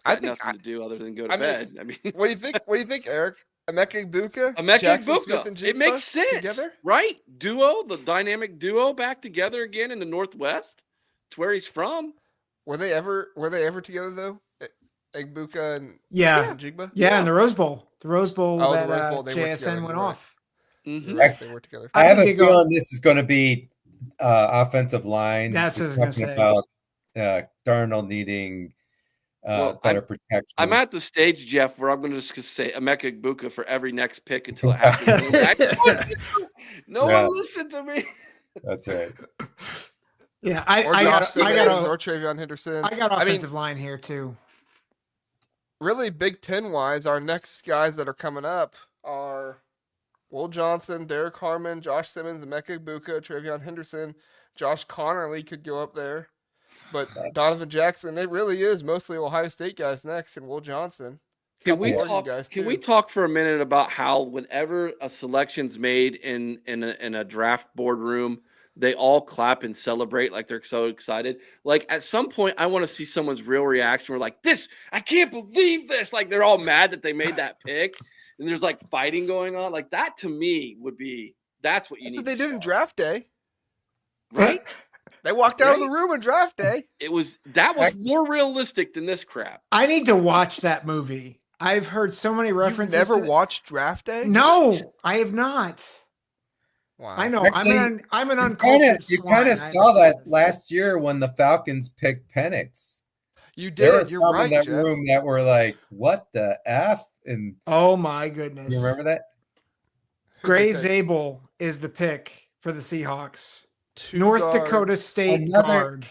Got think. nothing to do other than go to I mean, bed. I mean, What do you think? What do you think, Eric? Emeka Egbuka, Emeka Jackson Smith, Egbuka. and It makes Jigba sense, together. right? The dynamic duo back together again in the Northwest. It's where he's from. Were they ever together though? Egbuka and Yeah. Jigba. Yeah, in the Rose Bowl. The Rose Bowl Oh, the that Rose Bowl, they were JSN together, went you're right. off. Mhm. You're right, they were together. I have a think they go- feeling this is going to be offensive line. That's what I was gonna Talking say. about Darnold needing better protection. I'm at the stage, Jeff, where I'm going to just say Emeka Egbuka for every next pick until it happens. No Yeah. one listened to me. That's right. Yeah, Or I Josh got Simmons, or Travion Henderson. I mean, offensive line here too. really, Big Ten wise, our next guys that are coming up are Will Johnson, Derek Harmon, Josh Simmons, Emeka Egbuka, Travion Henderson, Josh Connerly could go up there. But Donovan Jackson, it really is mostly Ohio State guys next, and Will Johnson. Can we Couple Oregon talk? guys, Can too. we talk for a minute about how whenever a selection's made in a draft boardroom, they all clap and celebrate like they're so excited. Like at some point, I want to see someone's real reaction. We're like, "This, I can't believe this!" Like they're all mad that they made that pick, and there's like fighting going on. Like that to me would be that's what you That's need. what they to did in show, draft day. right? They walked out of the Right. room in draft day. That was more realistic than this crap. I need to watch that movie. I've heard so many You've references. never to that. watched draft day? No, I have not. Wow. I know. Actually, I'm an You uncultured kind swine, of I saw that understand this. last year when the Falcons picked Penix. You There were did. You're some right, in that Jeff. room that were like, "What the f?" And Oh my goodness. you remember that? Who'd Gray they take? Zabel is the pick for the Seahawks. Two North guards. Dakota State Another guard.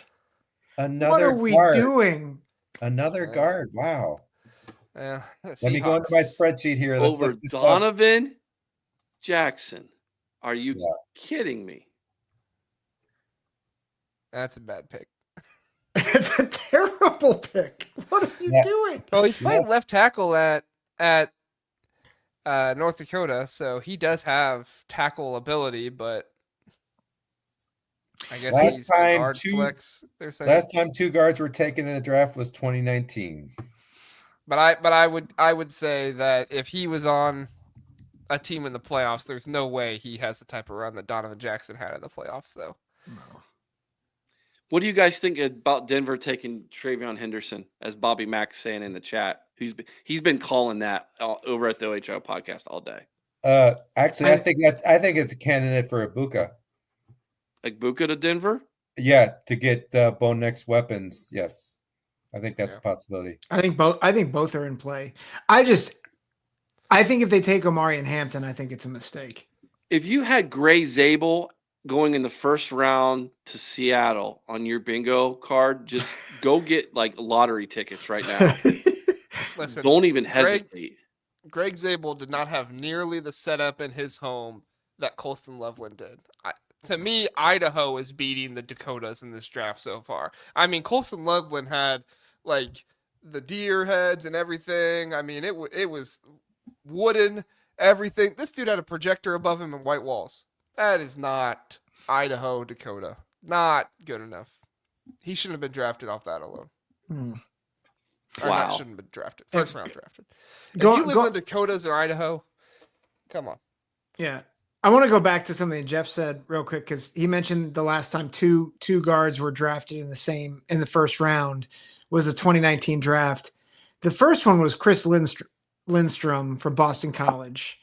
Another What are we guard. doing? Another guard. Wow. Yeah, Let me go into my spreadsheet here. Let's Over look this up. Donovan Jackson. Are you Yeah. kidding me? That's a bad pick. It's a terrible pick. What are you Yeah. doing? Well, he's playing Yes. left tackle at North Dakota, so he does have tackle ability, but I guess Last he's a time guard two- flex. They're saying. Last time 2 guards were taken in a draft was 2019. But I would say that if he was on a team in the playoffs, there's no way he has the type of run that Donovan Jackson had in the playoffs, though. No. What do you guys think about Denver taking Travion Henderson, as Bobby Mack's saying in the chat? He's been calling that over at the OHO podcast all day. Actually, I think it's a candidate for Ibuka. Ibuka to Denver? Yeah, to get Bo Nix weapons. Yes, I think that's Yeah. a possibility. I think both are in play. I think if they take Omari and Hampton, I think it's a mistake. If you had Gray Zabel going in the first round to Seattle on your bingo card, just go get like lottery tickets right now. Listen, Don't even hesitate. Greg Zabel did not have nearly the setup in his home that Colston Loveland did. To me, Idaho is beating the Dakotas in this draft so far. I mean, Colston Loveland had like the deer heads and everything. I mean, it was wooden, everything. This dude had a projector above him and white walls. That is not Idaho, Dakota. Not good enough. He shouldn't have been drafted off that alone. Or Wow. not shouldn't have been drafted. First round drafted. If Go- you live go- in the Dakotas or Idaho, come on. Yeah. I want to go back to something Jeff said real quick because he mentioned the last time two guards were drafted in the first round was the 2019 draft. The first one was Chris Lindstrom from Boston College.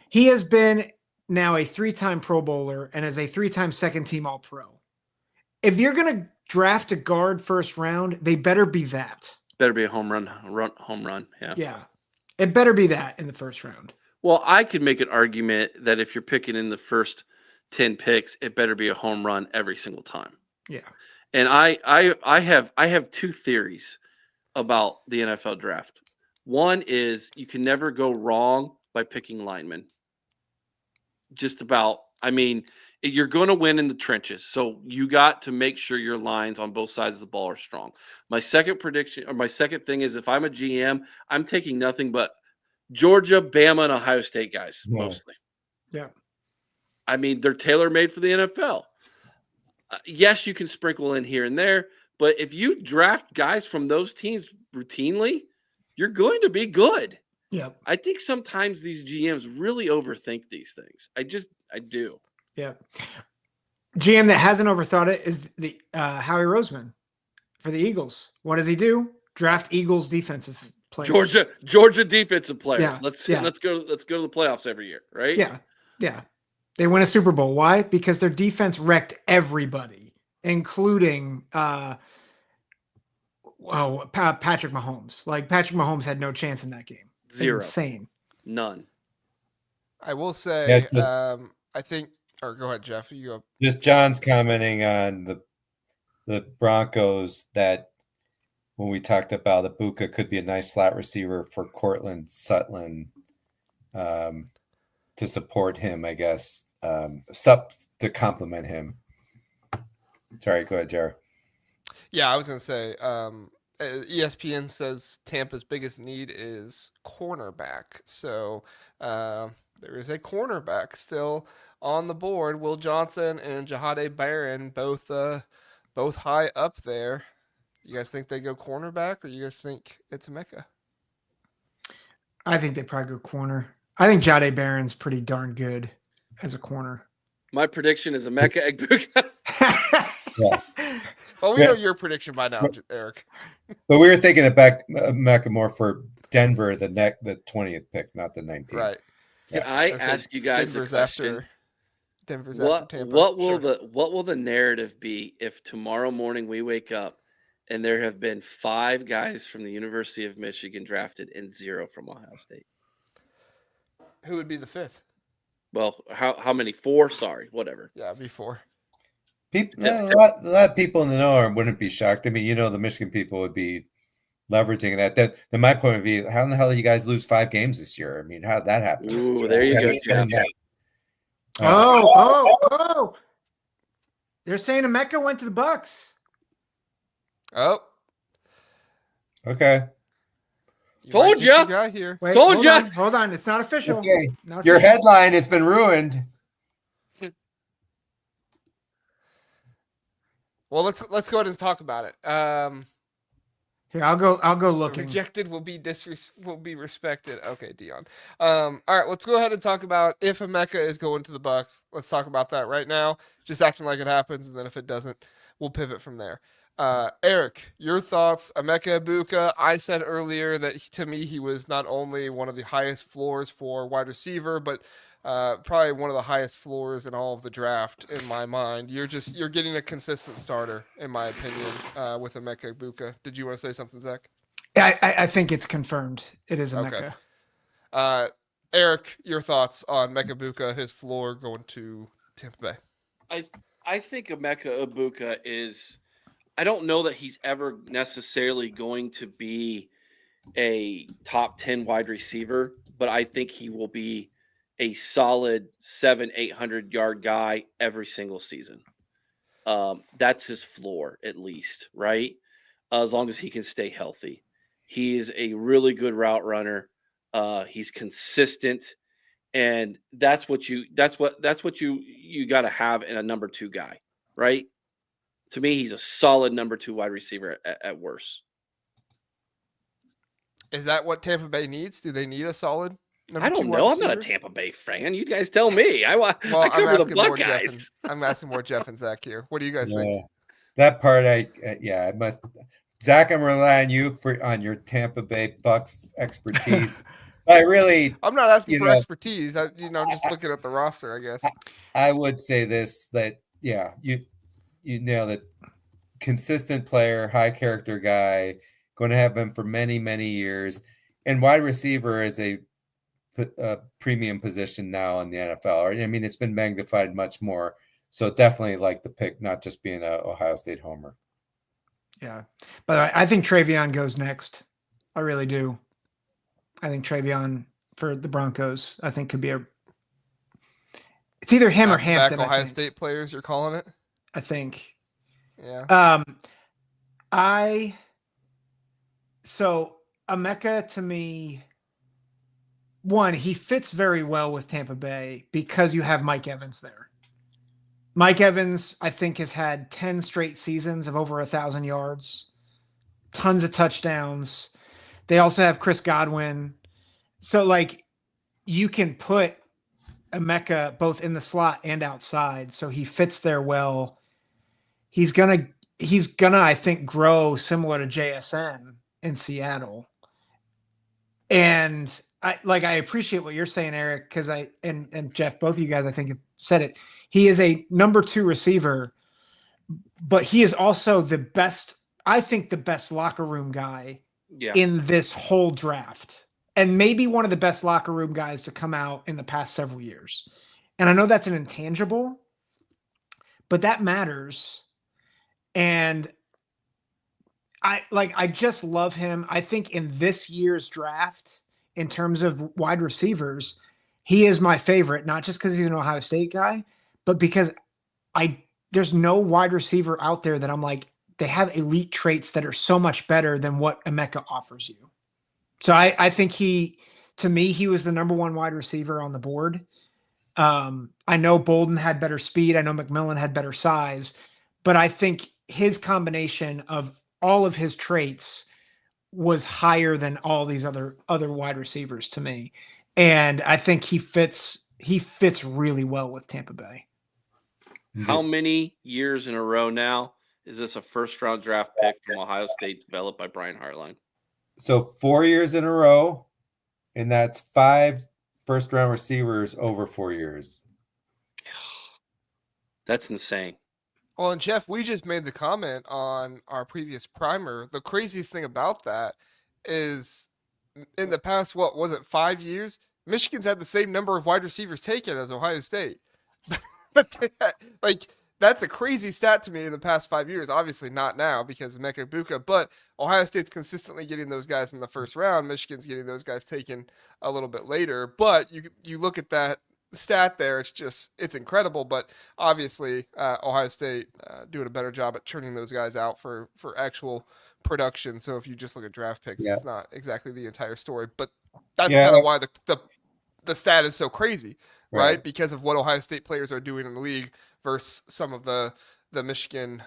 He has been now a 3-time Pro Bowler and is a 3-time second-team All-Pro. If you're going to draft a guard first round, they better be that. Better be a home run. Yeah. Yeah. It better be that in the first round. Well, I could make an argument that if you're picking in the first 10 picks, it better be a home run every single time. Yeah. And I have 2 theories about the NFL draft. One is you can never go wrong by picking linemen. You're going to win in the trenches. So you got to make sure your lines on both sides of the ball are strong. My second thing is if I'm a GM, I'm taking nothing but Georgia, Bama, and Ohio State guys, mostly. Yeah. I mean, they're tailor-made for the NFL. Yes, you can sprinkle in here and there, but if you draft guys from those teams routinely, you're going to be good. Yeah. I think sometimes these GMs really overthink these things. I do. Yeah. GM that hasn't overthought it is the Howie Roseman for the Eagles. What does he do? Draft Eagles defensive players. Georgia defensive players. Yeah, Let's yeah. go to the playoffs every year, right? Yeah. Yeah. They win a Super Bowl. Why? Because their defense wrecked everybody, including Patrick Mahomes. Like Patrick Mahomes had no chance in that game. It's 0. insane. None. I will say, Yeah, I think, or go ahead, Jeff. You go. Just John's commenting on the Broncos that when we talked about Ibuka could be a nice slot receiver for Cortland Sutton to support him, I guess, to complement him. Sorry, go ahead, Jared. Yeah, I was going to say, ESPN says Tampa's biggest need is cornerback. So there is a cornerback still on the board. Will Johnson and Jahade Barron both high up there. You guys think they go cornerback, or you guys think it's Mecca? I think they probably go corner. I think Jahade Barron's pretty darn good as a corner. My prediction is a Mecca Egbuka. Well, we know your prediction by now, Eric. But we were thinking of Mecca more for Denver, the 20th pick, not the 19th. Right. Can I I said ask you guys a question? Denver's after Tampa. What will the narrative be if tomorrow morning we wake up and there have been 5 guys from the University of Michigan drafted and 0 from Ohio State? Who would be the 5th? Well, how many? 4? Sorry, whatever. Yeah, it'd be 4. A lot of people in the know wouldn't be shocked. I mean, the Michigan people would be leveraging that. Then my point would be, how in the hell did you guys lose 5 games this year? I mean, how did that happen? Ooh, there you go, Jeff. Oh! They're saying Emeka went to the Bucks. Oh, Okay. Told might get ya! your guy here. Wait, Told hold ya! on, hold on. It's not official. Okay. Not Your official. headline has been ruined. Well, let's go ahead and talk about it. Here, I'll go The looking. rejected will be respected. Okay, Dion. All right, let's go ahead and talk about if Emeka is going to the Bucks. Let's talk about that right now. Just acting like it happens, and then if it doesn't, we'll pivot from there. Eric, your thoughts? Emeka Egbuka. I said earlier that to me he was not only one of the highest floors for wide receiver, but probably one of the highest floors in all of the draft in my mind. You're getting a consistent starter, in my opinion, with Emeka Egbuka. Did you want to say something, Zach? Yeah, I think it's confirmed. It is Emeka. Okay. Eric, your thoughts on Emeka Egbuka, his floor going to Tampa Bay? I think Emeka Egbuka is. I don't know that he's ever necessarily going to be a top 10 wide receiver, but I think he will be a solid 700-800 yard guy every single season. That's his floor, at least, right? As long as he can stay healthy. He is a really good route runner. He's consistent, and that's what you got to have in a number 2 guy, right? To me, he's a solid number 2 wide receiver at worst. Is that what Tampa Bay needs? Do they need a solid number I don't 2 wide know. I'm receiver? not a Tampa Bay fan. You guys tell me. I Well, cover the Buckeyes. I'm asking more Jeff and Zach here. What do you guys think? That part, I must. Zach, I'm relying on you on your Tampa Bay Bucks expertise. I'm not asking for expertise. I'm just looking at the roster, I guess. I would say this, that you nailed it. Consistent player, high character guy, going to have him for many, many years. And wide receiver is a premium position now in the NFL. I mean, it's been magnified much more. So definitely like the pick, not just being a Ohio State homer. Yeah. But I think Travion goes next. I really do. I think Travion for the Broncos, I think could be it's either him or Hampton. Back Ohio State players, you're calling it? I think. Yeah. So Emeka, to me, one, he fits very well with Tampa Bay because you have Mike Evans there. Mike Evans, I think, has had 10 straight seasons of over 1,000 yards, tons of touchdowns. They also have Chris Godwin. So, you can put Emeka both in the slot and outside, so he fits there well. He's gonna, I think, grow similar to JSN in Seattle. And I appreciate what you're saying, Eric, because and Jeff, both of you guys, I think, have said it. He is a number 2 receiver, but he is also the best locker room guy in this whole draft. And maybe one of the best locker room guys to come out in the past several years. And I know that's an intangible, but that matters. And I just love him. I think in this year's draft, in terms of wide receivers, he is my favorite, not just because he's an Ohio State guy, but because there's no wide receiver out there that I'm like, they have elite traits that are so much better than what Emeka offers you. So I think to me, he was the number 1 wide receiver on the board. I know Bolden had better speed. I know McMillan had better size, but I think his combination of all of his traits was higher than all these other wide receivers to me. And I think he fits really well with Tampa Bay. How many years in a row now is this a first-round draft pick from Ohio State developed by Brian Hartline? So 4 years in a row, and that's 5 first-round receivers over 4 years. That's insane. Well, and Jeff, we just made the comment on our previous primer. The craziest thing about that is in the past, 5 years, Michigan's had the same number of wide receivers taken as Ohio State. But that's a crazy stat to me in the past 5 years. Obviously not now because of Emeka Egbuka, but Ohio State's consistently getting those guys in the first round. Michigan's getting those guys taken a little bit later. But you look at that stat there, it's incredible. But obviously Ohio State doing a better job at turning those guys out for actual production. So if you just look at draft picks, it's not exactly the entire story. But that's kind of why the stat is so crazy, right? Because of what Ohio State players are doing in the league versus some of the the Michigan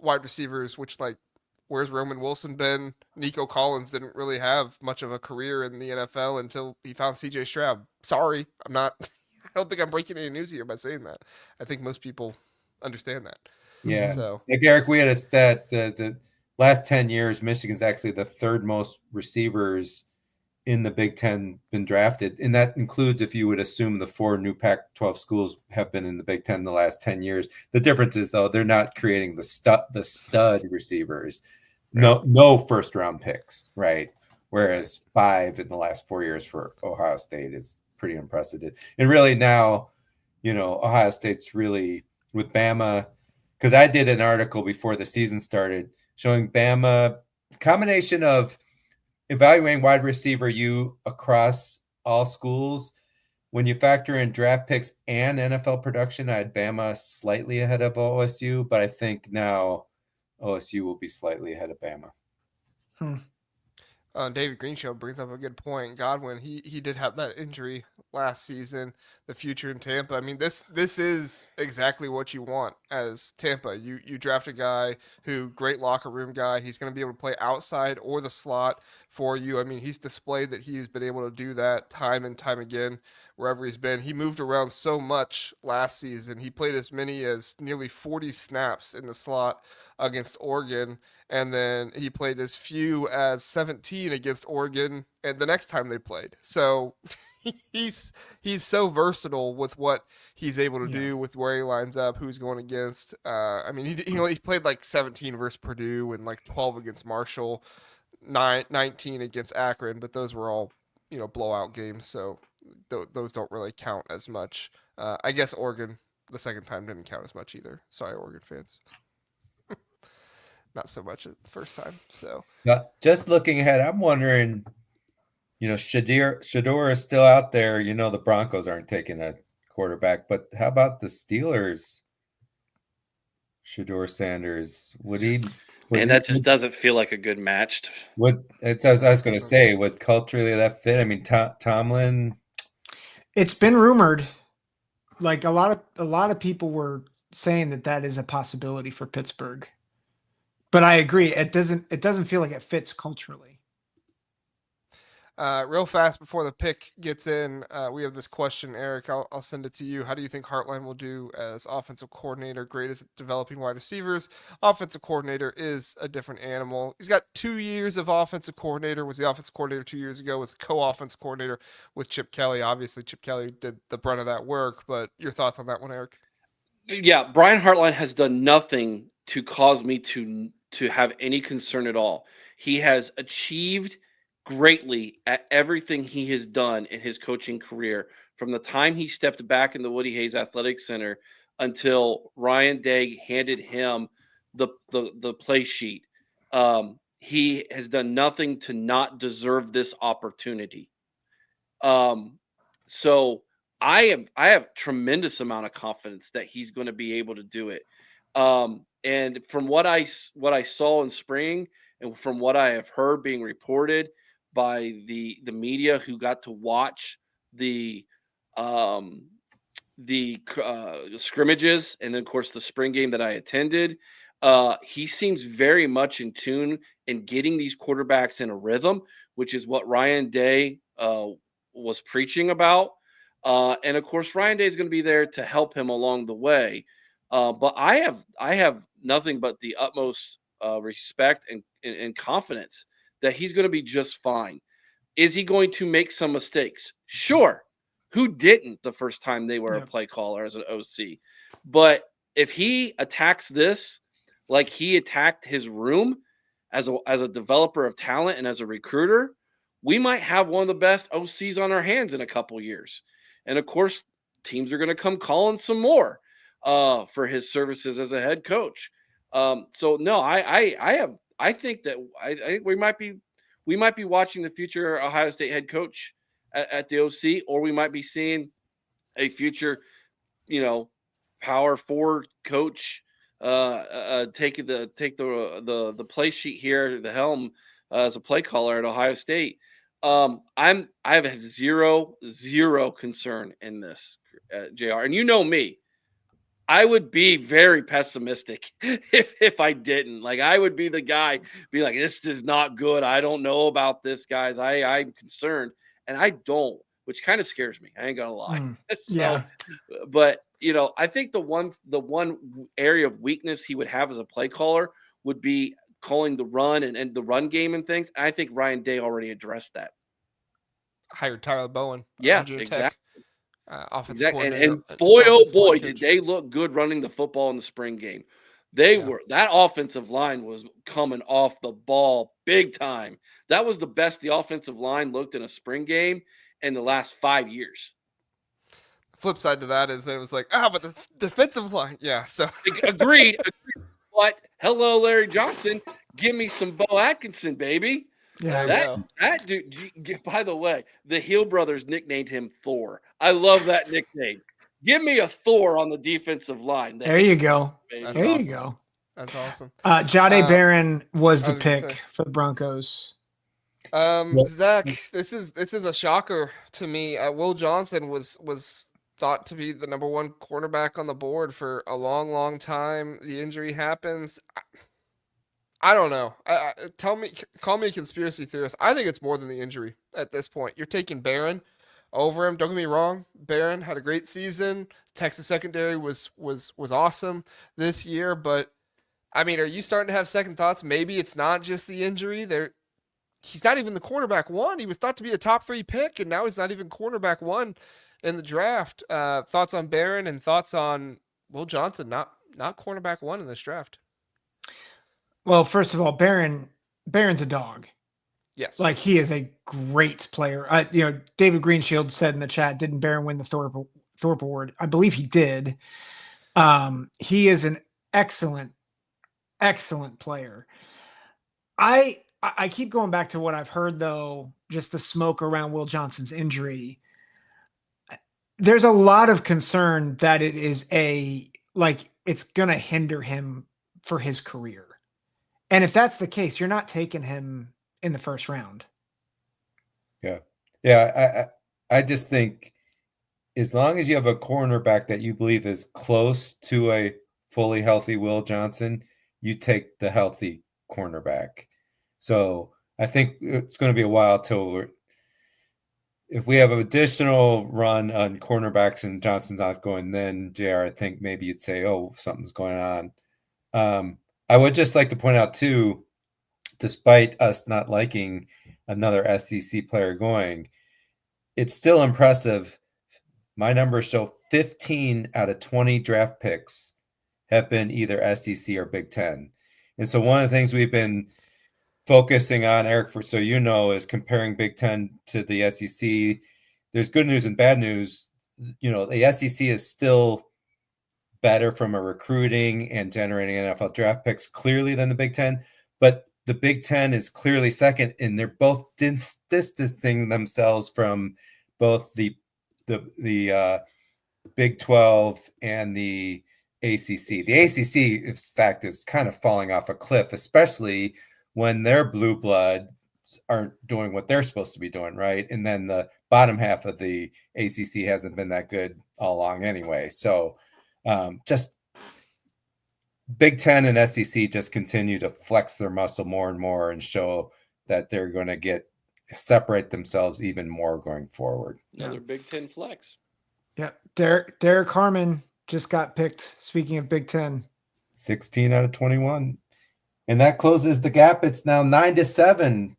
wide receivers, which like, where's Roman Wilson been? Nico Collins didn't really have much of a career in the NFL until he found C.J. Stroud. Sorry, I'm not. I don't think I'm breaking any news here by saying that. I think most people understand that. Yeah. So, like Eric, we had a stat the last 10 years, Michigan's actually the third most receivers in the Big Ten been drafted. And that includes if you would assume the 4 new Pac-12 schools have been in the Big Ten the last 10 years. The difference is, though, they're not creating the stud receivers. No first round picks, right? Whereas 5 in the last 4 years for Ohio State is pretty impressive. And really now, Ohio State's really with Bama, because I did an article before the season started showing Bama combination of evaluating wide receiver across all schools. When you factor in draft picks and NFL production, I had Bama slightly ahead of OSU, but I think now OSU will be slightly ahead of Bama. David Greenshow brings up a good point. Godwin, he did have that injury last season. The future in Tampa. I mean, this is exactly what you want as Tampa. You draft a guy who great locker room guy. He's going to be able to play outside or the slot for you. I mean, he's displayed that he's been able to do that time and time again wherever he's been. He moved around so much last season. He played as many as nearly 40 snaps in the slot against Oregon, and then he played as few as 17 against Oregon and the next time they played. So he's so versatile with what he's able to do with where he lines up, who's going against. I mean, he played like 17 versus Purdue and like 12 against Marshall, 19 against Akron, but those were all blowout games, so those don't really count as much. I guess Oregon the second time didn't count as much either. Sorry, Oregon fans. Not so much as the first time. So just looking ahead, I'm wondering, Shador is still out there. The Broncos aren't taking a quarterback, but how about the Steelers? Shador Sanders, that just doesn't feel like a good match. I was going to say, would culturally that fit? I mean, Tomlin. It's been rumored, like a lot of people were saying that is a possibility for Pittsburgh. But I agree, it doesn't feel like it fits culturally. Real fast before the pick gets in, we have this question, Eric. I'll send it to you. How do you think Hartline will do as offensive coordinator? Great as developing wide receivers. Offensive coordinator is a different animal. He's got 2 years of offensive coordinator. Was the offensive coordinator 2 years ago? Was co-offensive coordinator with Chip Kelly. Obviously, Chip Kelly did the brunt of that work. But your thoughts on that one, Eric? Yeah, Brian Hartline has done nothing to cause me to have any concern at all. He has achieved greatly at everything he has done in his coaching career, from the time he stepped back in the Woody Hayes Athletic Center until Ryan Day handed him the play sheet. He has done nothing to not deserve this opportunity. So I have tremendous amount of confidence that he's going to be able to do it. And from what I saw in spring, and from what I have heard being reported by the media who got to watch the scrimmages, and then of course the spring game that I attended, he seems very much in tune in getting these quarterbacks in a rhythm, which is what Ryan Day was preaching about. And of course, Ryan Day is going to be there to help him along the way. But I have nothing but the utmost respect and confidence that he's going to be just fine. Is he going to make some mistakes? Sure. Who didn't the first time they were a play caller as an OC? But if he attacks this like he attacked his room as a developer of talent and as a recruiter, we might have one of the best OCs on our hands in a couple years. And of course, teams are going to come calling some more for his services as a head coach. So no, I think we might be watching the future Ohio State head coach at the OC, or we might be seeing a future, power forward coach take the play sheet here, the helm as a play caller at Ohio State. I have zero concern in this, JR. And you know me. I would be very pessimistic if I didn't. Like, I would be the guy, be like, this is not good. I don't know about this, guys. I'm concerned, and I don't, which kind of scares me. I ain't gonna lie. So, Yeah. but I think the one area of weakness he would have as a play caller would be calling the run and the run game and things. And I think Ryan Day already addressed that. Hired Tyler Bowen, Yeah, Virginia Tech, exactly. offensive Exactly. coordinator. And boy, oh offensive line boy, coach. did they look good running the football in the spring game. That offensive line was coming off the ball big time. That was the best the offensive line looked in a spring game in the last 5 years. Flip side to that is that it was like, but the defensive line. Yeah. So Agreed. But hello, Larry Johnson. Give me some Bo Atkinson, baby. Yeah. That dude, by the way, the Heel brothers nicknamed him Thor. I love that nickname. Give me a Thor on the defensive line. There you go. That's There awesome. you go. That's awesome. Jahdae Barron was the I was gonna pick say. for the Broncos. Zach, this is a shocker to me. Will Johnson was thought to be the number one cornerback on the board for a long time. The injury happens. I don't know. Call me a conspiracy theorist. I think it's more than the injury at this point. You're taking Barron over him. Don't get me wrong. Barron had a great season. Texas secondary was awesome this year, but I mean, are you starting to have second thoughts? Maybe it's not just the injury. He's not even the cornerback one. He was thought to be a top 3 pick, and now he's not even cornerback one in the draft. Thoughts on Barron and thoughts on Will Johnson, not cornerback one in this draft. Well, first of all, Barron's a dog. Yes. Like, he is a great player. David Greenshield said in the chat, didn't Barron win the Thorpe Award? I believe he did. He is an excellent player. I keep going back to what I've heard, though, just the smoke around Will Johnson's injury. There's a lot of concern that it is it's going to hinder him for his career. And if that's the case, you're not taking him in the first round. Yeah. I just think as long as you have a cornerback that you believe is close to a fully healthy Will Johnson, you take the healthy cornerback. So I think it's going to be a while till if we have an additional run on cornerbacks and Johnson's not going, then JR, I think maybe you'd say, something's going on. I would just like to point out too, despite us not liking another SEC player going, it's still impressive. My numbers show 15 out of 20 draft picks have been either SEC or Big Ten. And so one of the things we've been focusing on, Eric, is comparing Big Ten to the SEC. There's good news and bad news. The SEC is still better from a recruiting and generating NFL draft picks clearly than the Big Ten, but the Big Ten is clearly second, and they're both distancing themselves from both the Big 12 and the ACC. The ACC, in fact, is kind of falling off a cliff, especially when their blue bloods aren't doing what they're supposed to be doing, right? And then the bottom half of the ACC hasn't been that good all along anyway. So just Big Ten and SEC just continue to flex their muscle more and more and show that they're going to separate themselves even more going forward. Another Big Ten flex. Yeah. Derek Harmon just got picked. Speaking of Big Ten, 16 out of 21. And that closes the gap. It's now 9-7,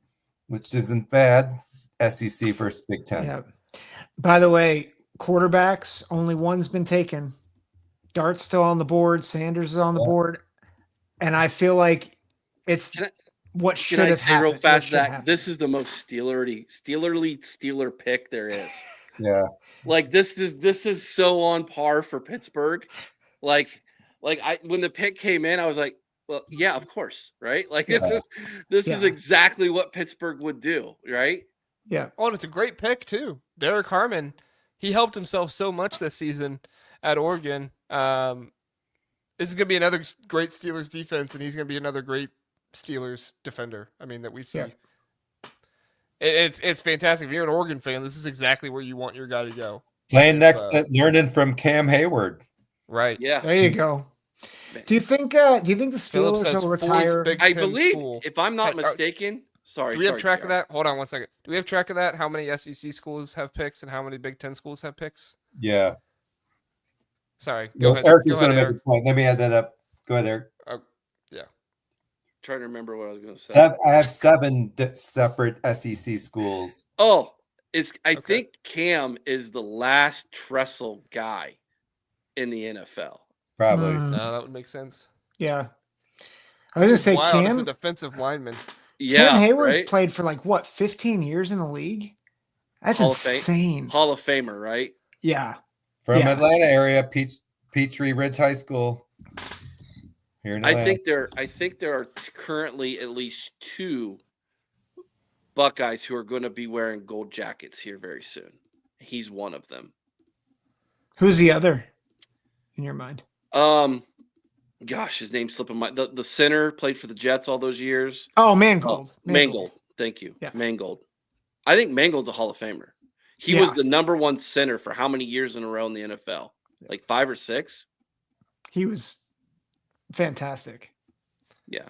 which isn't bad. SEC versus Big Ten. Yeah. By the way, quarterbacks, only one's been taken. Dart's still on the board. Sanders is on the board. And I feel like it's what should have happened. Real fast, Zach, this is the most Steeler pick there is. Yeah. Like this is so on par for Pittsburgh. When the pick came in, I was like, well, yeah, of course, right? Like this is exactly what Pittsburgh would do, right? Yeah. Oh, and it's a great pick too. Derek Harmon, he helped himself so much this season at Oregon. This is going to be another great Steelers defense, and he's going to be another great Steelers defender. I mean, that we see. Yeah. It's fantastic. If you're an Oregon fan, this is exactly where you want your guy to go. Playing next to learning from Cam Hayward. Right. Yeah. There you go. Do you think the Phillips Steelers says will fourth retire? Big I Ten believe, school. if I'm not Hey, mistaken, sorry. Do we have track JR. of that? Hold on one second. Do we have track of that? How many SEC schools have picks and how many Big Ten schools have picks? Yeah. Sorry. Go ahead. Eric Go is ahead, going to make Eric. a point. Let me add that up. Go ahead, Eric. Trying to remember what I was going to say. I have 7 separate SEC schools. Oh, I Okay. think Cam is the last Tressel guy in the NFL. Probably. No, that would make sense. Yeah. I was going to say Wild as a Cam defensive lineman. Yeah, Hayward's right? played for like what, 15 years in the league? That's Hall of Fame- insane. Hall of Famer, right? Yeah. From Yeah. Atlanta area, Peachtree Ridge High School. Here in I Atlanta. think there are currently at least 2 Buckeyes who are going to be wearing gold jackets here very soon. He's one of them. Who's the other in your mind? Gosh, his name's slipping my. The center played for the Jets all those years. Oh, Mangold. Mangold. Thank you. Yeah. Mangold. I think Mangold's a Hall of Famer. He was the number 1 center for how many years in a row in the NFL? Like 5 or 6? He was fantastic. Yeah.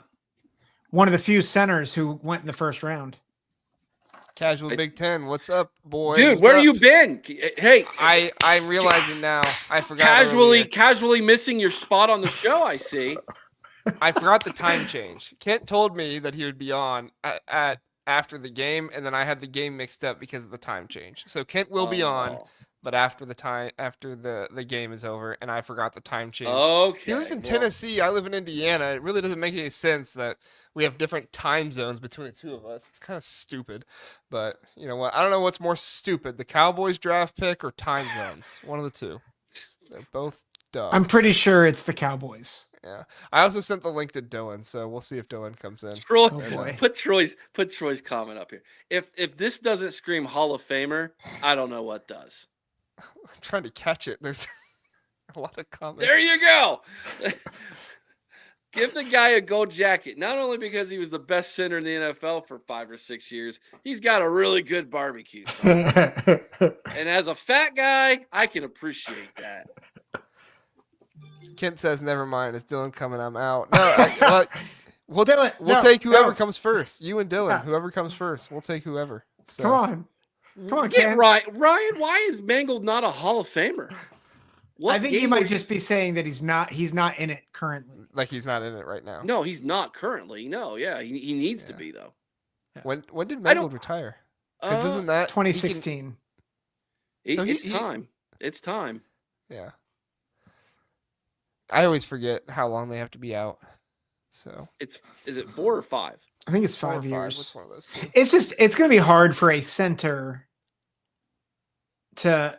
One of the few centers who went in the first round. Casual Big Ten. What's up, boys? Dude, What's where up? you been? Hey, I'm realizing now. I forgot. casually missing your spot on the show, I see. I forgot the time change. Kent told me that he would be on at after the game, and then I had the game mixed up because of the time change. So Kent will be on, but after the game is over, and I forgot the time change. Okay. He lives in Tennessee. I live in Indiana. It really doesn't make any sense that we have different time zones between the two of us. It's kind of stupid, but you know what? I don't know what's more stupid: the Cowboys draft pick or time zones. One of the two. They're both dumb. I'm pretty sure it's the Cowboys. Yeah. I also sent the link to Dylan, so we'll see if Dylan comes in. Troy, Oh, boy. put Troy's comment up here. If this doesn't scream Hall of Famer, I don't know what does. I'm trying to catch it. There's a lot of comments. There you go. Give the guy a gold jacket. Not only because he was the best center in the NFL for 5 or 6 years, he's got a really good barbecue sauce. And as a fat guy, I can appreciate that. Kent says, "Never mind. It's Dylan coming. I'm out." No, we'll take whoever comes first. You and Dylan, whoever comes first. We'll take whoever. So. Come on, Get Cam. Ryan, why is Mangold not a Hall of Famer? I think he might just be saying that he's not in it currently. Like he's not in it right now. No, he's not currently. No, yeah, he needs to be though. When did Mangold retire? Because isn't that 2016? It's time. It's time. Yeah. I always forget how long they have to be out. So is it 4 or 5? I think it's 4 or 5 years. Which one of those two? It's going to be hard for a center to,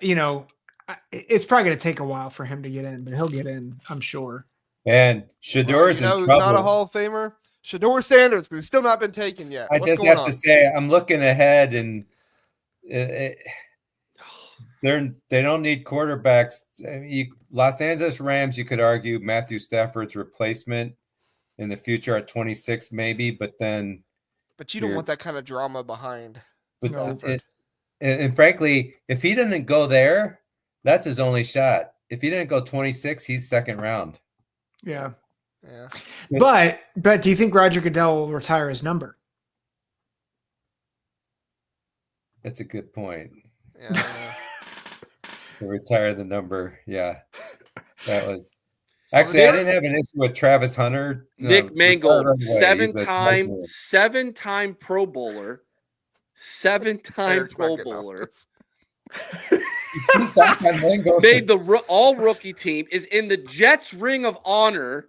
it's probably going to take a while for him to get in, but he'll get in, I'm sure. And Shador's in trouble. Not a Hall of Famer. Shador Sanders, because he's still not been taken yet. I just have to say, I'm looking ahead, and they don't need quarterbacks. Los Angeles Rams, you could argue Matthew Stafford's replacement in the future at 26, maybe, but you don't want that kind of drama behind. And frankly, if he doesn't go there, that's his only shot. If he didn't go 26, he's second round. Yeah. Yeah. But do you think Roger Goodell will retire his number? That's a good point. Yeah. To retire the number. Yeah. That was actually I didn't have an issue with Travis Hunter. Nick Mangold, 7-time Pro Bowler, 7-time Pro Bowler. Made the all-rookie team, is in the Jets Ring of Honor.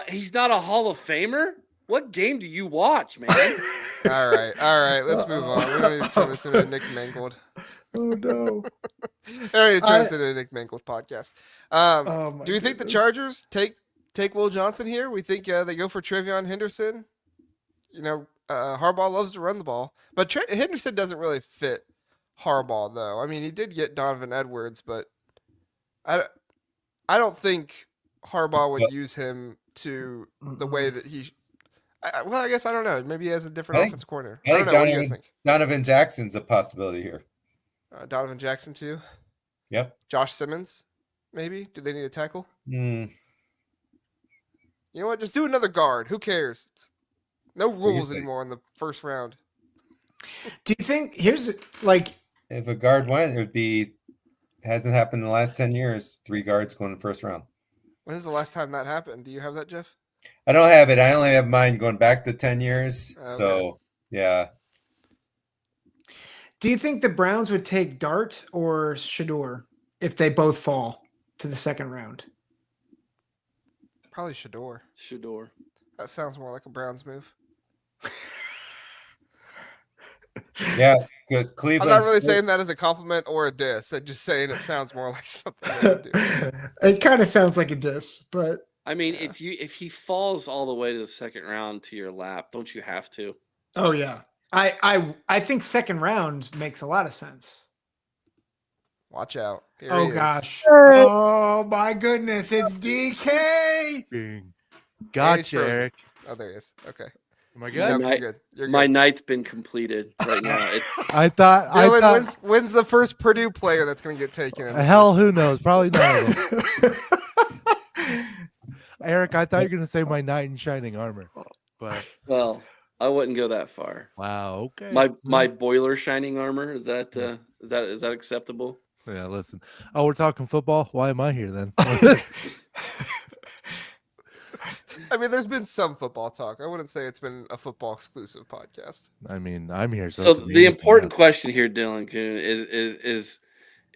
He's not a Hall of Famer? What game do you watch, man? All right. Let's move on. We don't need to turn this into a Nick Mangold. Oh, no. I don't need to turn this into a Nick Mangold podcast. Do you think the Chargers take Will Johnson here? We think they go for Trevion Henderson. Harbaugh loves to run the ball. But Henderson doesn't really fit Harbaugh, though. I mean, he did get Donovan Edwards, but I don't think Harbaugh would use him to the way that he. I guess I don't know. Maybe he has a different offensive coordinator. I don't know. What do you guys think? Donovan Jackson's a possibility here. Donovan Jackson too. Yep. Josh Simmons. Maybe. Do they need a tackle? Mm, You know what? Just do another guard. Who cares? It's no So you rules say- anymore in the first round. Do you think here's like if a guard went, it would be hasn't happened in the last 10 years. 3 guards going in the first round. When is the last time that happened? Do you have that, Jeff? I don't have it. I only have mine going back to 10 years. Okay. So yeah. do you think the Browns would take Dart or Shador if they both fall to the second round? Probably Shador. Shador. That sounds more like a Browns move. Yeah. Good. I'm Cleveland. not really saying that as a compliment or a diss. I'm just saying it sounds more like something they would do. It kind of sounds like a diss, but I mean, Yeah. if he falls all the way to the second round to your lap, don't you have to? oh yeah. I think second round makes a lot of sense. Watch out. Here Oh he is. gosh. Oh my goodness, it's DK. Bing. he's Gotcha, frozen. Eric. Oh, there he is. Okay. Am I My good? Nope, night- you're good. You're My good. night's been completed right now. I thought. Dylan wins the first Purdue player that's going to get taken. In the Hell, who knows? Probably none of them. Eric, I thought you were gonna say my knight in shining armor, but Well, I wouldn't go that far. wow. Okay. My boiler shining armor is that acceptable? Yeah. Listen. Oh, we're talking football. Why am I here then? I mean, there's been some football talk. I wouldn't say it's been a football exclusive podcast. I mean, I'm here. So it could be the anything important else. question here, Dylan,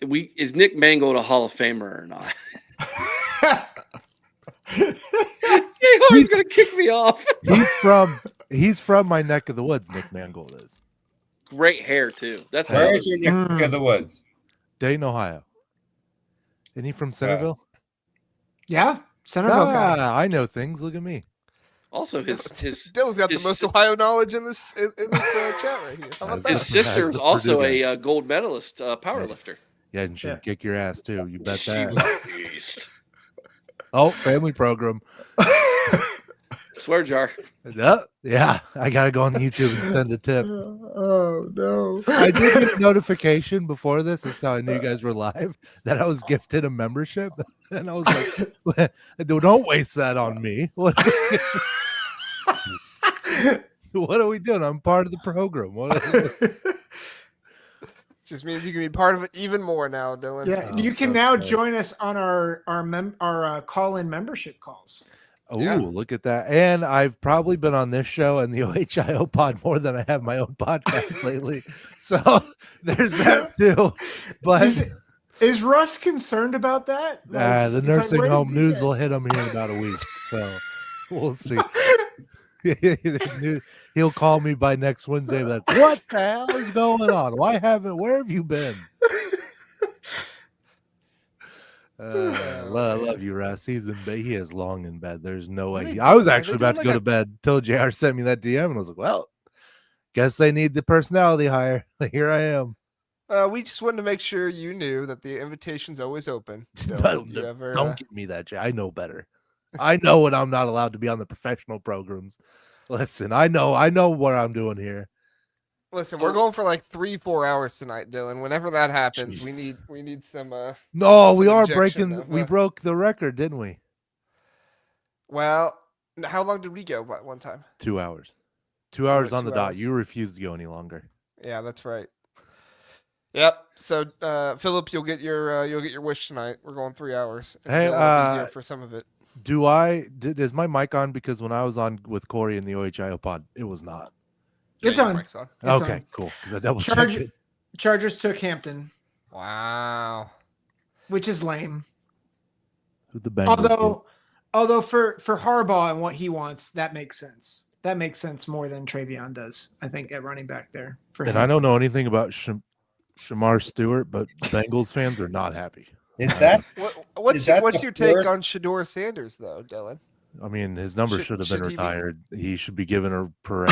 is Nick Mangold a Hall of Famer or not? He's gonna kick me off. He's from my neck of the woods. Nick Mangold is Great hair too. That's Yeah. Where's your neck of the woods? Dayton, Ohio. Isn't he from Centerville? Yeah, Centerville guy. I know things. Look at me. also his Dylan's got the his most si- Ohio knowledge in this chat right here. How about That's his that? As sister is the also Purdue a gold medalist power lifter. Yeah, and she'd Yeah. kick your ass too. You bet She that. was a beast. Oh, family program. Swear jar. Yeah, I gotta go on YouTube and send a tip. Oh no. I did get a notification before this. That's how I knew you guys were live. That I was gifted a membership, and I was like, "Don't waste that on me." What? What are we doing? I'm part of the program. What? Just means you can be part of it even more now, Dylan. Yeah, Oh, you can so now good. join us on our call-in membership calls. Oh, Yeah. look at that! And I've probably been on this show and the OHIO pod more than I have my own podcast lately. So there's that too. But Is Russ concerned about that? the He's like, nursing "Where did home he news get-" will hit him here in about a week. So we'll see. He'll call me by next Wednesday. Like, what the hell is going on? Where have you been? I love you, Russ. He's in bed. He is long in bed. There's no way. Really? I was Are they actually about to doing go like to bed till JR sent me that DM, and I was like, well, guess they need the personality hire. Here I am. We just wanted to make sure you knew that the invitation's always open. Don't, You ever, don't give me that. I know better. I know when I'm not allowed to be on the professional programs. Listen, I know what I'm doing here. listen, So- we're going for like 3-4 hours tonight, Dylan. Whenever that happens, Jeez. we need some. No, we Some are injection breaking. of, We broke the record, didn't we? Well, how long did we go? What, one time? 2 hours. 2 hours went on the 2 dot. hours. You refused to go any longer. Yeah, that's right. Yep. So, Philip, you'll get your wish tonight. We're going 3 hours. and Hey, Dylan will be here for some of it. Is my mic on? Because when I was on with Corey in the OHIO pod, it was not. It's Yeah, your on. mic's on. It's Okay, on. cool. Because I double Charge- checked it. Chargers took Hampton, Wow. which is lame. Who the Bengals do. Although for Harbaugh and what he wants, that makes sense. That makes sense more than Travion does, I think, at running back there for And him. I don't know anything about Shamar Stewart, but Bengals fans are not happy. Is that What's that what's the your take worst- on Shador Sanders though, Dylan? I mean, his number should have been should he be- retired. He should be given a parade.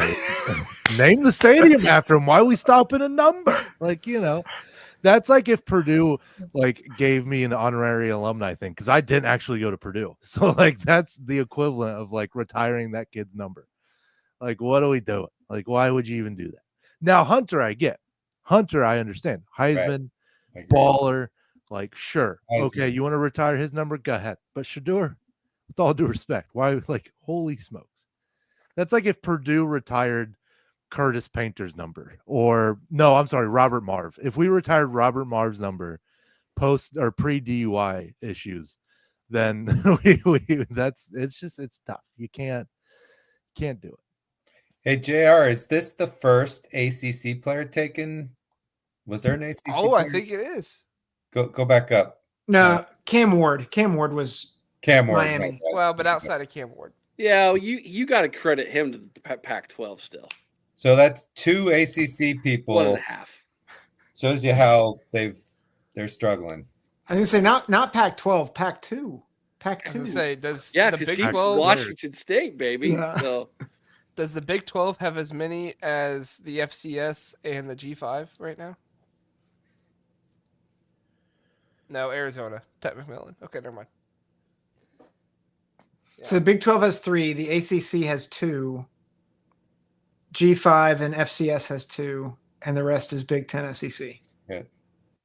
Name the stadium after him. Why are we stopping a number? Like, that's like if Purdue gave me an honorary alumni thing, because I didn't actually go to Purdue. So that's the equivalent of retiring that kid's number. What are we doing? Why would you even do that? Now, Hunter, I get. Hunter, I understand. Heisman, I agree. baller, Like, sure, Heisman. okay, you want to retire his number? Go ahead. But Shador, with all due respect, why? Like, holy smokes, that's like if Purdue retired Curtis Painter's number, or no, I'm sorry, Robert Marv. If we retired Robert Marv's number post or pre DUI issues, then it's tough. You can't do it. Hey, JR, is this the first ACC player taken? Was there an ACC Oh, I player? think it is. Go back up. No, Cam Ward. Cam Ward was Cam Ward. Miami. Well, but outside of Cam Ward. Yeah, you got to credit him to the Pac-12 still. So that's 2 ACC people. 1.5. Shows you how they're struggling. I was gonna say not Pac-12, Pac-2. I was Pac-2. gonna say, does Yeah, the because Big he's 12 Washington State, baby. Yeah. So does the Big 12 have as many as the FCS and the G5 right now? No, Arizona. Tet McMillan. Okay, never mind. So the Big 12 has 3, the ACC has 2, G5 and FCS has 2, and the rest is Big Ten SEC. Yeah.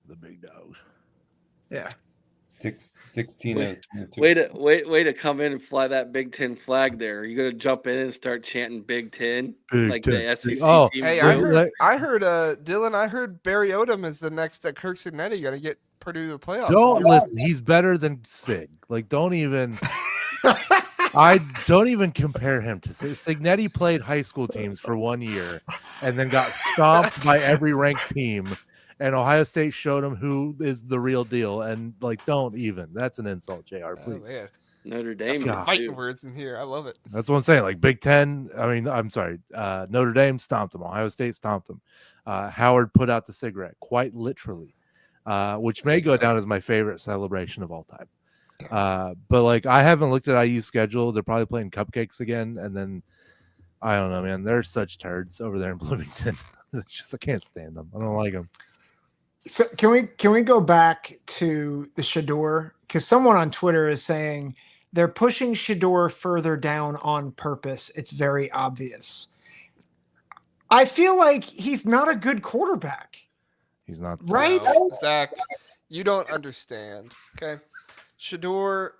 The big dogs. Yeah. 16 out of 22. way to come in and fly that Big Ten flag there. Are you gonna jump in and start chanting Big Ten Big like Ten. the SEC Oh, team? Hey, do? I heard Dylan, I heard Barry Odom is the next Kirk Cignetti gonna get Purdue to the playoffs. Don't listen. He's better than Sig. Like, don't even compare him to Sig. Cignetti played high school teams for 1 year and then got stomped by every ranked team. And Ohio State showed him who is the real deal. And like, don't even. That's an insult, JR. Please. Oh, man. Notre That's Dame. some is fighting too. words in here. I love it. That's what I'm saying. Like Big Ten. I mean, I'm sorry. Notre Dame stomped them. Ohio State stomped them. Howard put out the cigarette, quite literally, which may go down as my favorite celebration of all time. But like, I haven't looked at IU's schedule. They're probably playing cupcakes again, and then I don't know, man. They're such turds over there in Bloomington. It's just I can't stand them. I don't like them. So can we go back to the Shador? Because someone on Twitter is saying they're pushing Shador further down on purpose. It's very obvious. I feel like he's not a good quarterback. He's not Right? No, Zach, you don't understand. Okay. Shador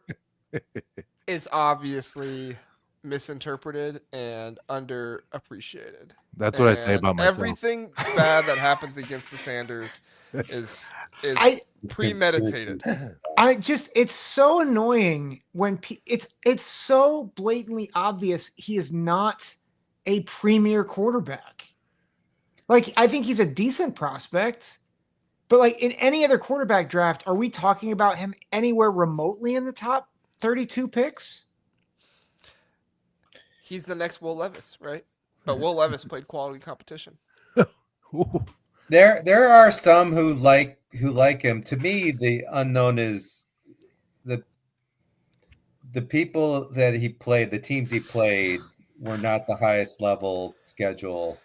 is obviously misinterpreted and underappreciated. That's what I say And about myself. everything bad that happens against the Sanders is premeditated. It's so annoying when it's so blatantly obvious he is not a premier quarterback. Like, I think he's a decent prospect, but like in any other quarterback draft, are we talking about him anywhere remotely in the top 32 picks? He's the next Will Levis, right? But Will Levis played quality competition. There are some who like him. To me, the unknown is the people that he played, the teams he played were not the highest level schedule.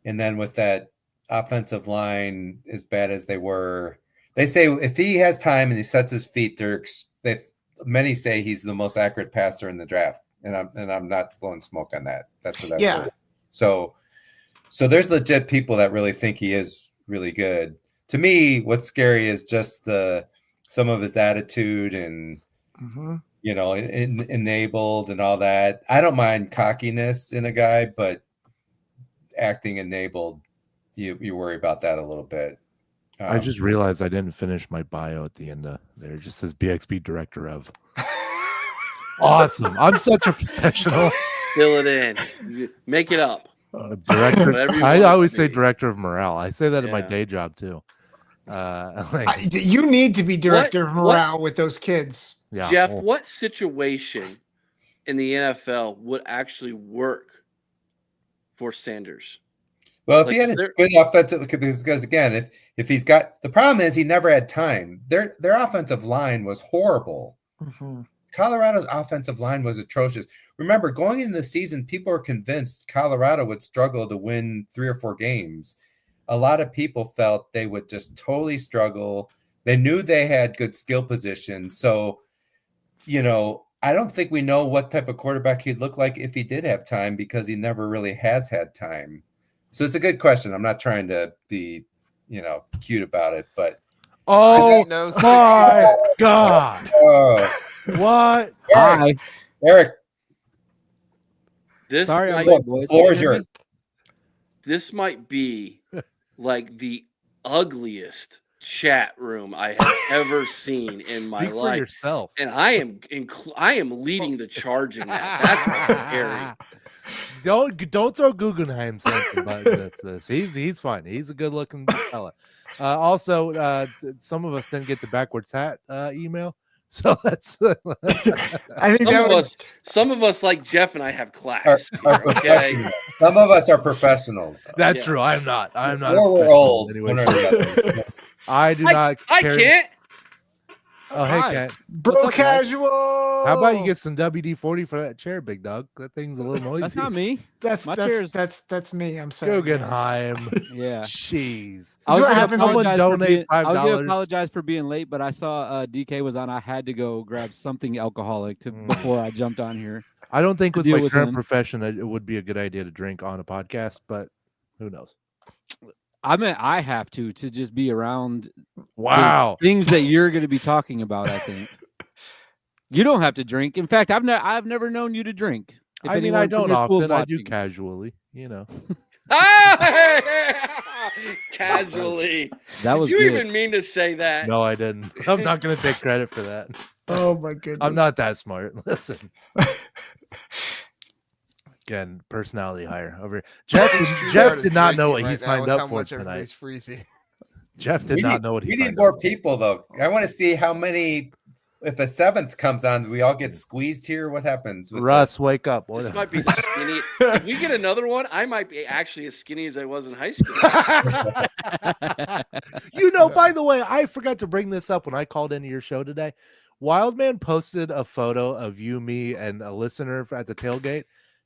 And then with that offensive line as bad as they were, they say if he has time and he sets his feet, many say he's the most accurate passer in the draft. And I'm not blowing smoke on that. That's what I've heard. So there's legit people that really think he is really good. To me, what's scary is just some of his attitude and enabled and all that. I don't mind cockiness in a guy, but acting enabled, you worry about that a little bit. I just realized I didn't finish my bio at the end of there. It just says BXB director of. Awesome. I'm such a professional. Fill it in. Make it up. Director. Whatever you I want it always to say be. director of morale. I say that in my Yeah. day job too. You need to be director of morale what- with those kids. Yeah. Jeff, well, what situation in the NFL would actually work for Sanders? Well, if Like, he had a there- good offensive, because again, if he's got the problem is he never had time. Their offensive line was horrible. Colorado's offensive line was atrocious. Remember, going into the season, people were convinced Colorado would struggle to win 3 or 4 games. A lot of people felt they would just totally struggle. They knew they had good skill positions. So, I don't think we know what type of quarterback he'd look like if he did have time because he never really has had time. So it's a good question. I'm not trying to be, cute about it, but Oh No, my God! Oh, What? Hi. Eric, This Sorry, I'm might, late, the boys. floor Can is you hear me? yours. this might be like the ugliest chat room I have ever seen in my Speak for life. yourself. And I am leading the charge in that. That's scary. Don't throw Guggenheim's handsome button at this. He's fine. He's a good looking fella. Also, some of us didn't get the backwards hat email, so that's. I think Some of us like Jeff and I have Are, class. are Here, okay? professionals. Some of us are professionals. That's Yeah. true. I'm not. I'm not. a Or we're professional old. in any way, One or shape, the other. I do not. I carry- can't. Oh, hey, Hi. Cat. bro What's up, guys? casual. How about you get some WD-40 for that chair, big dog? That thing's a little noisy. That's not me. That's My chair's- that's me. I'm sorry. guys. Guggenheim. Yeah. Jeez. This is what gonna happens when- Someone apologize for donate being- I was $5. gonna apologize for being late, but I saw DK was on. I had to go grab something alcoholic before I jumped on here. I don't think with deal my with current them. profession it would be a good idea to drink on a podcast, but who knows? I mean, I have to just be around Wow. things that you're going to be talking about. I think you don't have to drink. In fact, I've never known you to drink. If I mean, anyone I from don't your school's often. I do watching. casually, you know. Casually. That was Did you good. even mean to say that? No, I didn't. I'm not going to take credit for that. Oh my goodness. I'm not that smart. Listen. Again, personality higher over. Jeff did not know what he signed up for tonight. Freezing. Jeff did not know what he We signed need more up for. people, though. I want to see how many. If a seventh comes on, we all get squeezed here. What happens? With Russ, wake up. What This might be the skinny. If we get another one, I might be actually as skinny as I was in high school. You know, by the way, I forgot to bring this up when I called into your show today. Wildman posted a photo of you, me, and a listener at the tailgate.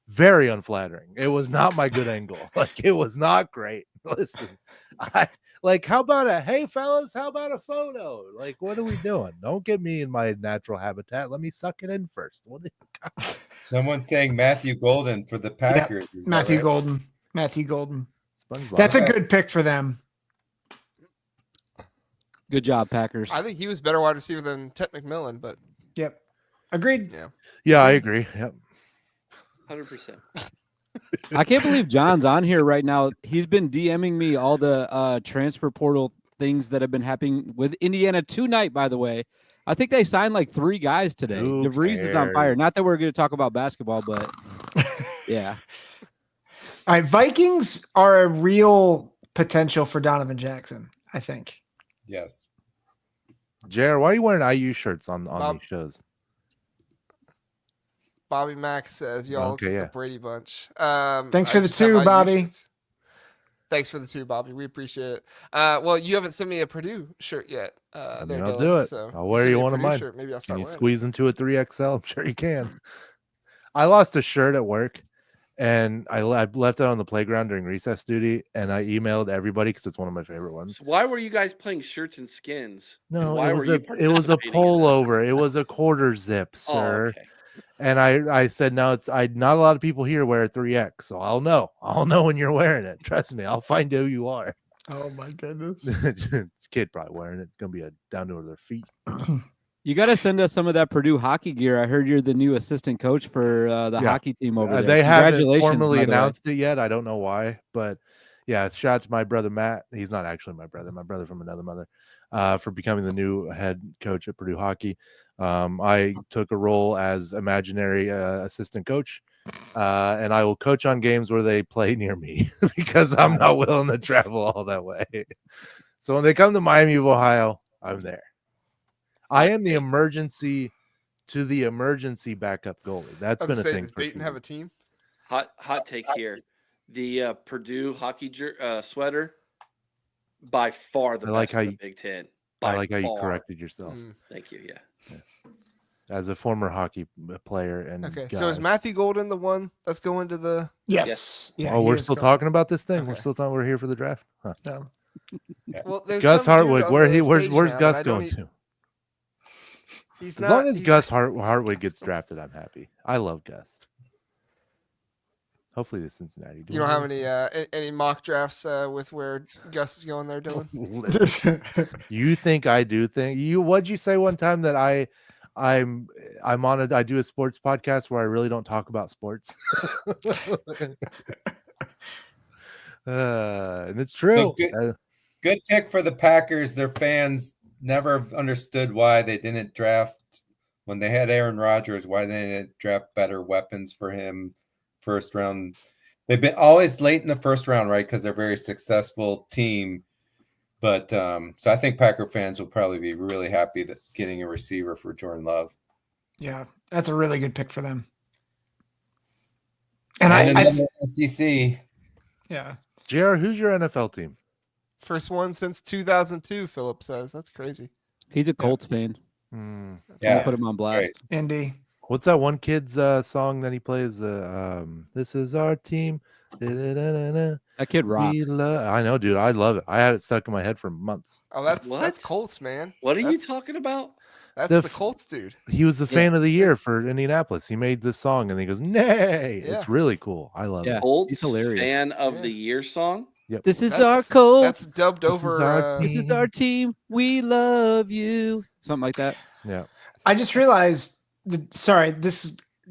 Very unflattering. It was not my good angle. Like, it was not great. Listen, how about hey fellas, how about a photo? Like, what are we doing? Don't get me in my natural habitat. Let me suck it in first. What Someone saying Matthew Golden for the Packers. Is that Matthew right? Golden. Matthew Golden. SpongeBob. That's a good pick for them. Good job, Packers. I think he was better wide receiver than Ted McMillan, but Yep. Agreed. Yeah, I agree. Yep. 100%. I can't believe John's on here right now. He's been DMing me all the transfer portal things that have been happening with Indiana tonight, by the way. I think they signed like 3 guys today. Who DeVries is on fire. cares? Not that we're going to talk about basketball, but yeah. All right. Vikings are a real potential for Donovan Jackson, I think. Yes. JR, why are you wearing IU shirts on Bob- these shows? Bobby Mack says y'all Okay, look at yeah. the Brady bunch. Thanks I for the just have 2, IU Bobby. shirts. Thanks for the 2, Bobby. We appreciate it. Well, you haven't sent me a Purdue shirt yet. I There, mean, I'll Dylan, do it. So I'll wear send you me a one of Purdue mine. Shirt. Maybe I'll Can start you wearing it. squeeze into a 3XL? I'm sure you can. I lost a shirt at work, and I left it on the playground during recess duty, and I emailed everybody because it's one of my favorite ones. So why were you guys playing shirts and skins? And No, why it was were a you it was a participating in this? pullover. It was a quarter zip, Oh, sir. okay. And I said, no, not a lot of people here wear a 3X, so I'll know when you're wearing it. Trust me, I'll find who you are. Oh my goodness. This kid probably wearing it. It's gonna be down to their feet. You got to send us some of that Purdue hockey gear. I heard you're the new assistant coach for the Yeah. hockey team over there. They haven't Congratulations, formally by the way. announced it yet. I don't know why, but yeah, shout out to my brother Matt. He's not actually my brother from another mother, for becoming the new head coach at Purdue hockey. I took a role as imaginary assistant coach, and I will coach on games where they play near me because I'm not willing to travel all that way. So when they come to Miami of Ohio, I'm there. I am the emergency backup goalie. That's I been was a saying, thing. does For Dayton have a team? Hot take here. The Purdue hockey sweater, by far the I like best how in the you- Big Ten. I By like how you far. corrected yourself Mm. Thank you. Yeah. as a former hockey player. And Okay, guy. so is Matthew Golden the one that's going to the? Yes. Yeah. Oh, he we're is still going. talking about this thing. We're Okay. still talking. We're here for the draft. Huh. Well, there's Gus some dude Hartwig. on Where the where's stage where's now Gus that I don't going to? He's As not, long as he's Gus not- Hartwig gets drafted, I'm happy. I love Gus. Hopefully the Cincinnati. You don't have any mock drafts with where Gus is going there, Dylan? You think I do think you? What'd you say one time that I'm on a I do a sports podcast where I really don't talk about sports. And it's true. So good pick for the Packers. Their fans never understood why they didn't draft when they had Aaron Rodgers, why they didn't draft better weapons for him first round. They've been always late in the first round, right? Because they're a very successful team. But so I think Packer fans will probably be really happy that getting a receiver for Jordan Love. Yeah, that's a really good pick for them. And another SEC. Yeah. JR, who's your NFL team? First one since 2002, Philip says. That's crazy. He's a Colts fan. Yeah, Put him on blast. Right. Indy. What's that one kid's song that he plays? This is our team. Da-da-da-da-da. That kid rocks. I know, dude. I love it. I had it stuck in my head for months. Oh, that's What? Colts, man. What are you That's- talking about? That's The the Colts, dude. He was the fan of the year Yes. for Indianapolis. He made this song and he goes, "Nay!" Yeah. It's really cool. I love Yeah. it. Colts hilarious. fan of Yeah. the year song. This is That's- our Colts. That's dubbed This is over. our This is our team. We love you. Something like that. Yeah. I just realized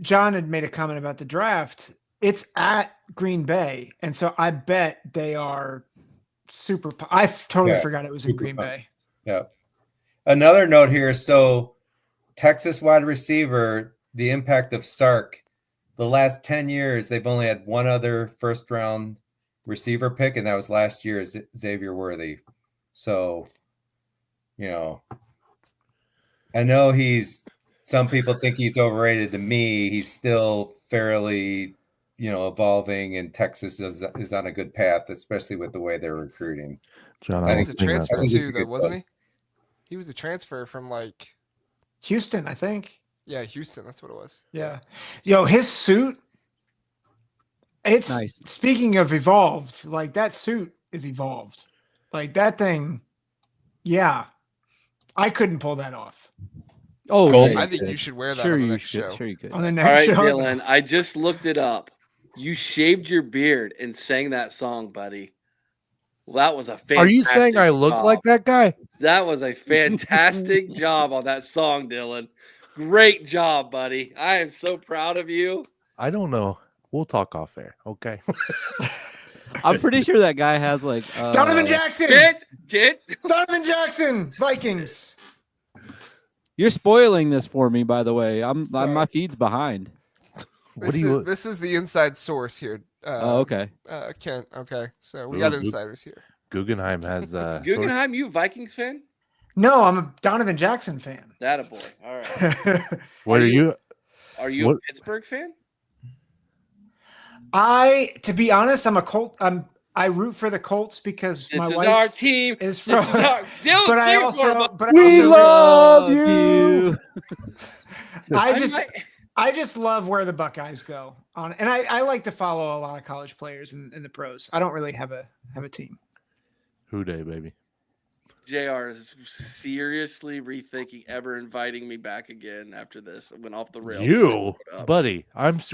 John had made a comment about the draft. It's at Green Bay. And so I bet they are super. I totally Yeah, forgot it was in super Green pumped. Bay. Yeah. Another note here. So Texas wide receiver, the impact of Sark. The last 10 years, they've only had one other first round receiver pick, and that was last year, Xavier Worthy. So, I know some people think he's overrated. To me, he's still fairly, evolving, and Texas is on a good path, especially with the way they're recruiting. John, I I He was was a thinking that. transfer I think it's too, a though, good wasn't choice. he? He was a transfer from Houston, I think. Houston. That's what it was. Yeah. Yo, his suit. It's Nice. Speaking of evolved, like that suit is evolved. Like that thing. Yeah. I couldn't pull that off Oh, Gold. yeah, I you think could. you should wear that Sure on the you next should. show. Sure you could. on the All next right, show. Dylan. I just looked it up. You shaved your beard and sang that song, buddy. Well, that was a fantastic Are you saying I look job. like that guy? That was a fantastic job on that song, Dylan. Great job, buddy. I am so proud of you. I don't know. We'll talk off air. Okay. I'm pretty sure that guy has like Donovan Jackson. Get. Donovan Jackson. Vikings. You're spoiling this for me, by the way. Sorry. My feed's behind. What do you? This is the inside source here. Oh, okay. Kent. Okay, so we got Ooh, insiders here. Guggenheim has Guggenheim, you a Vikings fan? No, I'm a Donovan Jackson fan. That a boy. All right. What are you? Are you a What- Pittsburgh fan? To be honest, I'm a Colt. I root for the Colts because This my is wife our team. is This from. is our Dylan, But I sing it also, for him. We love you. I just love where the Buckeyes go on, and I like to follow a lot of college players in the pros. I don't really have a team. Who day, baby? JR is seriously rethinking ever inviting me back again after this. It went off the rails. You, buddy.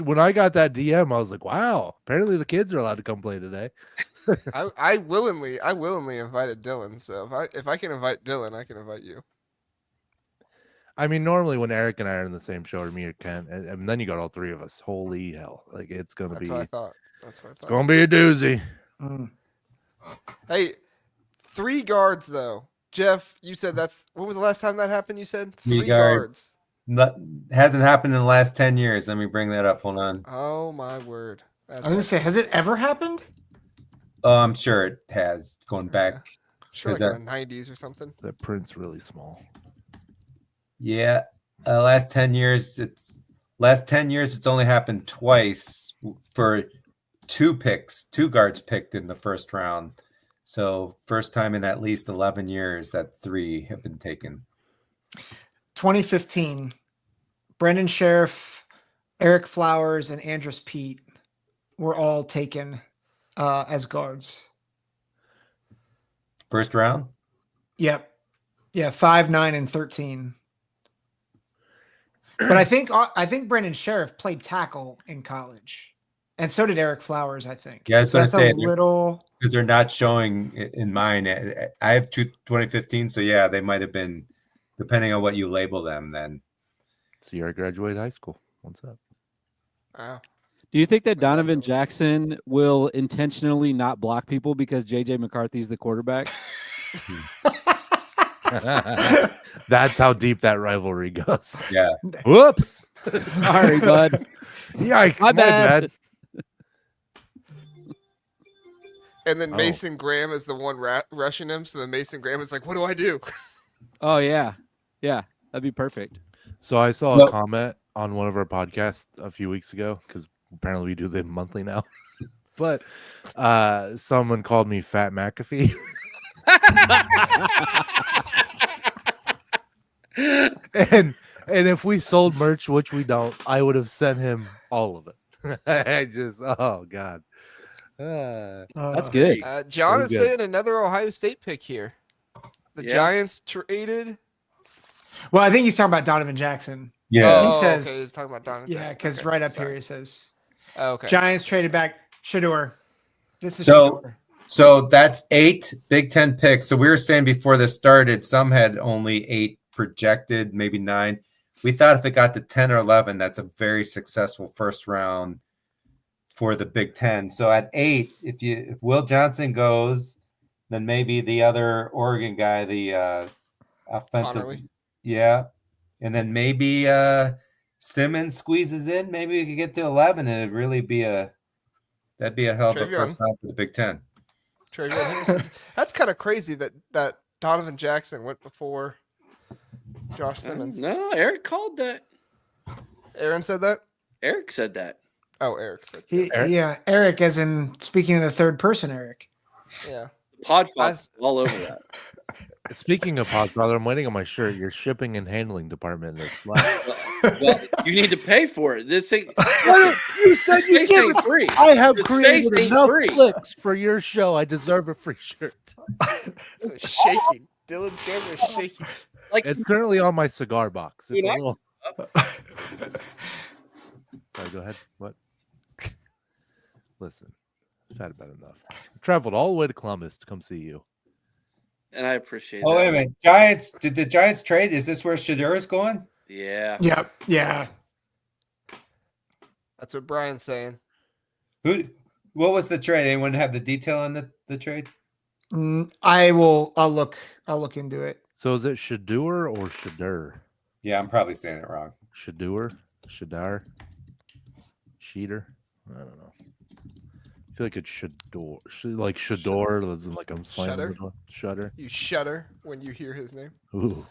When I got that DM, I was like, wow. Apparently the kids are allowed to come play today. I willingly invited Dylan. So if I can invite Dylan, I can invite you. I mean, normally when Eric and I are in the same show, or me or Ken, and then you got all three of us. Holy hell! Like it's gonna That's be, what I thought. That's what I it's thought. gonna be a doozy. Hey, 3 guards though. Jeff, you said when was the last time that happened? You said 3 3 guards. Hasn't happened in the last 10 years. Let me bring that up. Hold on. Oh my word! I was gonna say, has it ever happened? Oh, I'm sure it has, going back. Sure, is like in the 90s or something. That print's really small. Yeah. Last 10 years, it's only happened twice for 2 guards picked in the first round. So first time in at least 11 years that 3 have been taken. 2015, Brendan Sheriff, Eric Flowers, and Andrus Peat were all taken as guards. First round? Yep. Yeah, 5, 9, and 13. But I think Brendan Sheriff played tackle in college. And so did Eric Flowers, I think. Yeah, I was So gonna that's say, a little. because they're not showing in mine. I have 2015, so yeah, they might have been, depending on what you label them. Then So you graduated high school. What's up? Wow. Do you think that Where'd that Donovan go? Jackson will intentionally not block people because JJ McCarthy's the quarterback? That's how deep that rivalry goes. yeah, Whoops. Sorry, bud. Yikes. My My bad. bad. And then Oh. Mason Graham is the one rushing him. So then Mason Graham is like, "What do I do?" Oh yeah, yeah, that'd be perfect. So I saw No. a comment on one of our podcasts a few weeks ago because apparently we do them monthly now. But someone called me Fat McAfee. and if we sold merch, which we don't, I would have sent him all of it. I just, oh God. That's good. John Very is good. saying another Ohio State pick here. The Yeah. Giants traded. Well, I think he's talking about Donovan Jackson. yeah. He Oh, says- okay. He's talking about Donovan Yeah, Jackson. because Okay, right up sorry. here he says Oh, okay. Giants traded back Shador. This is So- Shador. So that's 8 Big Ten picks. So we were saying before this started, some had only 8 projected, maybe 9. We thought if it got to 10 or 11, that's a very successful first round for the Big Ten. So at 8, if Will Johnson goes, then maybe the other Oregon guy, the offensive, Connerly. yeah, and then maybe Simmons squeezes in. Maybe we could get to 11, and it'd really be that'd be a hell of a Travion. first round for the Big Ten. Travion Harrison. That's kind of crazy that Donovan Jackson went before Josh Simmons. No, Eric called that. Aaron said that. Eric said that. Oh, Eric said. Eric? Yeah, Eric, as in speaking in the third person, Eric. Yeah. Podfat's all over that. Speaking of Podfather, I'm waiting on my shirt. Your shipping and handling department is slack. Well, you need to pay for it. This ain't. You said you Space give ain't it. free. I have The created space ain't enough free. clicks for your show. I deserve a free shirt. It's shaking. Dylan's camera is shaking. Like It's currently on my cigar box. It's a Dude, I- little. Sorry, go ahead. What? Listen, I've had about enough. I traveled all the way to Columbus to come see you. and I appreciate Oh, that. wait a minute. Giants, did the Giants trade? Is this where Shador is going? Yeah. Yep. Yeah. That's what Brian's saying. What was the trade? Anyone have the detail on the trade? I'll look into it. So is it Shadur or Shadur? Yeah, I'm probably saying it wrong. Shadur? Shadar? Sheeter? I don't know. I feel like it's Shador. Like Shador, as in like I'm slamming Shudder? the door. Shudder. You shudder when you hear his name. Ooh.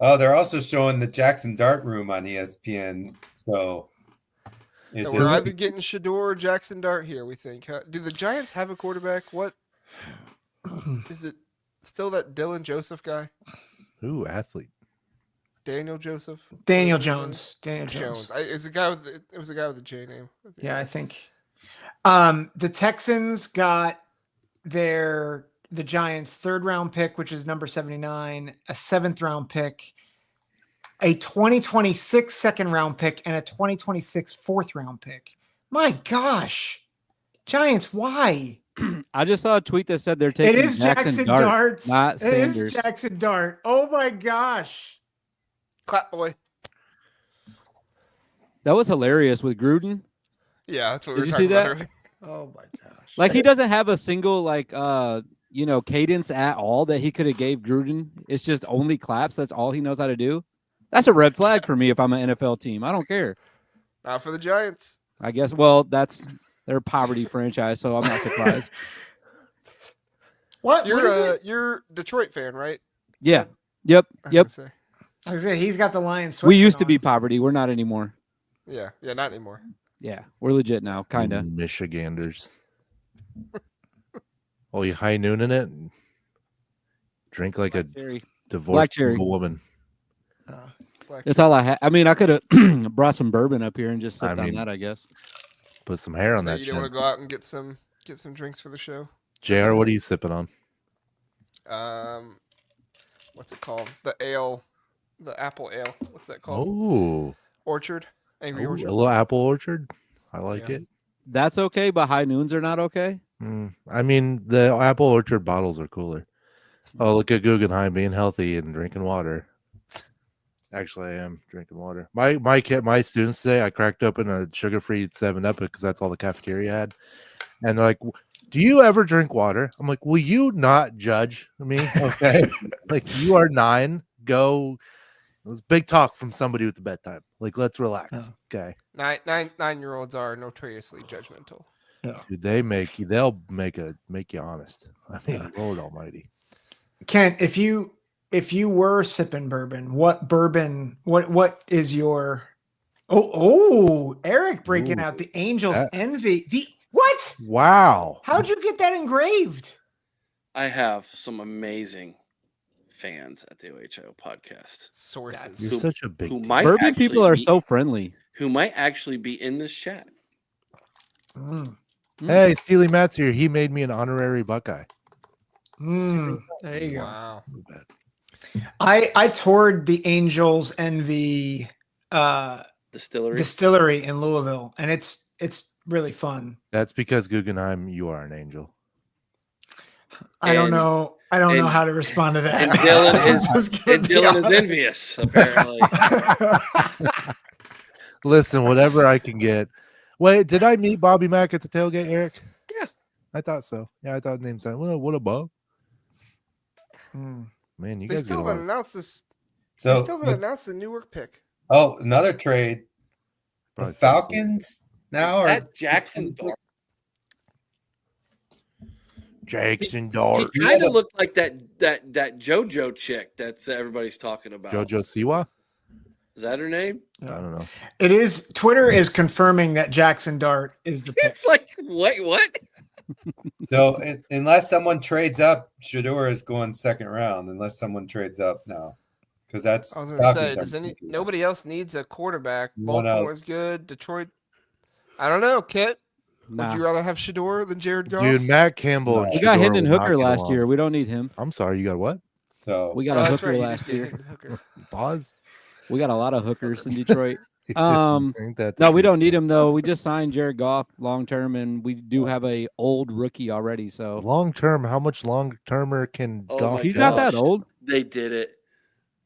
Oh, they're also showing the Jackson Dart Room on ESPN. So, So we're either getting Shador or Jackson Dart here, we think. Do the Giants have a quarterback? What is it? Still that Dylan Joseph guy? Ooh, athlete. Daniel Joseph? Daniel What was his name? Jones. Daniel Jones. It was a guy with a J name. Yeah, I think. The Texans got the Giants' 3rd round pick, which is number 79, a 7th round pick, a 2026 2nd round pick, and a 2026 4th round pick. My gosh. Giants, why? I just saw a tweet that said they're It taking is Jackson Dart, Dart, not It Sanders. is Jackson Dart. Oh my gosh. Clap boy. That was hilarious with Gruden. Yeah, that's what Did we you were see talking about that? earlier. Oh my gosh. Like he doesn't have a single cadence at all that he could have gave Gruden. It's just only claps. That's all he knows how to do. That's a red flag for me if I'm an NFL team. I don't care. Not for the Giants. I guess. Well, they're a poverty franchise, so I'm not surprised. What is it? You're a Detroit fan, right? Yeah. Yep. I was Yep. gonna say. I was gonna say, he's got the Lions. We used to sweatshirt be on. poverty. We're not anymore. Yeah, not anymore. Yeah, we're legit now, kind of. Michiganders. Oh, you high noon in it? Drink like a Black divorced cherry. single woman. Black That's all I had. I mean, I could have brought some bourbon up here and just sipped I on mean, that, I guess. Put some hair on So that you shit. didn't want to go out and get some drinks for the show. JR, what are you sipping on? What's it called? The ale, the apple ale. What's that called? Oh, Orchard, Angry a Orchard. little apple orchard. I like Yeah. it. that's okay, but high noons are not okay. I mean, the Apple Orchard bottles are cooler. Oh, look at Guggenheim being healthy and drinking water. Actually, I am drinking water. My students today, I cracked open a sugar-free 7-Up because that's all the cafeteria had, and they're like, "Do you ever drink water?" I'm like, "Will you not judge me?" Okay, like you are 9. Go. It was big talk from somebody with the bedtime. Like, let's relax. Okay. 9-year-olds are notoriously judgmental. Dude, they'll make you honest. I mean, Lord Almighty. Kent, if you were sipping bourbon, what is your Eric breaking out the Angels Envy. What? Wow. How'd you get that engraved? I have some amazing fans at the OHIO podcast. Sources. You're such a big bourbon people are so friendly. Who might actually be in this chat. Hey, Steely Matt's here. He made me an honorary Buckeye. There you go. Wow. I toured the Angels Envy distillery in Louisville, and it's really fun. That's because Guggenheim, you are an angel. I don't know how to respond to that. And Dylan is envious, apparently. Listen, whatever I can get. Wait, did I meet Bobby Mack at the tailgate, Eric? Yeah. I thought so. Yeah, I thought name sounded. Well, what a Bob. Man, you They guys still haven't announced this. So They still haven't announced the Newark pick. Oh, another trade. The Probably Falcons now are That Jackson Dart. Jackson Dart. He kind of looked like that JoJo chick that's everybody's talking about. JoJo Siwa? Is that her name? I don't know. It is. Twitter is confirming that Jackson Dart is the pick. It's like, wait, what? So unless someone trades up, Shador is going second round. Unless someone trades up now, because that's. I was going to say, nobody else needs a quarterback. Baltimore's good. Detroit. I don't know, Kit. Nah. Would you rather have Shador than Jared Goff? Dude, Matt Campbell. and We got Shador Hendon will not Hooker get last along. year. We don't need him. I'm sorry, you got what? So We got a that's hooker right, you last just did year. Hendon Hooker. Pause. We got a lot of hookers in Detroit. Ain't that No, the we truth? don't need him though. We just signed Jared Goff long term, and we do have a old rookie already. So Long term, how much long termer can Oh Goff my he's get? not that gosh. old. They did it.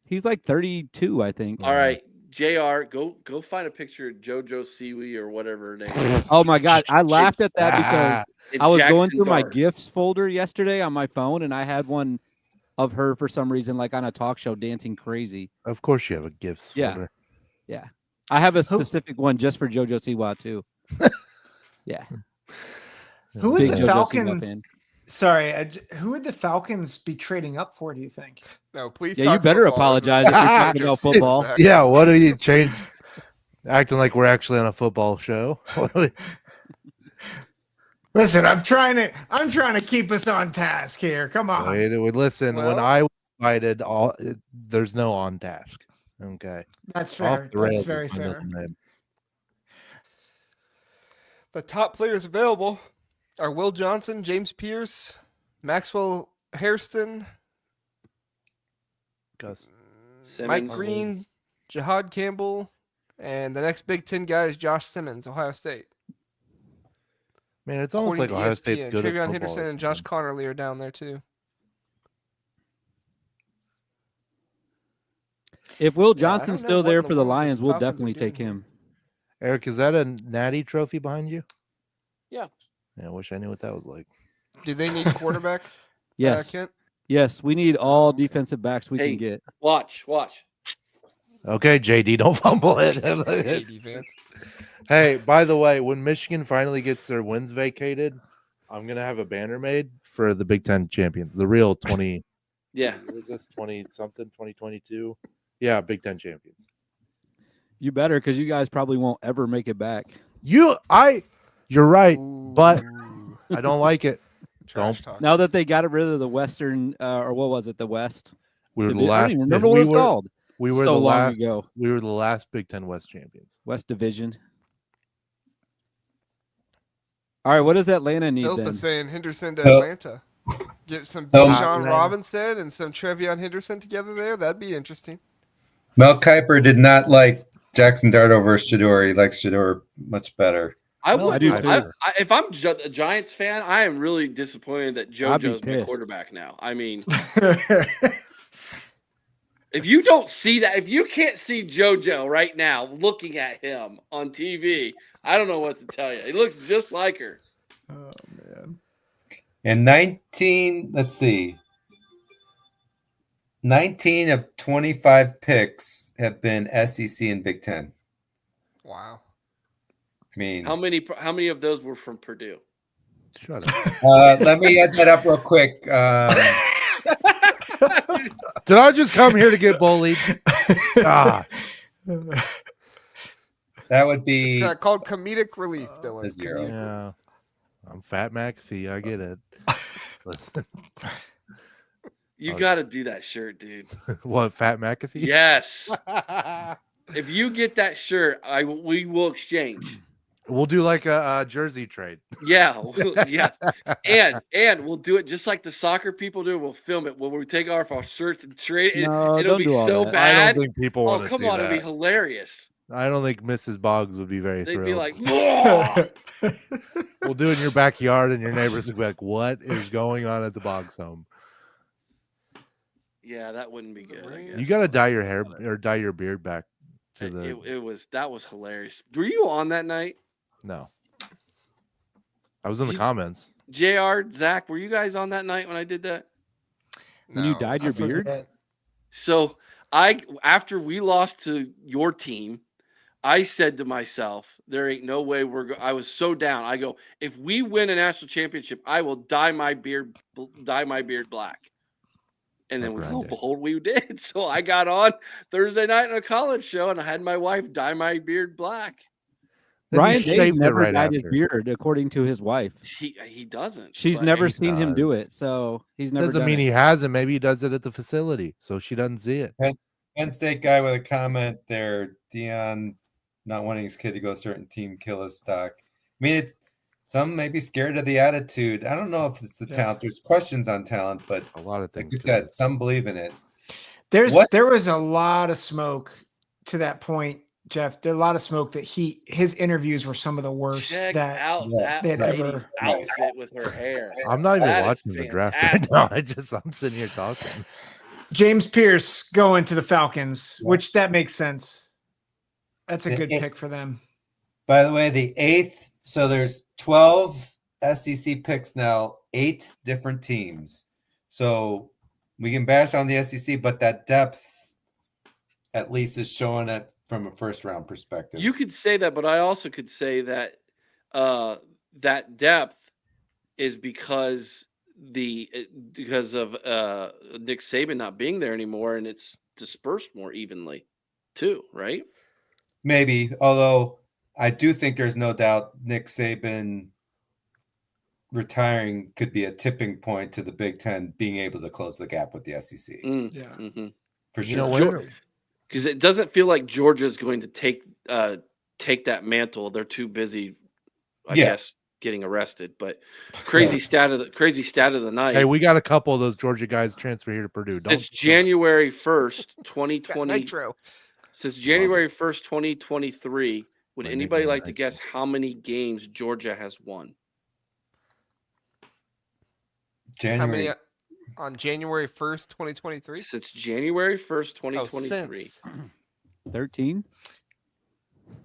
He's like 32, I think. All right, JR, go find a picture of JoJo Siwi or whatever her name is. Oh my God, I laughed at that because It's I was going Jackson through my Dart. gifts folder yesterday on my phone, and I had one of her for some reason, like on a talk show, dancing crazy. Of course, you have a gifts Yeah. folder. Yeah, I have a specific one just for JoJo Siwa too. Yeah, Who would big the JoJo Siwa Falcons? fan. Sorry, who would the Falcons be trading up for? Do you think? No, please. Yeah, you talk better football. apologize if you're talking about football. Zach. Yeah, what do you change? Acting like we're actually on a football show. What do we- Listen, I'm trying to keep us on task here. Come on. Wait, listen. When Well- I was invited, there's no on task. Okay, That's Off fair. the rails That's is very my fair. middle name. The top players available are Will Johnson, James Pierce, Maxwell Hairston, Gus. Mike Simmons. Green, Jahad Campbell, and the next Big Ten guy is Josh Simmons, Ohio State. Man, it's almost like According to Ohio State's ESPN, good at Travion football. Henderson and Josh Connerly are down there too. If Will Yeah, I Johnson's don't know still what there in the for the world the Lions, we'll Falcons are definitely take doing here. him. Eric, is that a natty trophy behind you? Yeah. Yeah, I wish I knew what that was like. Do they need a quarterback? Yes, Kent? yes, we need all defensive backs we Hey. can get. Watch. Okay, JD, don't fumble it. JD Vance. Hey, by the way, when Michigan finally gets their wins vacated, I'm gonna have a banner made for the Big Ten champion, the real 20. Yeah. What is this 20-something? 2022? Yeah, Big Ten champions. You better, because you guys probably won't ever make it back. You're right. But- Ooh, I don't like it. trash talk. Now that they got rid of the Western, or what was it, the West? We were the Divi- I don't last. even remember what it was called. We were So the long last. ago. We were the last Big Ten West champions. West Division. All right, what does Atlanta need Philip then? is saying Henderson to So- Atlanta. Get some So- Bijan Robinson and some Trevion Henderson together there. That'd be interesting. Mel Kiper did not like Jackson Dart over Shador. He likes Shador much better. I Well, would. do I, too. if I'm a Giants fan, I am really disappointed that I'd be JoJo's my pissed. quarterback now. I mean, if you don't see that, if you can't see JoJo right now looking at him on TV, I don't know what to tell you. He looks just like her. Oh man. And 19, let's see. 19 of 25 picks have been SEC and Big Ten. Wow. I mean, How many of those were from Purdue? Shut up. let me add that up real quick. Did I just come here to get bullied? Ah, That would be It's called comedic relief, Dylan. a zero. Comedic relief. yeah. I'm Fat McAfee. I get it. Listen, You got to do that shirt, dude. what Fat McAfee? Yes. If you get that shirt, we will exchange. We'll do like a jersey trade. Yeah, yeah, and we'll do it just like the soccer people do. We'll film it when we take off our shirts and trade it. No, It'll don't be do all so that. I bad. don't think people Oh, want to come see on, that. it'll be hilarious. I don't think Mrs. Boggs would be very They'd thrilled. be like, "Whoa!" We'll do it in your backyard, and your neighbors will be like, "What is going on at the Boggs home?" Yeah, that wouldn't be good. I You guess. got to dye your hair or dye your beard back to It, the. that was hilarious. Were you on that night? No, I was in the You- comments. JR, Zach, were you guys on that night when I did that? When you No. dyed your beard? So after we lost to your team, I said to myself, there ain't no way I was so down. I go, if we win a national championship, I will dye my beard black. And then Oh, lo grande. and behold, we did. So I got on Thursday night in a college show and I had my wife dye my beard black. Then you Ryan shaved Day's it never right dyed his after. beard, according to his wife. He doesn't. She's but never he seen him do does. it, so he's never Doesn't done mean it. he hasn't. Maybe he does it at the facility, so she doesn't see it. Penn State guy with a comment there. Dion not wanting his kid to go to a certain team, kill his stock. I mean, it's some may be scared of the attitude. I don't know if it's the Yeah. talent. There's questions on talent, but A lot of like things. you to said, it. some believe in it. There What? was a lot of smoke to that point, Jeff. There's a lot of smoke that his interviews were some of the worst check that out Yeah, that they'd lady's ever- outfit with her hair. I'm not even That is watching the draft right fantastic. now. I'm sitting here talking. James Pierce going to the Falcons, Yeah. which that makes sense. That's a Yeah, good yeah. pick for them. By the way, the 8th, so there's 12 SEC picks now, 8 different teams. So we can bash on the SEC, but that depth at least is showing it from a first round perspective. You could say that, but I also could say that that depth is because of Nick Saban not being there anymore, and it's dispersed more evenly, too, right? Maybe, although I do think there's no doubt Nick Saban retiring could be a tipping point to the Big Ten being able to close the gap with the SEC. Yeah. For You sure. know Geor- what? Because it doesn't feel like Georgia's going to take that mantle. They're too busy, I Yeah. guess, getting arrested. But crazy stat of the night. Hey, we got a couple of those Georgia guys transfer here to Purdue. Don't It's January 1st, 2020. Nitro. Since January 1st, 2023, would My anybody nickname like to is- guess how many games Georgia has won? How many January. on January 1st, 2023? Since January 1st, Oh, 2023. since. 13?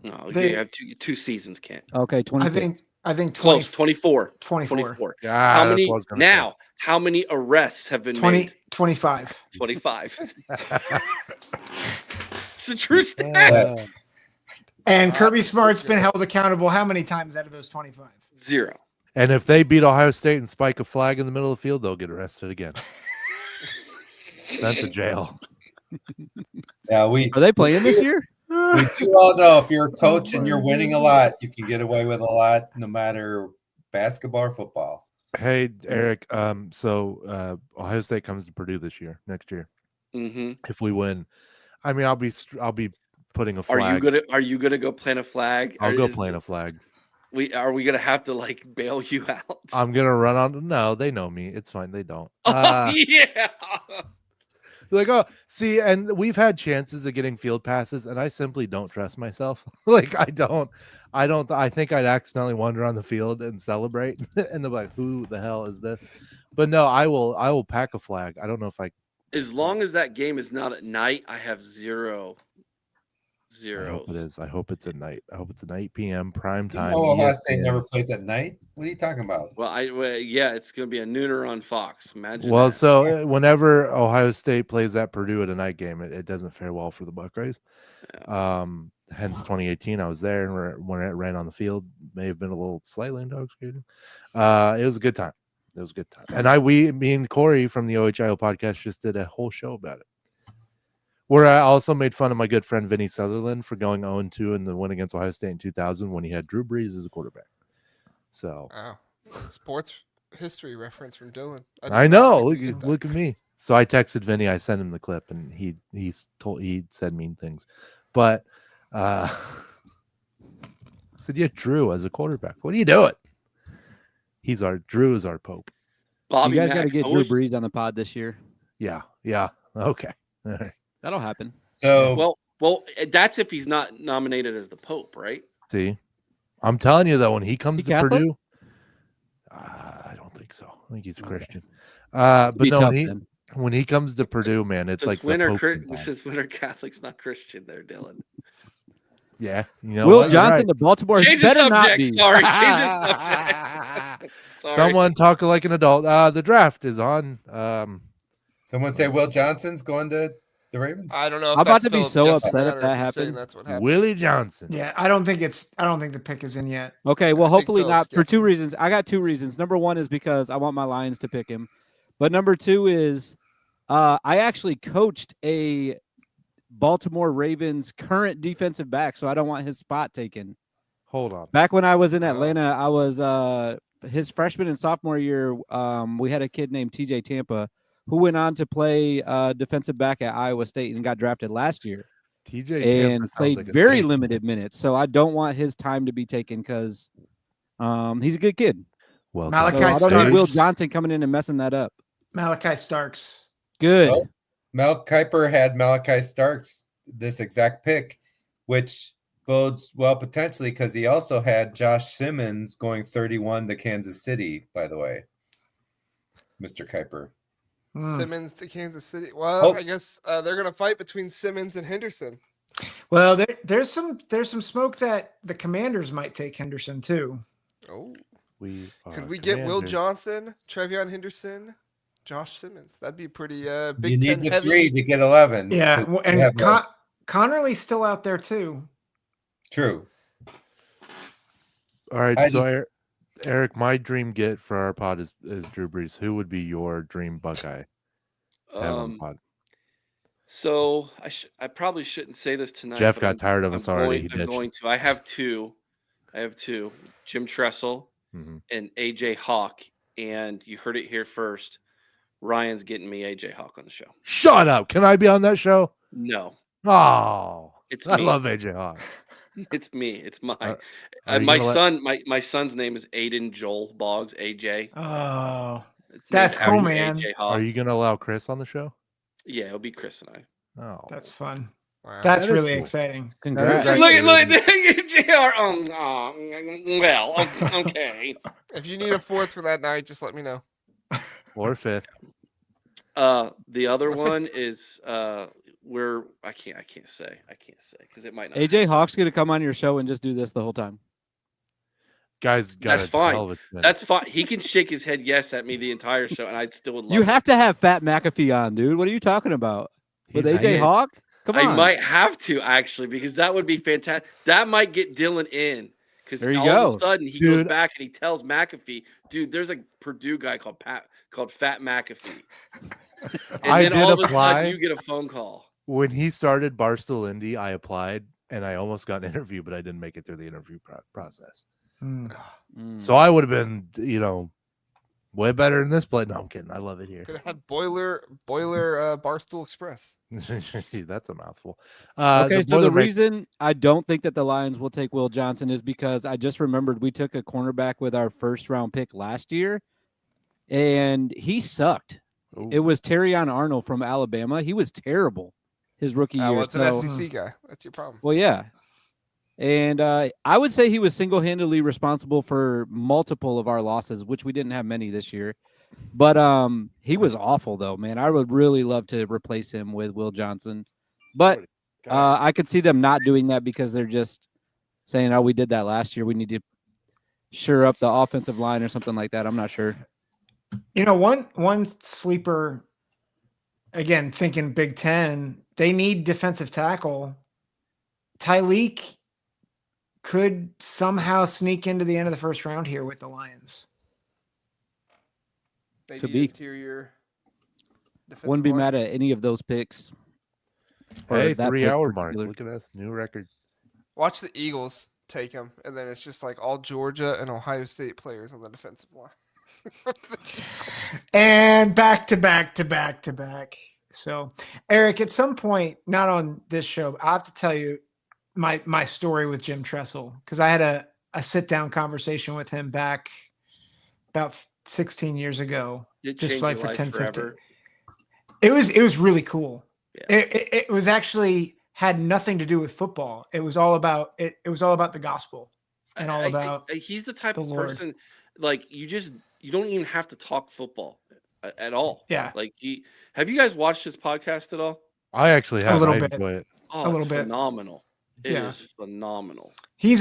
No, They- you have two seasons, can't. Okay, 26. I think Close, 24. 24. 24. Ah, How that's many what I was gonna say. now? How many arrests have been 20, made? 25. 25. It's a true stat. Yeah. And Kirby Smart's been held accountable how many times out of those 25? 0. And if they beat Ohio State and spike a flag in the middle of the field, they'll get arrested again. Sent to jail. Yeah, we Are they playing this year? do all know if you're a coach and you're winning a lot, you can get away with a lot no matter basketball or football. Hey, Eric. So Ohio State comes to Purdue next year. Mm-hmm. If we win, I mean, I'll be putting a Are flag. you gonna go plant a flag? I'll go plant a flag. Are we gonna have to like bail you out? I'm gonna run on. No, they know me. It's fine. They don't. Oh, yeah. Like, oh, see, and we've had chances of getting field passes, and I simply don't trust myself. Like, I think I'd accidentally wander on the field and celebrate, and they're like, "Who the hell is this?" But no, I will pack a flag. I don't know if I. As long as that game is not at night, I have zero. I hope it is. I hope it's at night. I hope it's at 8 p.m. prime time. Ohio State never plays at night. What are you talking about? Well, yeah, it's going to be a nooner on Fox. Imagine. Well, that. so whenever Ohio State plays at Purdue at a night game, it doesn't fare well for the Buckeyes. Yeah. Hence 2018, I was there, and when it ran on the field, may have been a little slightly intoxicated. It was a good time. It was a good time. And me and Corey from the OHIO podcast just did a whole show about it, where I also made fun of my good friend Vinny Sutherland for going 0-2 in the win against Ohio State in 2000 when he had Drew Brees as a quarterback. So, wow, sports history reference from Dylan. I know. Look at me. So I texted Vinny. I sent him the clip, and he said mean things, but said, "Yeah, Drew as a quarterback. What are you doing?" Drew is our Pope. Bobby you guys Mack, got to get I Drew wish- Brees on the pod this year. Yeah. Okay. All right. That'll happen. So Well, that's if he's not nominated as the Pope, right? See, I'm telling you though, when he comes to Catholic? Purdue, I don't think so. I think he's a Christian. But Be no, tough, when he comes to Purdue, man, it's like Since when the are Pope time. since when are Catholics not Christian? There, Dylan. Yeah, you know Will what? You're Johnson right. to Baltimore Change the better not be. subject. Sorry, change the subject. Sorry. Someone talk like an adult. The draft is on. someone say Will Johnson's going to the Ravens. I don't know. If I'm about that's to be Philip so Justin upset if or that he's saying happened. That's what happened. Willie Johnson. Yeah, I don't think the pick is in yet. Okay, well, I think hopefully Phillips not for gets two him. reasons. I got two reasons. Number one is because I want my Lions to pick him. But number two is I actually coached a Baltimore Ravens current defensive back, so I don't want his spot taken. Hold on. Back when I was in Atlanta, I was his freshman and sophomore year. We had a kid named TJ Tampa who went on to play defensive back at Iowa State and got drafted last year TJ and Tampa sounds played like a very state limited kid. minutes. So I don't want his time to be taken because he's a good kid. Well, Malachi So I don't Starks. need Will Johnson coming in and messing that up. Malachi Starks. Good. Oh. Mel Kiper had Malachi Starks this exact pick, which bodes well potentially because he also had Josh Simmons going 31 to Kansas City, by the way. Mr. Kiper. Simmons to Kansas City. Well, Oh. I guess they're gonna fight between Simmons and Henderson. Well, there's some smoke that the Commanders might take Henderson too. Oh, could are we get Will Commanders. Johnson, Trevion Henderson, Josh Simmons? That'd be pretty You Big need Ten the heavy. 3 to get 11. Yeah, to and have a- Connerly's still out there too. True. All right, I so Eric, my dream get for our pod is Drew Brees. Who would be your dream Buckeye to have on the pod? So I probably shouldn't say this tonight. Jeff but got I'm- tired of us already. He I'm ditched. going to. I have two. Jim Tressel Mhm. and AJ Hawk. And you heard it here first. Ryan's getting me AJ Hawk on the show. Shut up! Can I be on that show? No, Oh, it's I me. love AJ Hawk. It's me. It's mine. Are you My gonna let- son, my son's name is Aiden Joel Boggs. AJ. Oh, It's That's named cool, after man. AJ Hawk. Are you gonna allow Chris on the show? Yeah, it'll be Chris and I. Oh, that's fun. Wow. That's That is really cool. exciting. Congrats. That is- Look, JR. Well, okay. If you need a fourth for that night, just let me know. or fifth. The other one is where I can't say because it might not. AJ Hawk's going to come on your show and just do this the whole time. Guys, got That's a fine. hell of a chin. That's fine. He can shake his head yes at me the entire show, and I still would love You it. have to have Fat McAfee on, dude. What are you talking about? With He's- AJ Hawk? Come on. I might have to actually because that would be fantastic. That might get Dylan in because There you all of go. a sudden he goes Dude. back and he tells McAfee, "Dude, there's a Purdue guy called Fat McAfee." And I then did all of a apply. sudden you get a phone call. When he started Barstool Indy, I applied and I almost got an interview, but I didn't make it through the interview process. Hmm. So I would have been, way better in this play. No, I'm kidding. I love it here. Could have had Boiler Barstool Express. That's a mouthful. Okay, so the Boilermaker- reason I don't think that the Lions will take Will Johnson is because I just remembered we took a cornerback with our first round pick last year, and he sucked. it was Terrion Arnold from Alabama. He was terrible his rookie year. Well, it's so, an SEC guy. That's your problem. well, yeah. And I would say he was single-handedly responsible for multiple of our losses, which we didn't have many this year. But he was awful, though, man. I would really love to replace him with Will Johnson. But I could see them not doing that because they're just saying, oh, we did that last year. We need to shore up the offensive line or something like that. I'm not sure. You know, one sleeper, again, thinking Big Ten, they need defensive tackle. Tyleek could somehow sneak into the end of the first round here with the Lions. They Could need be. interior defensive Wouldn't be line. mad at any of those picks. Or Hey, that 3-hour pick mark. particular. Look at us. New record. Watch the Eagles take him, and then it's just like all Georgia and Ohio State players on the defensive line. And back to back to back to back. So, Eric, at some point, not on this show, I have to tell you my story with Jim Tressel, because I had a sit-down conversation with him back about 16 years ago. It Just changed like your for life 10, 15. forever. It was really cool. Yeah. It was actually had nothing to do with football. It was all about the gospel and all about he's the type the of Lord. person, like, you don't even have to talk football at all. Yeah. Like, have you guys watched his podcast at all? I actually have. little I bit. enjoy it. Oh, A little it's bit. phenomenal. It Yeah. is phenomenal. he's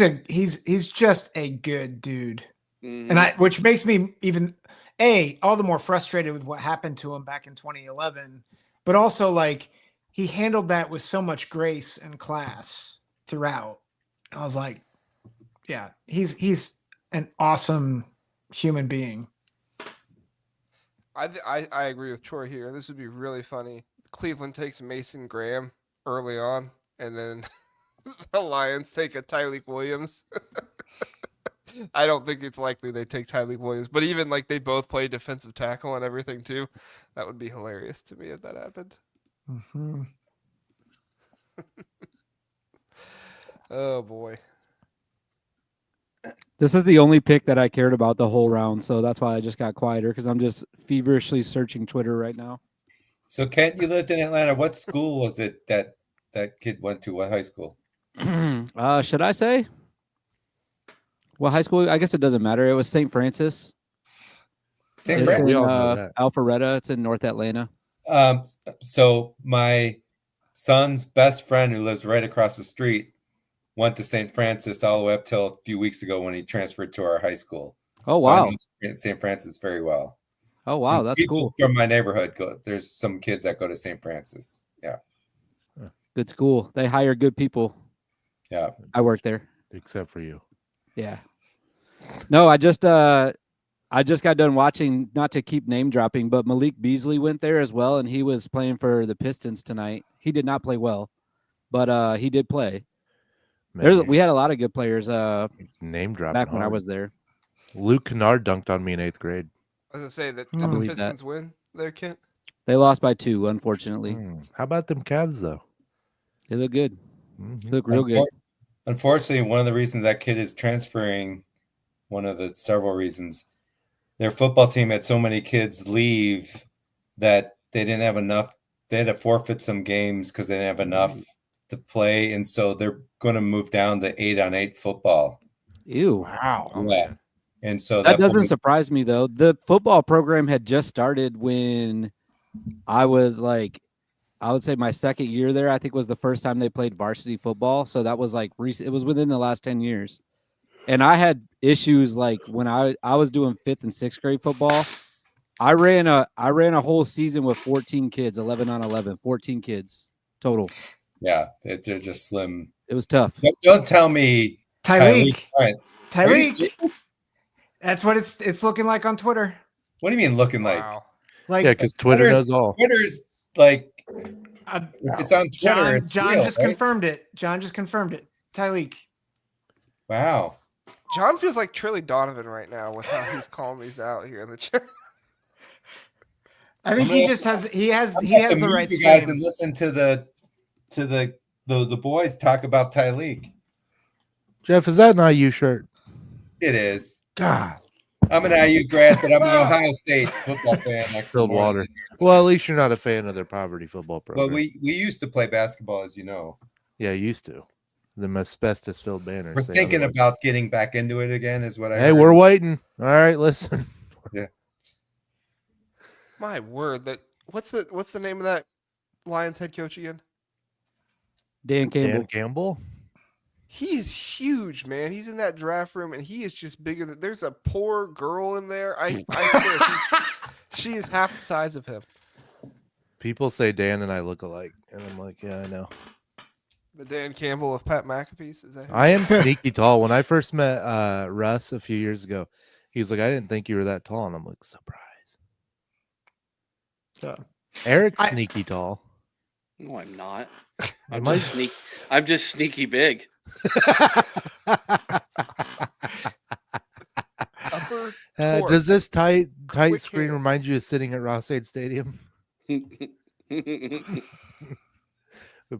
just a good dude. Mhm. And which makes me even all the more frustrated with what happened to him back in 2011, but also like he handled that with so much grace and class throughout. I was like, yeah, he's an awesome human being. I agree with Troy here. This would be really funny. Cleveland takes Mason Graham early on, and then the Lions take a Tyleek Williams. I don't think it's likely they take Tyleek Williams, but even like they both play defensive tackle and everything too, that would be hilarious to me if that happened. Mm-hmm. Oh boy. This is the only pick that I cared about the whole round, so that's why I just got quieter because I'm just feverishly searching Twitter right now. So, Kent, you lived in Atlanta. What school was it that kid went to? What high school? Should I say? Well, high school, I guess it doesn't matter. It was St. Francis. St. It's Francis. We in all know that. Alpharetta. It's in North Atlanta. So my son's best friend, who lives right across the street, went to St. Francis all the way up till a few weeks ago when he transferred to our high school. Oh, So I wow. know St. Francis very well. Oh, wow. And That's people cool. from my neighborhood there's some kids that go to St. Francis. Yeah. Good school. They hire good people. Yeah. I work there. Except for you. Yeah. No, I just got done watching, not to keep name dropping, but Malik Beasley went there as well, and he was playing for the Pistons tonight. He did not play well, but he did play. Man, We had a lot of good players name dropping back when I hard. was there. Luke Kennard dunked on me in 8th grade. I was gonna say that I did the believe that. Pistons win there, Kent? They lost by 2, unfortunately. How about them Cavs though? They look good. Mhm. They look real good. Unfortunately, one of the reasons that kid is transferring, one of the several reasons, their football team had so many kids leave that they didn't have enough. They had to forfeit some games because they didn't have enough to play, and so they're going to move down to 8-on-8 football. Ew. Wow. Oh, Yeah. man. And so That doesn't boy- surprise me, though. The football program had just started when I was like, I would say my second year there, I think was the first time they played varsity football. So that was like recent. It was within the last 10 years. And I had issues like when I was doing 5th and 6th grade football. I ran a whole season with 14 kids, 11 on 11, 14 kids total. Yeah, they're just slim. It was tough. Don't tell me Tyleek. Bryant. Are you Tyleek. serious? That's what it's looking like on Twitter. What do you mean looking like? Wow. Like Yeah, because Twitter Twitter's- does all. Twitter's like uh, if it's on Twitter. It's John real, just right? confirmed it. John just confirmed it. Tyleek. Wow. John feels like Trilly Donovan right now with how he's calling these out here in the chat. I think I'm he gonna- just has he has I'm he gonna has have to the mute right you guys stream. and listen to the boys talk about Tyleek. Jeff, is that not you shirt? It is. God. I'm an IU grad, but I'm an Ohio State football fan. Next Filled morning. water. Well, at least you're not a fan of their poverty football program. Well, we used to play basketball, as you know. Yeah, used to. The asbestos-filled banners. We're say thinking otherwise. about getting back into it again, is what I Hey, heard. we're waiting. All right, listen. My word, what's the name of that Lions head coach again? Dan Campbell. Dan Campbell. He's huge, man. He's in that draft room, and he is just bigger than. There's a poor girl in there. I swear, she is half the size of him. People say Dan and I look alike, and I'm like, yeah, I know. The Dan Campbell of Pat McAfee's. Is that him? I am sneaky tall. When I first met Russ a few years ago, he was like, I didn't think you were that tall, and I'm like, surprise. Eric's sneaky tall. No, I'm not. Am I'm I- just sneaky big. Upper court. Does this tight Quick screen hands. remind you of sitting at Ross-Ade Stadium? A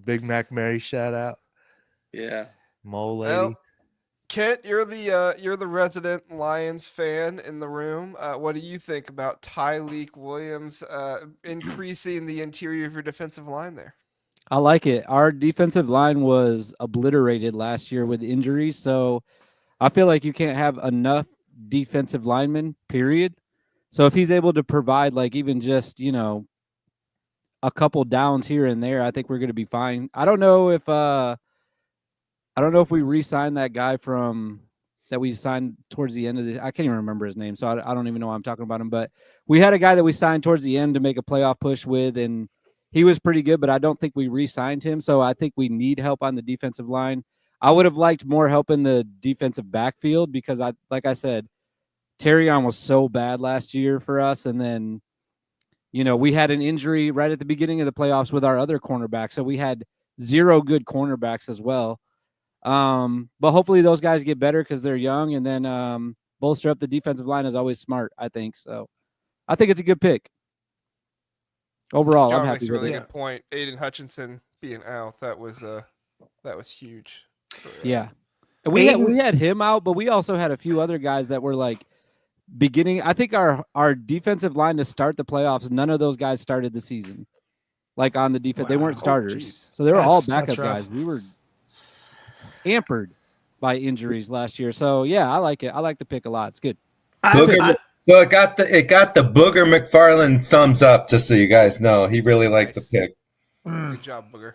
Big Mac Mary shout out. Yeah. Mole lady. Well, Kent, you're the resident Lions fan in the room. What do you think about Tyleek Williams increasing the interior of your defensive line there? I like it. Our defensive line was obliterated last year with injuries, so I feel like you can't have enough defensive linemen, period. So if he's able to provide like even just, a couple downs here and there, I think we're going to be fine. I don't know if we re-signed that guy that we signed towards the end of I can't even remember his name, so I don't even know why I'm talking about him, but we had a guy that we signed towards the end to make a playoff push with, and he was pretty good, but I don't think we re-signed him, so I think we need help on the defensive line. I would have liked more help in the defensive backfield because, like I said, Terrion was so bad last year for us, and then, we had an injury right at the beginning of the playoffs with our other cornerback, so we had 0 good cornerbacks as well. But hopefully those guys get better because they're young, and then bolster up the defensive line is always smart, I think. So I think it's a good pick. Overall, John I'm makes happy a with really it. good point. Aiden Hutchinson being out, that was huge. Yeah. And we had him out, but we also had a few other guys that were like beginning. I think our defensive line to start the playoffs, none of those guys started the season. Like on the defense, they weren't Wow. starters. Geez. So they were all That's backup rough. guys. We were hampered by injuries last year. So yeah, I like it. I like the pick a lot. It's good. So it got the Booger McFarland thumbs up, just so you guys know. He really liked Nice. the pick. Good job, Booger.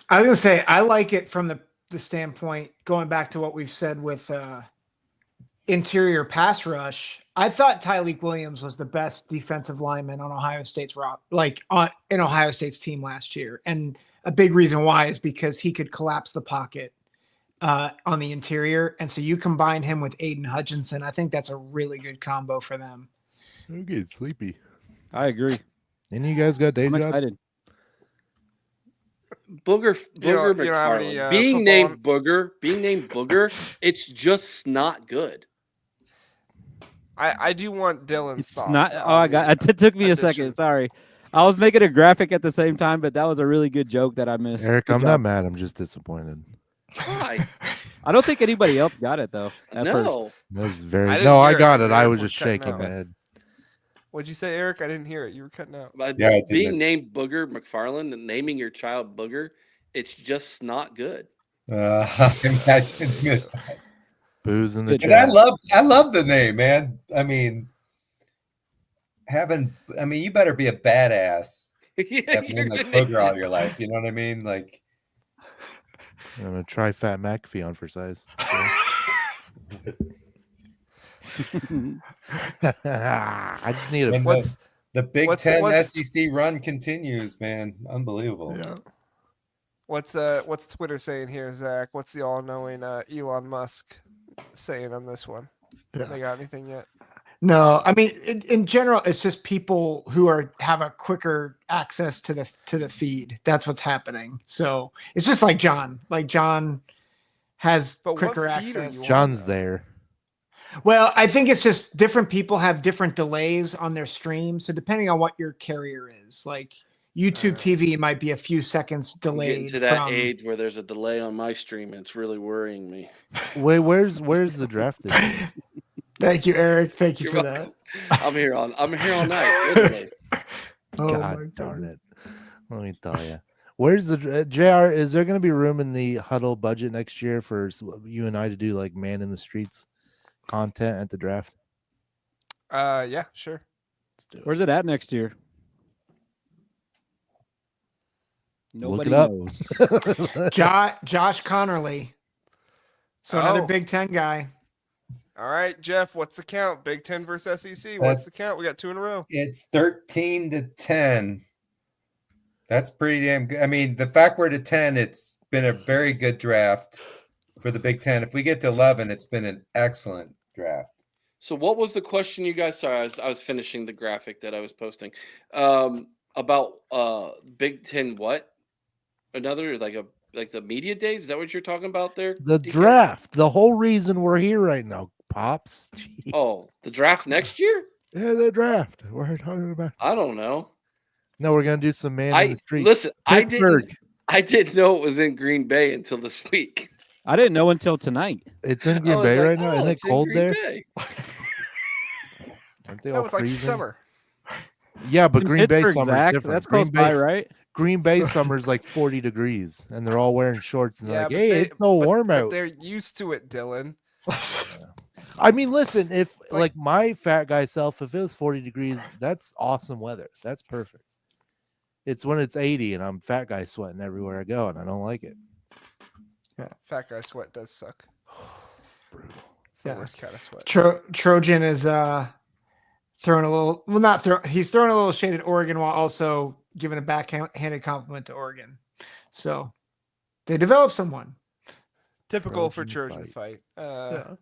I was gonna say I like it from the standpoint going back to what we've said with interior pass rush. I thought Tyleek Williams was the best defensive lineman on Ohio State's in Ohio State's team last year, and a big reason why is because he could collapse the pocket on the interior, and so you combine him with Aiden Hutchinson. I think that's a really good combo for them. I'm getting sleepy. I agree. And you guys got day I'm jobs? excited. Booger don't have McFarland. any, being football named Booger, it's just not good. I do want Dylan's It's thoughts. not. on Oh, I got. the It took me a addition. second. Sorry, I was making a graphic at the same time, but that was a really good joke that I missed. Eric, Good I'm job. not mad. I'm just disappointed. Why? I don't think anybody else got it though. At first. No. That was very. I didn't No, I hear it got because it. I Eric was was just cutting shaking out. my head. What'd you say, Eric? I didn't hear it. You were cutting out. But Yeah, I did being miss- named Booger McFarland and naming your child Booger, it's just not good. I imagine. Booze in the Good And I chat. love the name, man. I mean, you better be a badass Yeah, having you're been like gonna- Booger all your life. You know what I mean? Like, I'm gonna try Fat McAfee on for size. I just need a. and What's the Big what's- Ten what's- SEC run continues, man. Unbelievable. what's Twitter saying here, Zach? What's the all-knowing Elon Musk saying on this one? Yeah. They got anything yet? No, I mean, in general, it's just people who have a quicker access to the feed. That's what's happening. So it's just like John. Like John has But what quicker feed are access. you on? John's there. Well, I think it's just different people have different delays on their stream. So depending on what your carrier is, like YouTube TV might be a few seconds I'm delayed. getting to that from, age where there's a delay on my stream. It's really worrying me. Wait, where's the draft? This year? Thank you, Eric. Thank you You're for welcome. I'm here all night. Literally. that. Oh, God my darn goodness. it. Let me tell you. Where's the JR? Is there going to be room in the huddle budget next year for you and I to do like man in the streets content at the draft? Yeah, sure. Let's do it. Where's it at next year? Look Nobody it up. knows. Josh Connerly. So another Oh. Big Ten guy. All right, Jeff, what's the count? Big Ten versus SEC. What's the count? We got 2 in a row. It's 13-10. That's pretty damn good. I mean, the fact we're to 10, it's been a very good draft for the Big Ten. If we get to 11, it's been an excellent draft. So what was the question you guys? Sorry, I was finishing the graphic that I was posting about Big Ten. What? Another like the media days? Is that what you're talking about there? The DK? draft. The whole reason we're here right now, Pops. Jeez. Oh, the draft next year? Yeah, the draft. We're talking about. I don't know. No, we're gonna do some man in the street. Listen. Pittsburgh. I didn't know it was in Green Bay until this week. I didn't know until tonight. It's in I Green was Bay like, right now. Isn't it it's in cold Green there? Bay. Aren't they No, all it's like freezing? summer. Yeah, but In Green Bay Pittsburgh, summer is Zach, different. that's close by, right? Green Bay summer is like 40 degrees, and they're all wearing shorts, and they're Yeah, like, but "Hey, it's so warm but out." they're used to it, Dylan. I mean, listen, if like- like my fat guy self, if it was 40 degrees, that's awesome weather. That's perfect. It's when it's 80 and I'm fat guy sweating everywhere I go, and I don't like it. Fat guy sweat does suck. It's brutal. It's the Yeah. worst kind of sweat. Trojan is throwing a little. Well, not throw. He's throwing a little shade at Oregon while also giving a backhanded compliment to Oregon. So they developed someone. Typical for Trojan Trojan fight.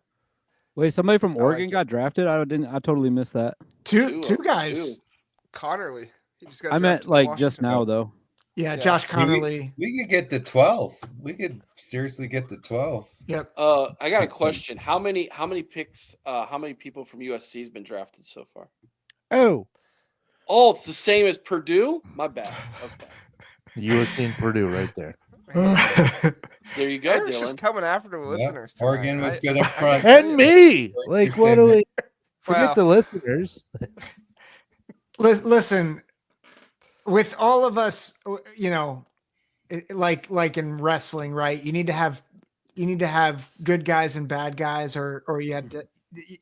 Wait, somebody from I Oregon like it. got drafted? I totally missed that. Two Two. guys. Connerly. He just got I meant drafted to like just Washington. now though. Yeah, Yeah. Josh Connerly. We could get to 12. We could seriously get to 12. Yep. I got a Big Ten. question. How many picks? How many people from USC has been drafted so far? Oh, Oh, it's the same as Purdue. My bad. Okay, USC and Purdue right there. there you go, Eric's just Dylan. coming after the listeners. tonight. Oregon was good up I front. can't And believe it. me, like, what do we forget Wow. the listeners? Listen, with all of us, you know, like in wrestling, right? You need to have good guys and bad guys, or you had to.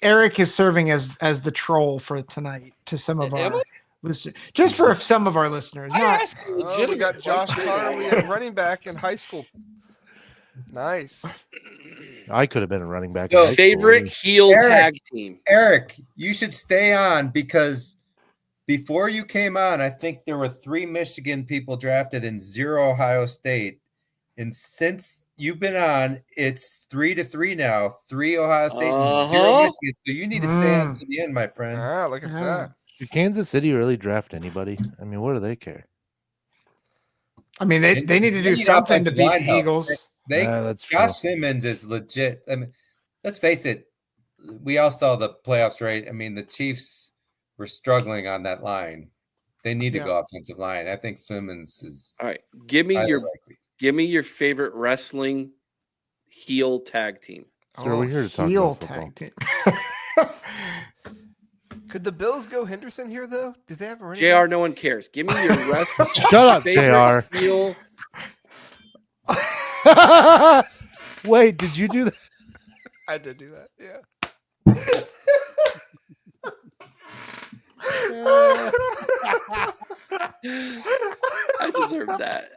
Eric is serving as the troll for tonight to some of Am our I? listeners, just for some of our listeners. I Not asked a Oh, we legitimate got Josh question. Connerly at running back in high school. Nice. I could have been a running back. Yo, in high school. Favorite heel Eric. tag team. Eric, you should stay on because before you came on, I think there were 3 Michigan people drafted and 0 Ohio State. And since you've been on, it's 3-3 now. 3 Ohio State and 0 Uh-huh. Michigan. So you need to stay on to the end, my friend. Ah, look at that. Did Kansas City really draft anybody? I mean, what do they care? I mean, they need to They do need something to offensive beat line the help. Eagles. That's true. Josh Simmons is legit. I mean, let's face it. We all saw the playoffs, right? I mean, the Chiefs were struggling on that line. They need to Yeah. go offensive line. I think Simmons is All right, give me highly your favorite wrestling heel tag team. So we're here to talk heel about football. tag team. Could the Bills go Henderson here though? Do they have a running JR, back? no one cares. Give me your wrestling. Shut up, favorite JR. heel. Wait, did you do that? I did do that. Yeah.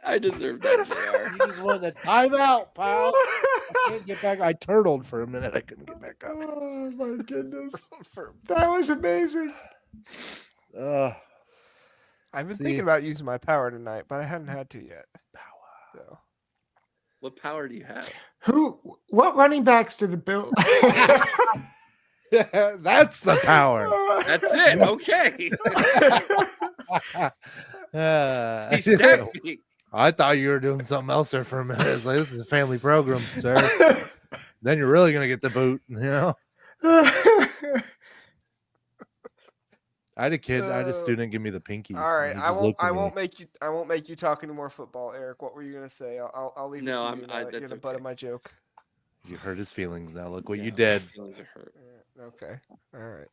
I deserve that, JR. You just wanted a timeout, pal. I can't get back. I turtled for a minute. I couldn't get back up. Oh my goodness, that was amazing. I've been See. thinking about using my power tonight, but I hadn't had to yet. So. What power do you have? What running backs do the Bills? That's the power. That's it. Okay. He stacked me. I thought you were doing something else there for a minute. I was like, this is a family program, sir. Then you're really gonna get the boot, you know. I had a kid, I had a student give me the pinky. All right, and he I just won't. looked at I me. won't make you talk any more football, Eric. What were you gonna say? I'll leave No, it to I'm- you. Now that that's you're the butt okay. of my joke. You hurt his feelings now. Look what you My did. feelings are hurt. Yeah, okay. All right.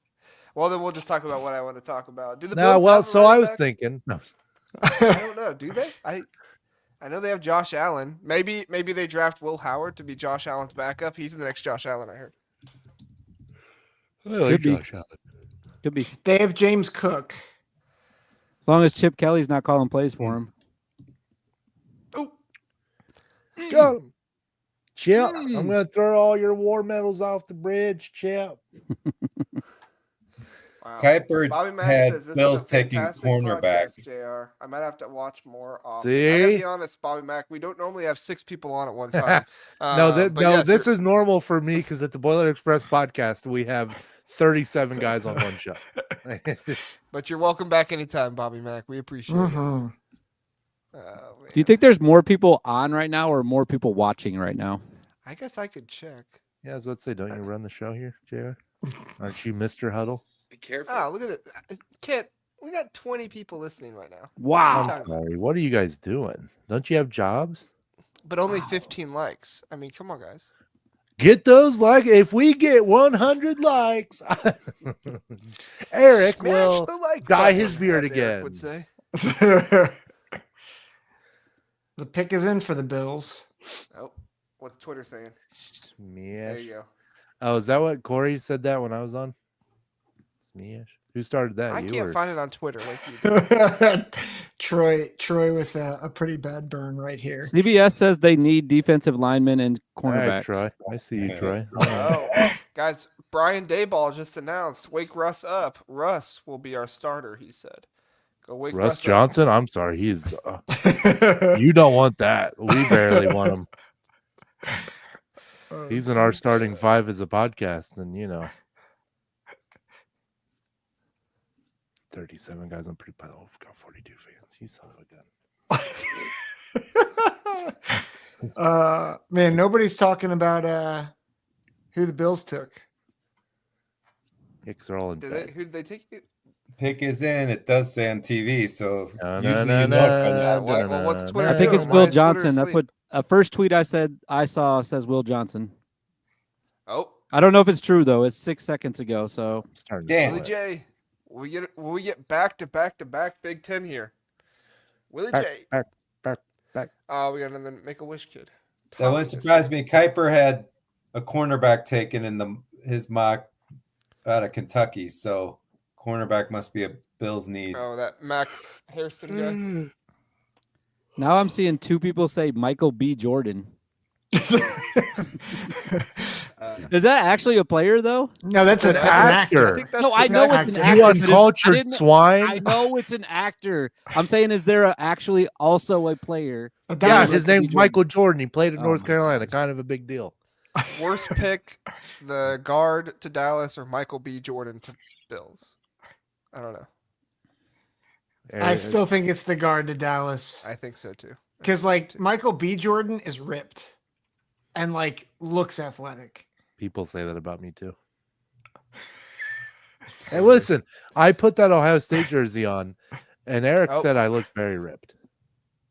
Well, then we'll just talk about what I want to talk about. Do the No, Bills well, have a so I running was back? thinking. No. I don't know. Do they? I know they have Josh Allen. Maybe they draft Will Howard to be Josh Allen's backup. He's the next Josh Allen, I heard. I like Could be. Josh Allen. Could be. They have James Cook. As long as Chip Kelly's not calling plays for him. Oh, Go. Chip, I'm going to throw all your war medals off the bridge, Chip. wow. Kuiper Bobby Mack had says this Bills is a taking fantastic cornerback. podcast, JR. I might have to watch more often. I gotta See? be honest, Bobby Mack. We don't normally have 6 people on at one time. No, but yes, this you're- is normal for me because at the Boiler Express podcast, we have 37 guys on one show. But you're welcome back anytime, Bobby Mack. We appreciate it. Mhm. Oh, Do you think there's more people on right now or more people watching right now? I guess I could check. Yeah, I was about to say, don't you run the show here, JR? Aren't you Mr. Huddle? Be careful. Oh, look at it. Kent, we got 20 people listening right now. Wow. I'm talking about? sorry. What are you guys doing? Don't you have jobs? But only 15 likes. I mean, come on, guys. Get those likes. If we get 100 likes, Eric Smash will the like dye button, his beard as Eric would again. say. The pick is in for the Bills. Oh, what's Twitter saying? Smash. There you go. Oh, is that what Corey said that when I was on? Smash. Who started that? I You can't or- find it on Twitter like you do. Troy with a pretty bad burn right here. CBS says they need defensive linemen and All right, cornerbacks. Troy. I see you, Yeah. Troy. Oh, guys, Brian Dayball just announced, wake Russ up. Russ will be our starter, he said. Go wake Russ Russ up. Johnson. I'm sorry. He's. You don't want that. We barely want him. He's in our starting 5 as a podcast, and 37 guys. I'm pretty proud. Oh, we've got 42 fans. You son of a gun. Man, nobody's talking about who the Bills took. Yeah, 'cause they're all in Who bed. did they take you? Pick is in. It does say on TV, so No, usually no, you no, know no. by now. Well, what's Twitter I think doing? it's Why Will is Twitter Johnson. That's asleep? what first tweet I saw says Will Johnson. Oh, I don't know if it's true though. It's 6 seconds ago. So I'm starting Damn. Willie to sweat. J. Will we get back to Big Ten here? Willie Back, J. back. Oh, we got another Make-A-Wish kid. That wouldn't surprise me. Kuiper had a cornerback taken in his mock out of Kentucky, so cornerback must be a Bills need. Oh, that Max Hairston now I'm seeing 2 people say Michael B. Jordan. Is that actually a player though? No, that's an actor. actor. I think that's No, I the know guy. it's an You actor. uncultured didn't- swine. I know it's an actor. I'm saying, is there actually also a player? That Yeah, was- his name's Michael Jordan. He played in Oh North my Carolina. Kind of a big deal. Worst pick, the guard to Dallas or Michael B. Jordan to Bills? I don't know. I still think it's the guard to Dallas I think so too. because Michael B. Jordan is ripped and looks athletic. People say that about me too. Hey, listen, I put that Ohio State jersey on, and Eric Oh. said I look very ripped.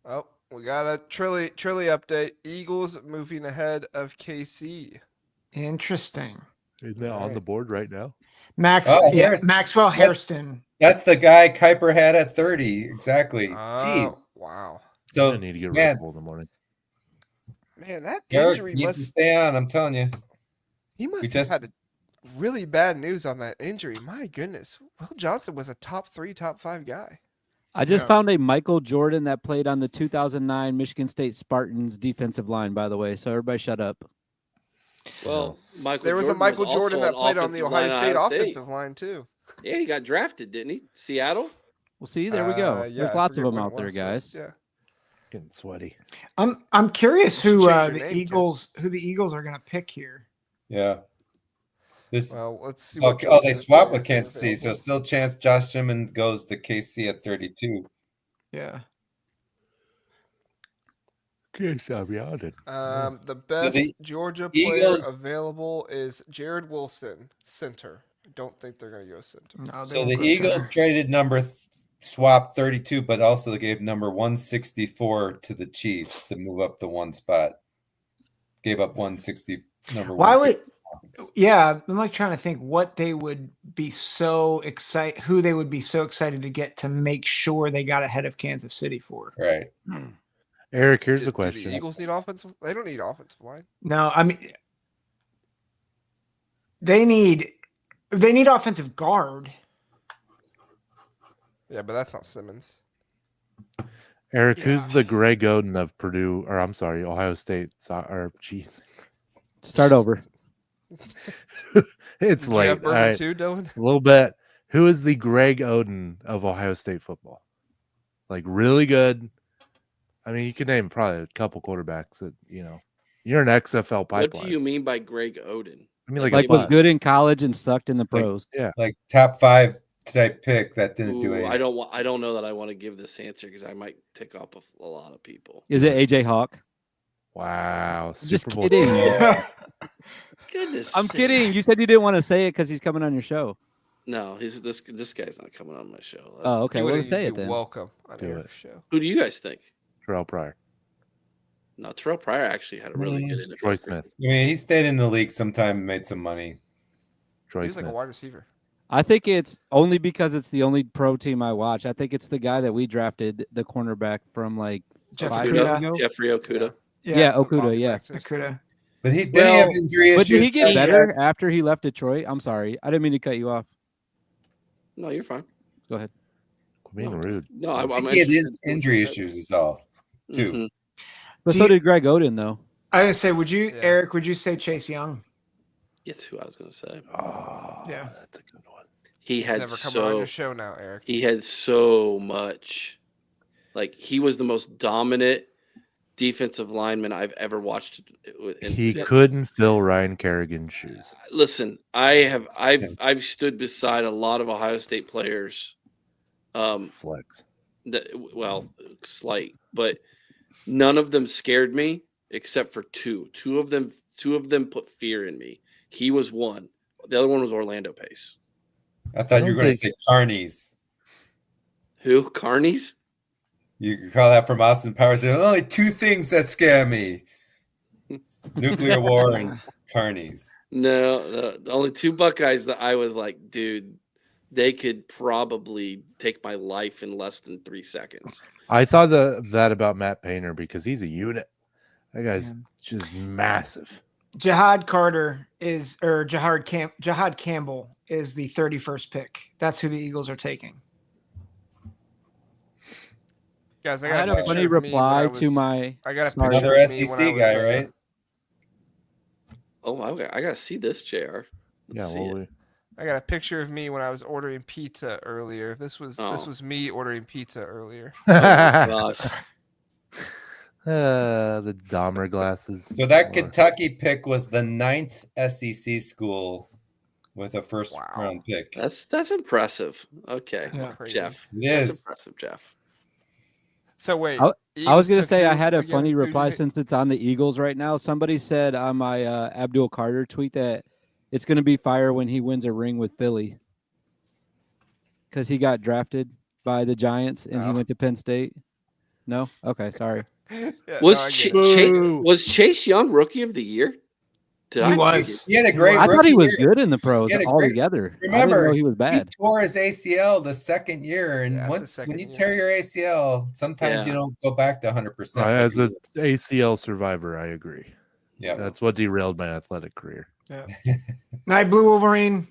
Oh, we got a Trilly update. Eagles moving ahead of KC. Interesting. Isn't that on the board right now? Hairston. Maxwell Hairston. That's the guy Kuiper had at 30. Exactly. Oh, Jeez. wow. So I need to get man, Red Bull in the morning. Man, that Eric injury needs to must stay on. I'm telling you. he must have just- had really bad news on that injury. My goodness. Will Johnson was a top 3, top 5 guy. I just Yeah. found a Michael Jordan that played on the 2009 Michigan State Spartans defensive line, by the way. So everybody shut up. Well, Michael. There was Jordan a Michael also Jordan an that played on the offensive Ohio line State at offensive line too. Yeah, he got drafted, didn't he? Seattle. Well, see, there we go. Yeah, There's I lots of forget them when out it there, was, but guys. Yeah. Getting sweaty. I'm curious You who should change your the name, Ken. Eagles are going to pick here. Yeah. This Well, let's see. oh, what oh, they Georgia's swapped with players are Kansas City, so available. still chance Josh Simmons goes to KC at 32. Yeah. Okay, stop yawning. The best the Georgia Eagles- player available is Jared Wilson, center. I don't think they're going to go center. No, they So won't the go Eagles center. traded swap 32, but also they gave number 164 to the Chiefs to move up to one spot. Gave up 160. number Why one. would? Yeah, I'm like trying to think what they would be so excited, who they would be so excited to get to make sure they got ahead of Kansas City for. Right. Eric, here's Do the the question. Eagles need offensive? They don't need offensive line. No, I mean they need offensive guard. Yeah, but that's not Simmons. Eric, Yeah. who's the Greg Oden of Purdue, or I'm sorry, Ohio State? Or jeez, Start over. it's Did you have late. bourbon All right, too, Dylan? a little bit. Who is the Greg Oden of Ohio State football? Like really good. I mean, you could name probably a couple quarterbacks that you're an XFL pipeline. What do you mean by Greg Oden? I mean, like Like a was bust. good in college and sucked in the pros. Yeah, Like top 5 type pick that didn't do Ooh, anything. I don't know that I want to give this answer because I might tick off a lot of people. Is it AJ Hawk? wow. Just Super Bowl kidding. Yeah. Goodness, I'm sake. kidding. You said you didn't want to say it because he's coming on your show. No, this guy's not coming on my show. Oh, okay. You Well, wouldn't say be it then. welcome on Do Eric's show. Who do you guys think? Terrell Pryor, No, Terrell Pryor actually had a really good NFL Troy career. Smith, I mean, he stayed in the league sometime and made some money. Troy He's like a Smith. wide receiver. I think it's only because it's the only pro team I watch. I think it's the guy that we drafted, the cornerback from like Jeff 5 years Okudah. ago. Jeffrey Okuda. Yeah, Took Okuda, Bobby yeah. back to the Okuda. But he didn't have injury But issues. did he get that better after he left Detroit? I'm sorry. I didn't mean to cut you off. No, you're fine. Go ahead. Being rude. No, I I'm think he had interested in injury what you said. issues is all, too. Mhm. But Do so you- did Greg Oden, though. I was gonna say, would you, Yeah. Eric? Would you say Chase Young? Guess who I was going to say? Oh, Yeah. that's a good one. He He's had never coming on so your show now, Eric. he had so much. Like he was the most dominant defensive lineman I've ever watched. He couldn't fill Ryan Kerrigan's shoes. Listen, I've stood beside a lot of Ohio State players. Flex. Slight, but none of them scared me except for two. Two of them put fear in me. He was one. The other one was Orlando Pace. I thought you were don't going to say Carnies. Who? Carnies? You call that from Austin Powers. There's only 2 things that scare me: nuclear war and Carnies. No, the only 2 Buckeyes that I was like, dude, they could probably take my life in less than 3 seconds. I thought that about Matt Painter because he's a unit. That guy's just massive. Jihad Carter Jihad Campbell is the 31st pick. That's who the Eagles are taking. Guys, I got had a a picture funny of me when I reply was- to my. I got a Sorry. picture Another of me when I SEC was, guy, right? Oh, I gotta see this, JR. Yeah, Let's see well, it. I got a picture of me when I was ordering pizza earlier. This was Oh. me ordering pizza earlier. Oh my gosh. the Dahmer glasses. So that Kentucky pick was the 9th SEC school with a first Wow. round pick. That's impressive. Okay, Yeah. Crazy. Jeff. It That's is. impressive, Jeff. So wait, I was Eagles gonna took say I who had a again? funny Who did reply you- since it's on the Eagles right now. Somebody said on my Abdul Carter tweet that it's gonna be fire when he wins a ring with Philly because he got drafted by the Giants and he Oh. went to Penn State. No, okay, sorry. Yeah, Was no, I Ch- get it. was Chase Young Rookie of the Year? Did He I- was. He had a great I thought he rookie was year. good in the pros He had a great- altogether. I Remember, didn't know he was He bad. tore his ACL the second year, and Yeah, it's the when second you year. tear your ACL, sometimes you Yeah. don't go back to 100%. As an ACL survivor, I agree. Yeah. That's what derailed my athletic career. Night Blue Wolverine.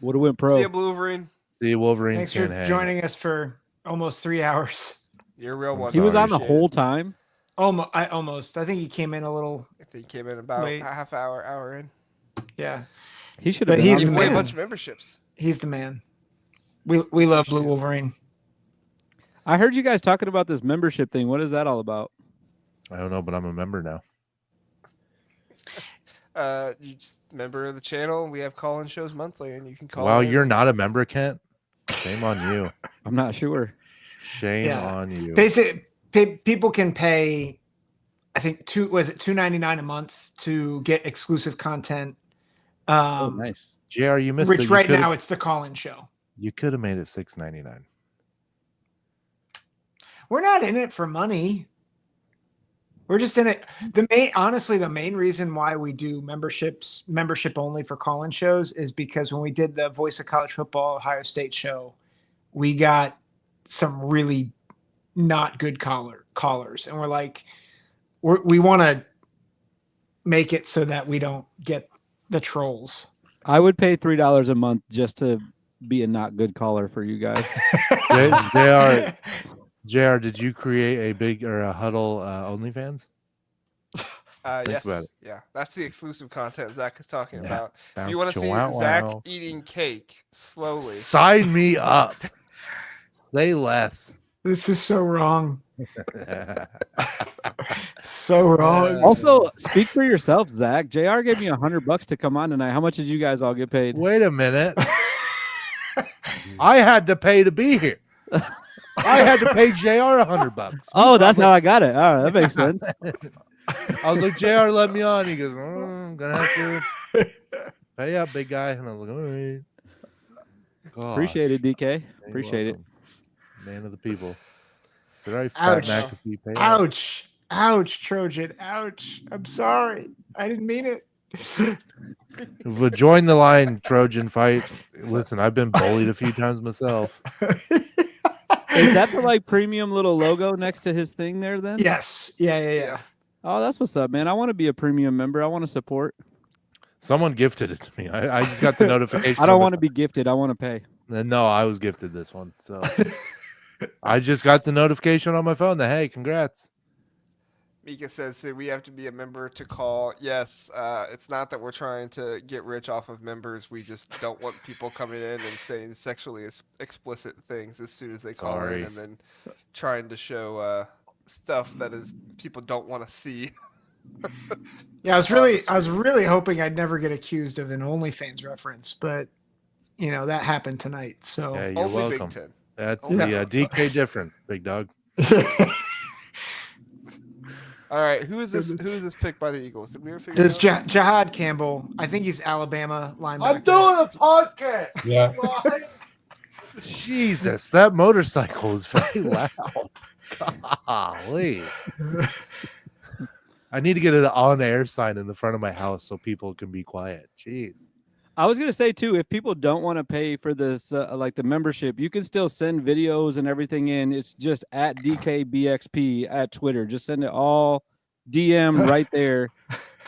Would have went See pro. ya, Blue Wolverine. See, Wolverines Thanks for can't hang. joining us for almost 3 hours. You're a real one. He was Sorry, on the Shit. whole time. Almost. I think he came in a little. I think he came in about Late. a half hour in. Yeah, He should have But been he's on Gave the away a man. bunch of memberships. he's the man. We love Blue Wolverine. I heard you guys talking about this membership thing. What is that all about? I don't know, but I'm a member now. You just member of the channel. We have call-in shows monthly, and you can call. Wow, in. you're not a member, Kent. Shame on you. I'm not sure. Shame Yeah. on you. People can pay. I think $2.99 a month to get exclusive content. Oh, nice. JR, you missed Which it. right now it's the call-in show. You could have made it $6.99. We're not in it for money. We're just in it. Honestly, the main reason why we do membership only for call-in shows is because when we did the Voice of College Football Ohio State show, we got some really not good callers, and we're like, we want to make it so that we don't get the trolls. I would pay $3 a month just to be a not good caller for you guys. JR, did you create a big or a huddle OnlyFans? Yes. about it. Yeah. That's the exclusive content Zach is talking Yeah. about. If you want to see Zach eating cake slowly, sign me up. Say less. This is so wrong. So wrong. Also, speak for yourself, Zach. JR gave me $100 to come on tonight. How much did you guys all get paid? Wait a minute. I had to pay to be here. I had to pay JR $100. Oh, that's how I got it. All right, that makes sense. I was like, JR, let me on. He goes, I'm gonna have to pay up, big guy. And I was like, all right. Gosh. Appreciate it, DK. You're Appreciate welcome. Man of the people. So I Ouch. fat McAfee pay up. Ouch. Ouch, Trojan. Ouch. I'm sorry. I didn't mean it. But join the line, Trojan fight. Listen, I've been bullied a few times myself. Is that the like premium little logo next to his thing there then? Yes. Yeah. Oh, that's what's up, man. I want to be a premium member. I want to support. Someone gifted it to me. I just got the notification. I don't want to be gifted. I want to pay. No, I was gifted this one. So I just got the notification on my phone that, hey, congrats. Mika says, so we have to be a member to call. Yes, it's not that we're trying to get rich off of members. We just don't want people coming in and saying sexually explicit things as soon as they call in, and then trying to show stuff that is people don't want to see. Yeah, I was really hoping I'd never get accused of an OnlyFans reference, but that happened tonight. So Yeah, you're Only welcome. Big Ten. That's Only the DK difference, big dog. All right, who is this pick by the Eagles? Did we ever figure There's it out? Jahad Campbell. I think he's Alabama linebacker. I'm doing a podcast. Yeah. Jesus, that motorcycle is very loud. Golly. I need to get an on-air sign in the front of my house so people can be quiet. Jeez. I was gonna say too, if people don't want to pay for this, like the membership, you can still send videos and everything in. It's just at DKBXP at Twitter. Just send it all DM right there,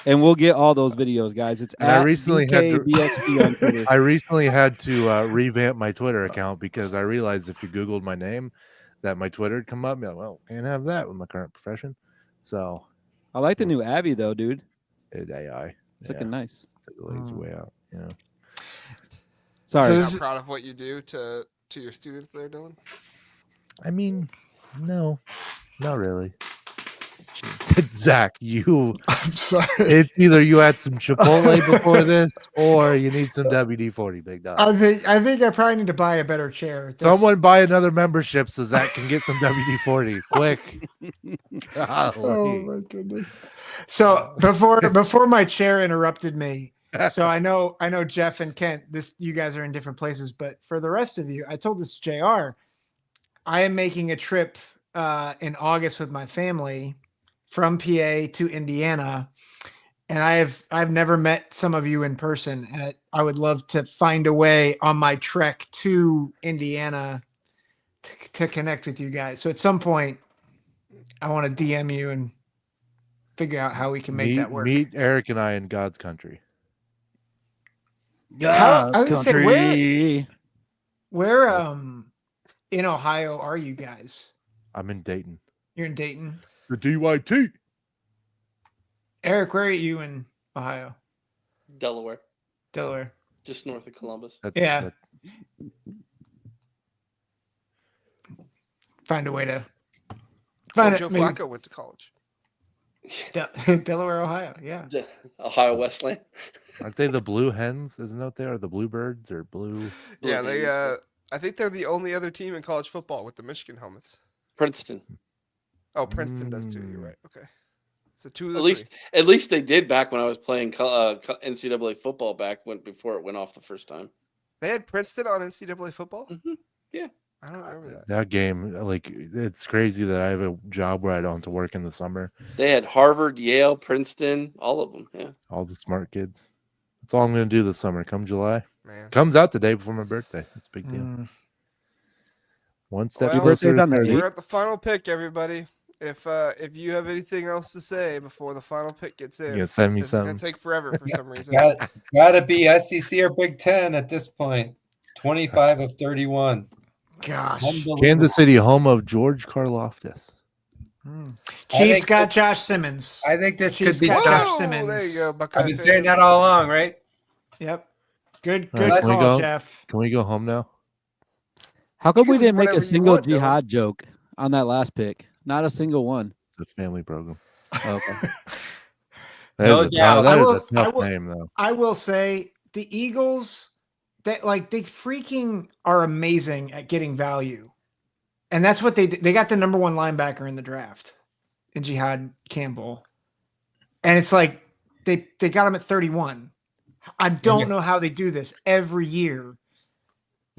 and we'll get all those videos, guys. It's And at I recently DKBXP on Twitter. I recently had to revamp my Twitter account because I realized if you Googled my name, that my Twitter would come up. Like, well, can't have that with my current profession. So I like the new Abby though, dude. it's AI. It's looking nice. Take the lazy way out. Yeah. Sorry. So Are this you proud of what you do to your students there, Dylan? I mean, no, not really. Zach, I'm sorry. it's either you had some Chipotle before this or you need some WD-40, big dog. I think I probably need to buy a better chair. That's- Someone buy another membership so Zach can get some WD-40 quick. Oh Golly. my goodness. So before my chair interrupted me, so I know Jeff and Kent, you guys are in different places, but for the rest of you, I told this to JR, I am making a trip in August with my family from PA to Indiana, and I've never met some of you in person, and I would love to find a way on my trek to Indiana to connect with you guys. So at some point, I want to DM you and figure out how we can make that work. Meet Eric and I in God's country. How- I was gonna say, Country. Where in Ohio are you guys? I'm in Dayton. You're in Dayton. The DYT. Eric, where are you in Ohio? Delaware, Delaware. just north of Columbus. Yeah. Find a way to find Joe it. maybe Flacco went to college. Delaware, Ohio. Yeah. Ohio Westland. Aren't they the Blue Hens? Isn't that there? Or the Bluebirds or Blue? Yeah, they. Hens. I think they're the only other team in college football with the Michigan helmets. Princeton. Oh, Princeton does too. You're right. Okay. So two of the At least they did back when I was playing NCAA football before it went off the first time. They had Princeton on NCAA football. Mhm. Yeah. I don't remember that. That game, like, it's crazy that I have a job where I don't have to work in the summer. They had Harvard, Yale, Princeton, all of them. Yeah. All the smart kids. That's all I'm going to do this summer. Come July. Man. Comes out the day before my birthday. It's a big deal. One step Well, closer to on the 30. We're at the final pick, everybody. If you have anything else to say before the final pick gets in, You can send me this is gonna something. take forever for some reason. Gotta be SEC or Big Ten at this point. 25 of 31. Gosh. Kansas City, home of George Karlaftis. Chiefs got Josh Simmons. I think this Chiefs could be got Josh. Josh Simmons. There you go, Buckeye I've been fans. saying that all along, right? Yep. Good All right, can we call, go? Jeff. Can we go home now? How come we You can do didn't make whatever a you single want, Dylan. jihad joke on that last pick? Not a single one. It's a family program. Okay. No doubt. That I is will- a I tough will- name, though. I will say the Eagles, they freaking are amazing at getting value. And that's what they did. They got the number 1 linebacker in the draft in Jihad Campbell. And it's like they got him at 31. I don't know how they do this every year.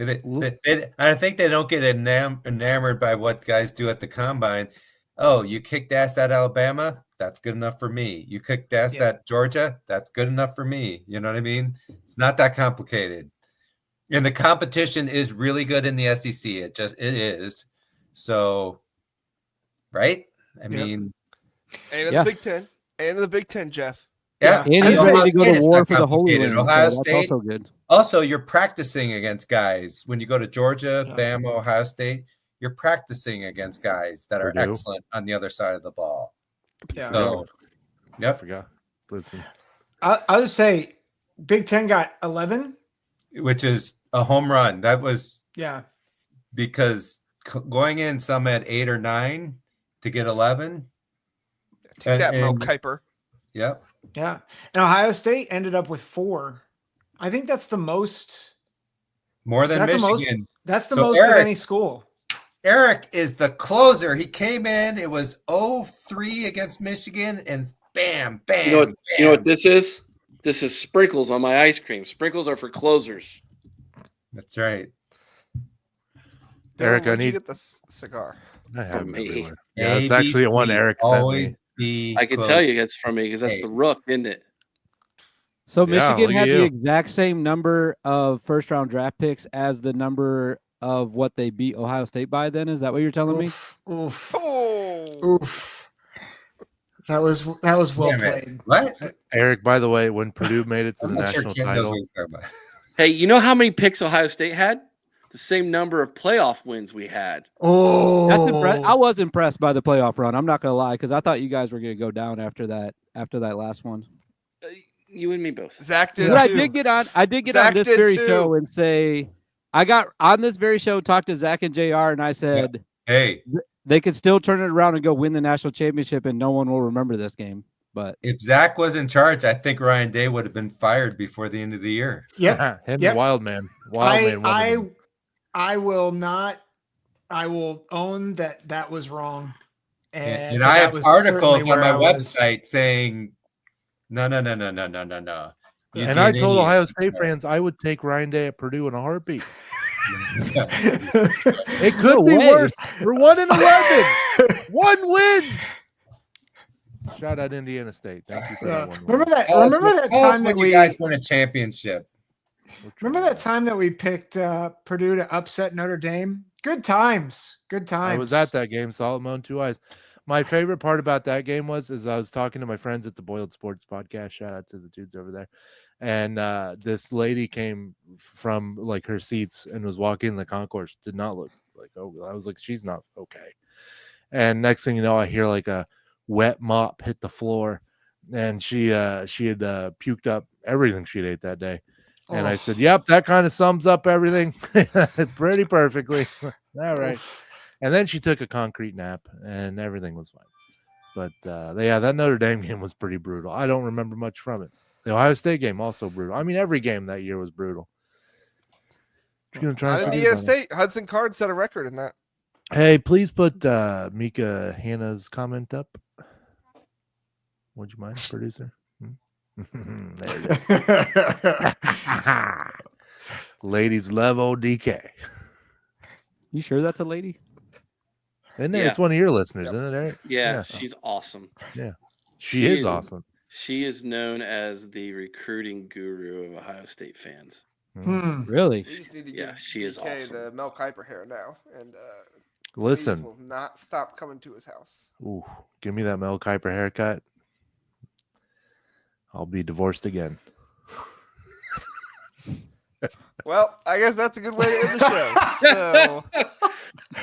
I think they don't get enamored by what guys do at the combine. Oh, you kicked ass at Alabama? That's good enough for me. You kicked ass at Georgia? That's good enough for me. You know what I mean? It's not that complicated. And the competition is really good in the SEC. It is. So, right? I mean, And in Yeah. the Big Ten. And in the Big Ten, Jeff. yeah. And I he's mean, ready Ohio to go State to is war not for the Holy complicated. Land. Ohio So that's State. also good. Also, you're practicing against guys when you go to Georgia, Yeah. Bama, Ohio State. You're practicing against guys that are Purdue. excellent on the other side of the ball. Yeah. So, I yep. forgot. Listen. I'll just say Big Ten got 11. Which is a home run. That was Yeah. because going in, some had 8 or 9 to get 11. Take that, Mel And- Kiper. Yep. Yeah. And Ohio State ended up with 4. I think that's the most. More than Is that the most? Michigan. That's the So, most of Eric- any school. Eric is the closer. He came in. It was 0-3 against Michigan, and bam, bam. You know what? bam. You know what this is? This is sprinkles on my ice cream. Sprinkles are for closers. That's right. Eric, Dylan, I where'd you need- get this cigar? I have them me. everywhere. Yeah, it's actually ABC, one Eric sent me. always be I can close. tell you it's from me because that's Hey. the Rook, isn't it? So Yeah, Michigan look at had the you. exact same number of first round draft picks as the number of what they beat Ohio State by. Then is that what you're telling me? Oof. Oh, Oof. That was well Damn it. played. What? Eric, by the way, when Purdue made it to I'm the not sure national Ken knows title, what he's talking about. Hey, you know how many picks Ohio State had? The same number of playoff wins we had. Oh, That's I was impressed by the playoff run. I'm not gonna lie because I thought you guys were gonna go down after that last one. You and me both. Zach did But I too. did get on. I did get Zach on this did very too. show and say I got on this very show. Talked to Zach and JR, and I said Hey, they could still turn it around and go win the national championship, and no one will remember this game. But if Zach was in charge, I think Ryan Day would have been fired before the end of the year. Yep. him, Yep. Wildman. Wildman. I will not. I will own that was wrong. And that I have was articles certainly on where my I was. website saying, no. You And be I an told idiot. Ohio State fans I would take Ryan Day at Purdue in a heartbeat. It could No be way. worse. We're 1-11. One win. Shout out Indiana State. Thank you for that one. Remember that? Tell us Remember when- that tell us time when that you we guys win a championship. remember that time that we picked Purdue to upset Notre Dame. Good times. Good times. I was at that game, saw it on 2 eyes. My favorite part about that game was I was talking to my friends at the Boiled Sports podcast. Shout out to the dudes over there. And this lady came from like her seats and was walking the concourse. Did not look like, oh, I was like, she's not okay. And next thing you know, I hear like a wet mop hit the floor, and she had puked up everything she'd ate that day. And I said, yep, that kind of sums up everything pretty perfectly. All right. And then she took a concrete nap and everything was fine. But that Notre Dame game was pretty brutal. I don't remember much from it. The Ohio State game also brutal. I mean, every game that year was brutal. Just gonna try Not and Indiana find it. State. Hudson Card set a record in that. Hey, please put Mika Hannah's comment up. Would you mind, producer? There it is. Ladies love ODK. You sure that's a lady? Isn't it? Yeah. It's one of your listeners, isn't it, Eric? Yeah, she's awesome. She is awesome. She is known as the recruiting guru of Ohio State fans. Really? We just need to Yeah, give she is DK awesome. the Mel Kiper hair now, and Listen, will not stop coming to his house. ooh, give me that Mel Kiper haircut. I'll be divorced again. Well, I guess that's a good way to end the show. So,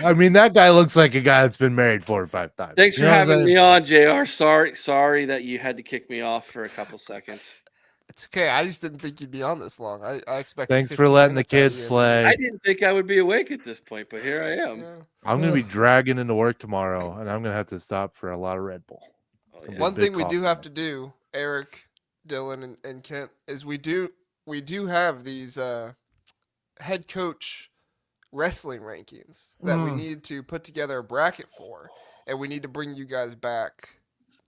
I mean, that guy looks like a guy that's been married 4 or 5 times. Thanks You for know what I'm having saying? me on, JR. Sorry that you had to kick me off for a couple seconds. it's okay. I just didn't think you'd be on this long. I expected. Thanks for 15 letting the minutes out of kids you, and play. I didn't think I would be awake at this point, but here I am. yeah. I'm going to be dragging into work tomorrow, and I'm going to have to stop for a lot of Red Bull. Oh, gonna yeah. be One big thing we do coffee have night. to do, Eric, Dylan, and Kent, is we do have these head coach wrestling rankings that we need to put together a bracket for, and we need to bring you guys back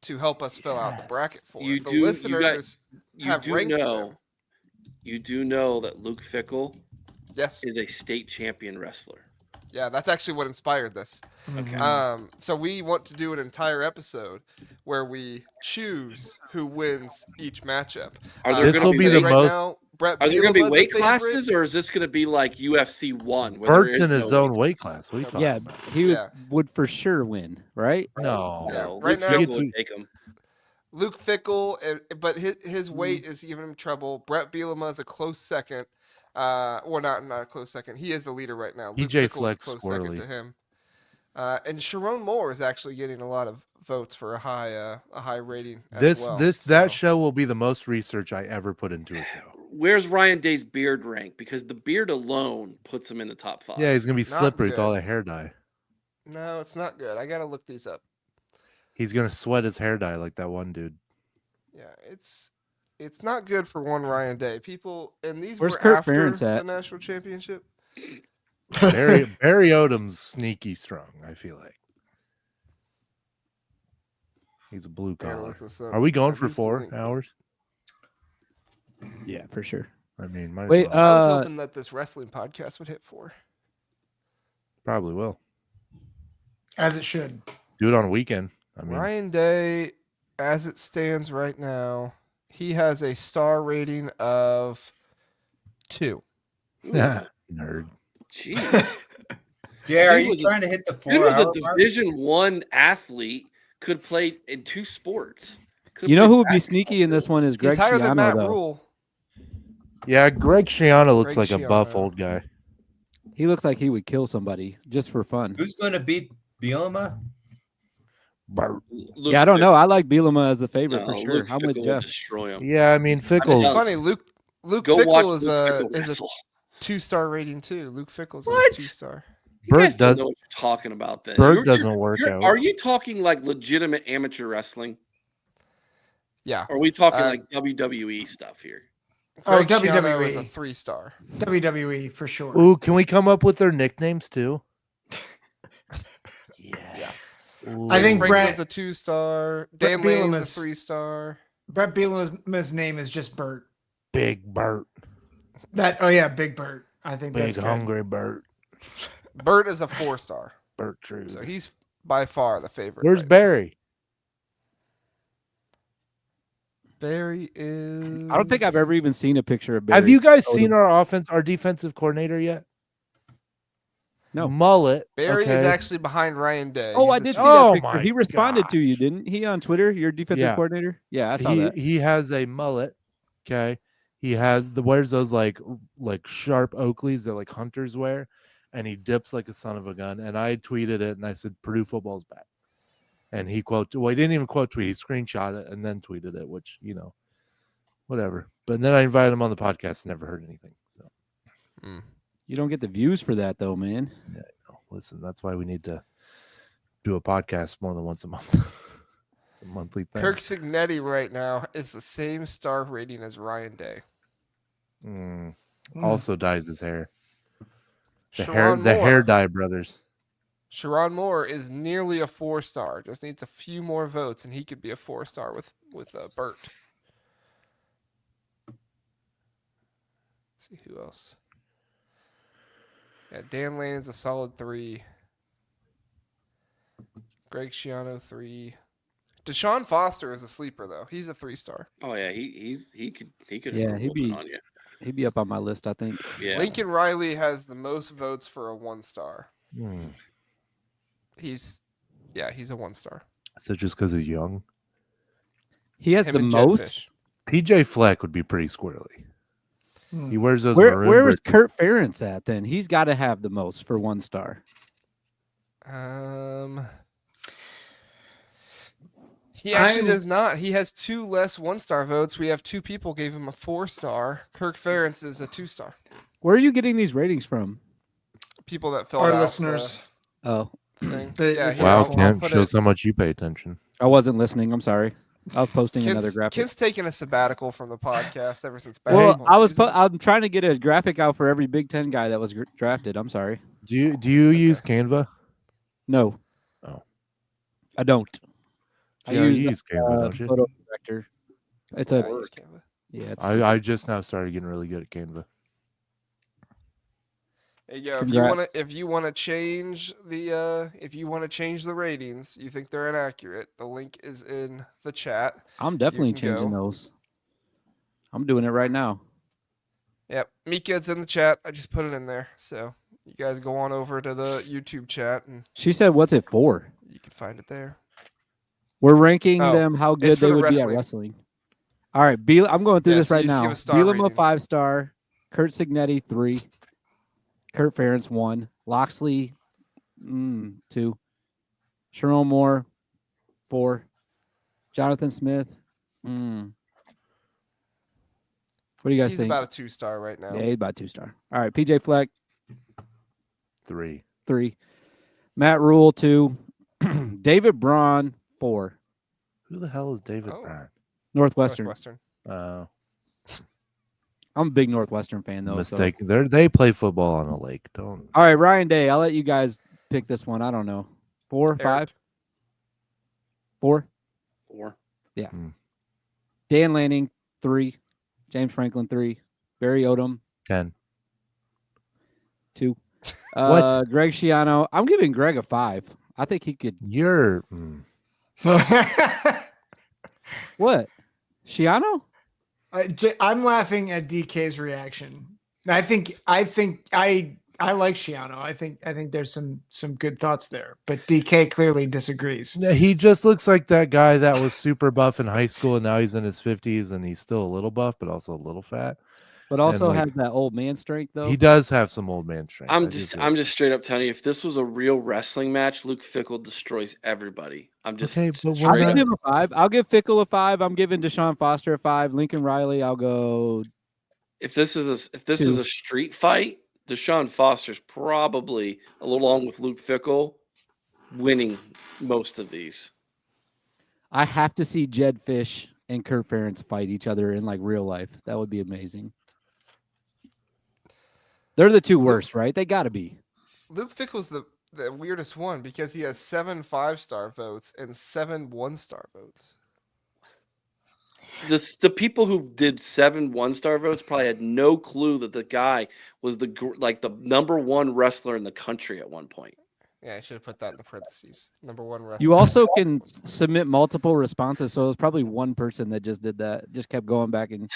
to help us fill out the bracket for You it. The do- you listeners You have do ranked know. them. You do know that Luke Fickle Yes, is a state champion wrestler. yeah, that's actually what inspired this. Okay. So we want to do an entire episode where we choose who wins each matchup. Are there This gonna will be be the right most- now, Brett Are there going to be Bielema's a weight favorite. classes, or is this going to be like UFC 1? where there Bert's is in his no own weight class. What are you talking Yeah, about? he would, Yeah. would for sure win, right? No. Yeah, No, right Luke now- Fickle would take him. Luke Fickle, but his weight is giving him trouble. Brett Bielema is a close second. Well, not a close second. He is the leader right now. Luke PJ Fickle is a Flex close second swirly. to him. And Sharon Moore is actually getting a lot of votes for a high rating. As well. That So, show will be the most research I ever put into a show. Where's Ryan Day's beard rank? Because the beard alone puts him in the top 5. Yeah, he's gonna be Not slippery with all good. that hair dye. No, it's not good. I gotta look these up. He's gonna sweat his hair dye like that one dude. Yeah, it's not good for one Ryan Day. People, and these Where's were Kurt after Ferentz the at? national championship. Barry Odom's sneaky strong. I feel like he's a blue I gotta collar. look this up. Are we going I've for recently- 4 hours? Yeah, for sure. I mean, might as Wait, well. I was hoping that this wrestling podcast would hit 4. Probably will As it should. do it on a weekend. I mean, Ryan Day, as it stands right now, he has a star rating of 2. nerd. Jeez. JR, are He you was a- trying to hit the He was 4-hour a mark? Division 1 athlete, could play in 2 sports. Could've You know played who would be basketball, sneaky in this too. one is He's Greg higher than Matt Schiano, though. Rule. Yeah, Greg Schiano looks Greg like a buff Schiano. old guy. He looks like he would kill somebody just for fun. Who's going to beat Bielema? Bart. Luke Yeah, I don't Fickle- know. I like Bielema as the favorite No, for sure. Luke I'm with Fickle will Jeff. destroy him. Yeah, I mean It's Fickle's. Does- funny. Luke Go watch Fickle is Luke Fickle a wrestle. 2-star rating too. Luke Fickle's a What? 2-star. You guys Bert don't does. know what you're talking about. Then Bert You're- doesn't work out. Are you talking like legitimate amateur wrestling? Yeah. Or are we talking Uh, like WWE stuff here? Oh, Greg Schiano is a WWE. 3-star. WWE for sure. Ooh, can we come up with their nicknames too? Yes. Ooh. I think Franklin's Brett- a 2-star. Brett Dan Lane's a Bielema's- 3-star. Brett Bielema's name is just Bert. Big Bert. Oh yeah, Big Bert. I think Big that's good. hungry Bert. Bert is a 4-star. Bert True. So he's by far the favorite. Where's right now. Barry? Barry is. I don't think I've ever even seen a picture of Barry. Have you guys Odom. seen our defensive coordinator yet? No. Mullet. Barry is okay. actually behind Ryan Day. Oh, He's I a did see 2 Oh that picture. my He responded to you, gosh. didn't he, on Twitter? Your defensive Yeah. coordinator? Yeah, I saw that. He has a mullet. Okay. He has wears those like sharp Oakleys that like hunters wear, and he dips like a son of a gun. And I tweeted it and I said Purdue football's back. And he he didn't even quote tweet, he screenshot it and then tweeted it, which, whatever. But then I invited him on the podcast, never heard anything. So You don't get the views for that though, man. listen, that's why we need to do a podcast more than once a month. It's a monthly thing. Kirk Signetti right now is the same star rating as Ryan Day. Also dyes his hair. The Sharon hair Moore. dye brothers. Sharon Moore is nearly a 4-star. Just needs a few more votes, and he could be a 4-star with Bert. Let's see who else. Yeah, Dan Lanning's a solid 3. Greg Schiano 3. Deshaun Foster is a sleeper though. He's a 3-star. Oh yeah, he could Yeah, improve he'd be- on you. He'd be up on my list, I think. Yeah. Lincoln Riley has the most votes for a 1-star. He's a 1-star. So just because he's young, He has Him the and Jed most. Fish. PJ Fleck would be pretty squirrely. Hmm. He wears those. Where maroon was britches. Kurt Ferentz at then? He's got to have the most for 1 star. He actually I'm- does not. He has 2 less 1-star votes. We have 2 people gave him a 4-star. Kirk Ferentz is a 2-star. Where are you getting these ratings from? People that filled Our out listeners. Oh, the thing. The- Yeah, the- here, Wow, I'll Kent put shows it. how much you pay attention. I wasn't listening. I'm sorry. I was posting another graphic. Kent's taking a sabbatical from the podcast ever since Well, basketball season. I'm trying to get a graphic out for every Big Ten guy that was drafted. I'm sorry. Do you use Canva? No. Oh. I don't. I Yeah, use you use Canva, don't you? photo director. It's Yeah, a I use Canva. yeah. It's I just now started getting really good at Canva. There you go. Congrats. If you want to change the ratings, you think they're inaccurate, the link is in the chat. I'm definitely can changing go. those. I'm doing it right now. Yep, Mika, it's in the chat. I just put it in there, so you guys go on over to the YouTube chat and She said, "What's it for?" you can find it there. We're ranking Oh, them how good it's for they the would be at wrestling. wrestling. All right, I'm going through Yeah, this so right you just now. give a star Bielema rating. 5-star, Kurt Signetti 3, Kurt Ferentz 1, Loxley 2, Sharon Moore 4, Jonathan Smith. What do you guys He's think? about a 2-star right now. Yeah, he's about 2-star. All right, PJ Fleck 3. 3, Matt Rule 2, David Braun 4, Who the hell is David Oh. Bryant? Northwestern. Northwestern. I'm a big Northwestern fan though. so- Mistake. They play football on a lake. Don't. All right, Ryan Day. I'll let you guys pick this one. I don't know. 4, 5, Eric. 4. 4. Dan Lanning 3, James Franklin 3, Barry Odom 10. 2. What? Greg Schiano. I'm giving Greg a 5. I think he could. You're. What? Schiano? I'm laughing at DK's reaction. I like Schiano. I think there's some good thoughts there, but DK clearly disagrees. He just looks like that guy that was super buff in high school, and now he's in his 50s, and he's still a little buff, but also a little fat. But also like- has that old man strength though. He does have some old man strength. I I'm do just agree. straight up telling you, if this was a real wrestling match, Luke Fickle destroys everybody. I'm just Okay, but straight we're I'll not- give him a 5. I'll give Fickle a 5. I'm giving Deshaun Foster a 5. Lincoln Riley, I'll go. if this is a 2. street fight, Deshaun Foster's probably along with Luke Fickle winning most of these. I have to see Jed Fish and Kurt Ferentz fight each other in like real life. That would be amazing. They're the 2 worst, right? They got to be. Luke Fickle's the weirdest one because he has 7 5-star votes and 7 1-star votes. The people who did 7 1-star votes probably had no clue that the guy was the number 1 wrestler in the country at one point. Yeah, I should have put that in the parentheses. Number 1 wrestler. You also can submit multiple responses, so it was probably one person that just did that, just kept going back and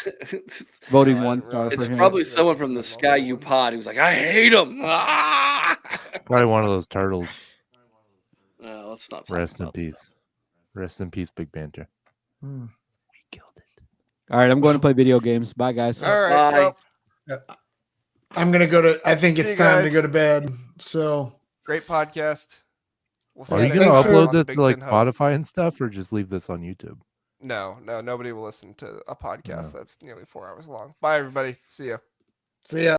voting I 1 didn't star realize for It's him. probably Yeah, someone it's from the like Sky multiple U ones. pod who's like, I hate him. Ah! Probably one of those turtles. Let's not talk Rest in about peace. Rest in peace, Big Banter. Hmm. We killed it. All right, I'm going to play video games. Bye, guys. All right. Bye. Well, I'm gonna go to. I think See it's you time to guys. go to bed. So great podcast. We'll see Are you next going to Thanks time for- on upload the this Big to like Ten Huddle. Spotify and stuff, or just leave this on YouTube? No, nobody will listen to a podcast No. that's nearly 4 hours long. Bye, everybody. See ya. see ya.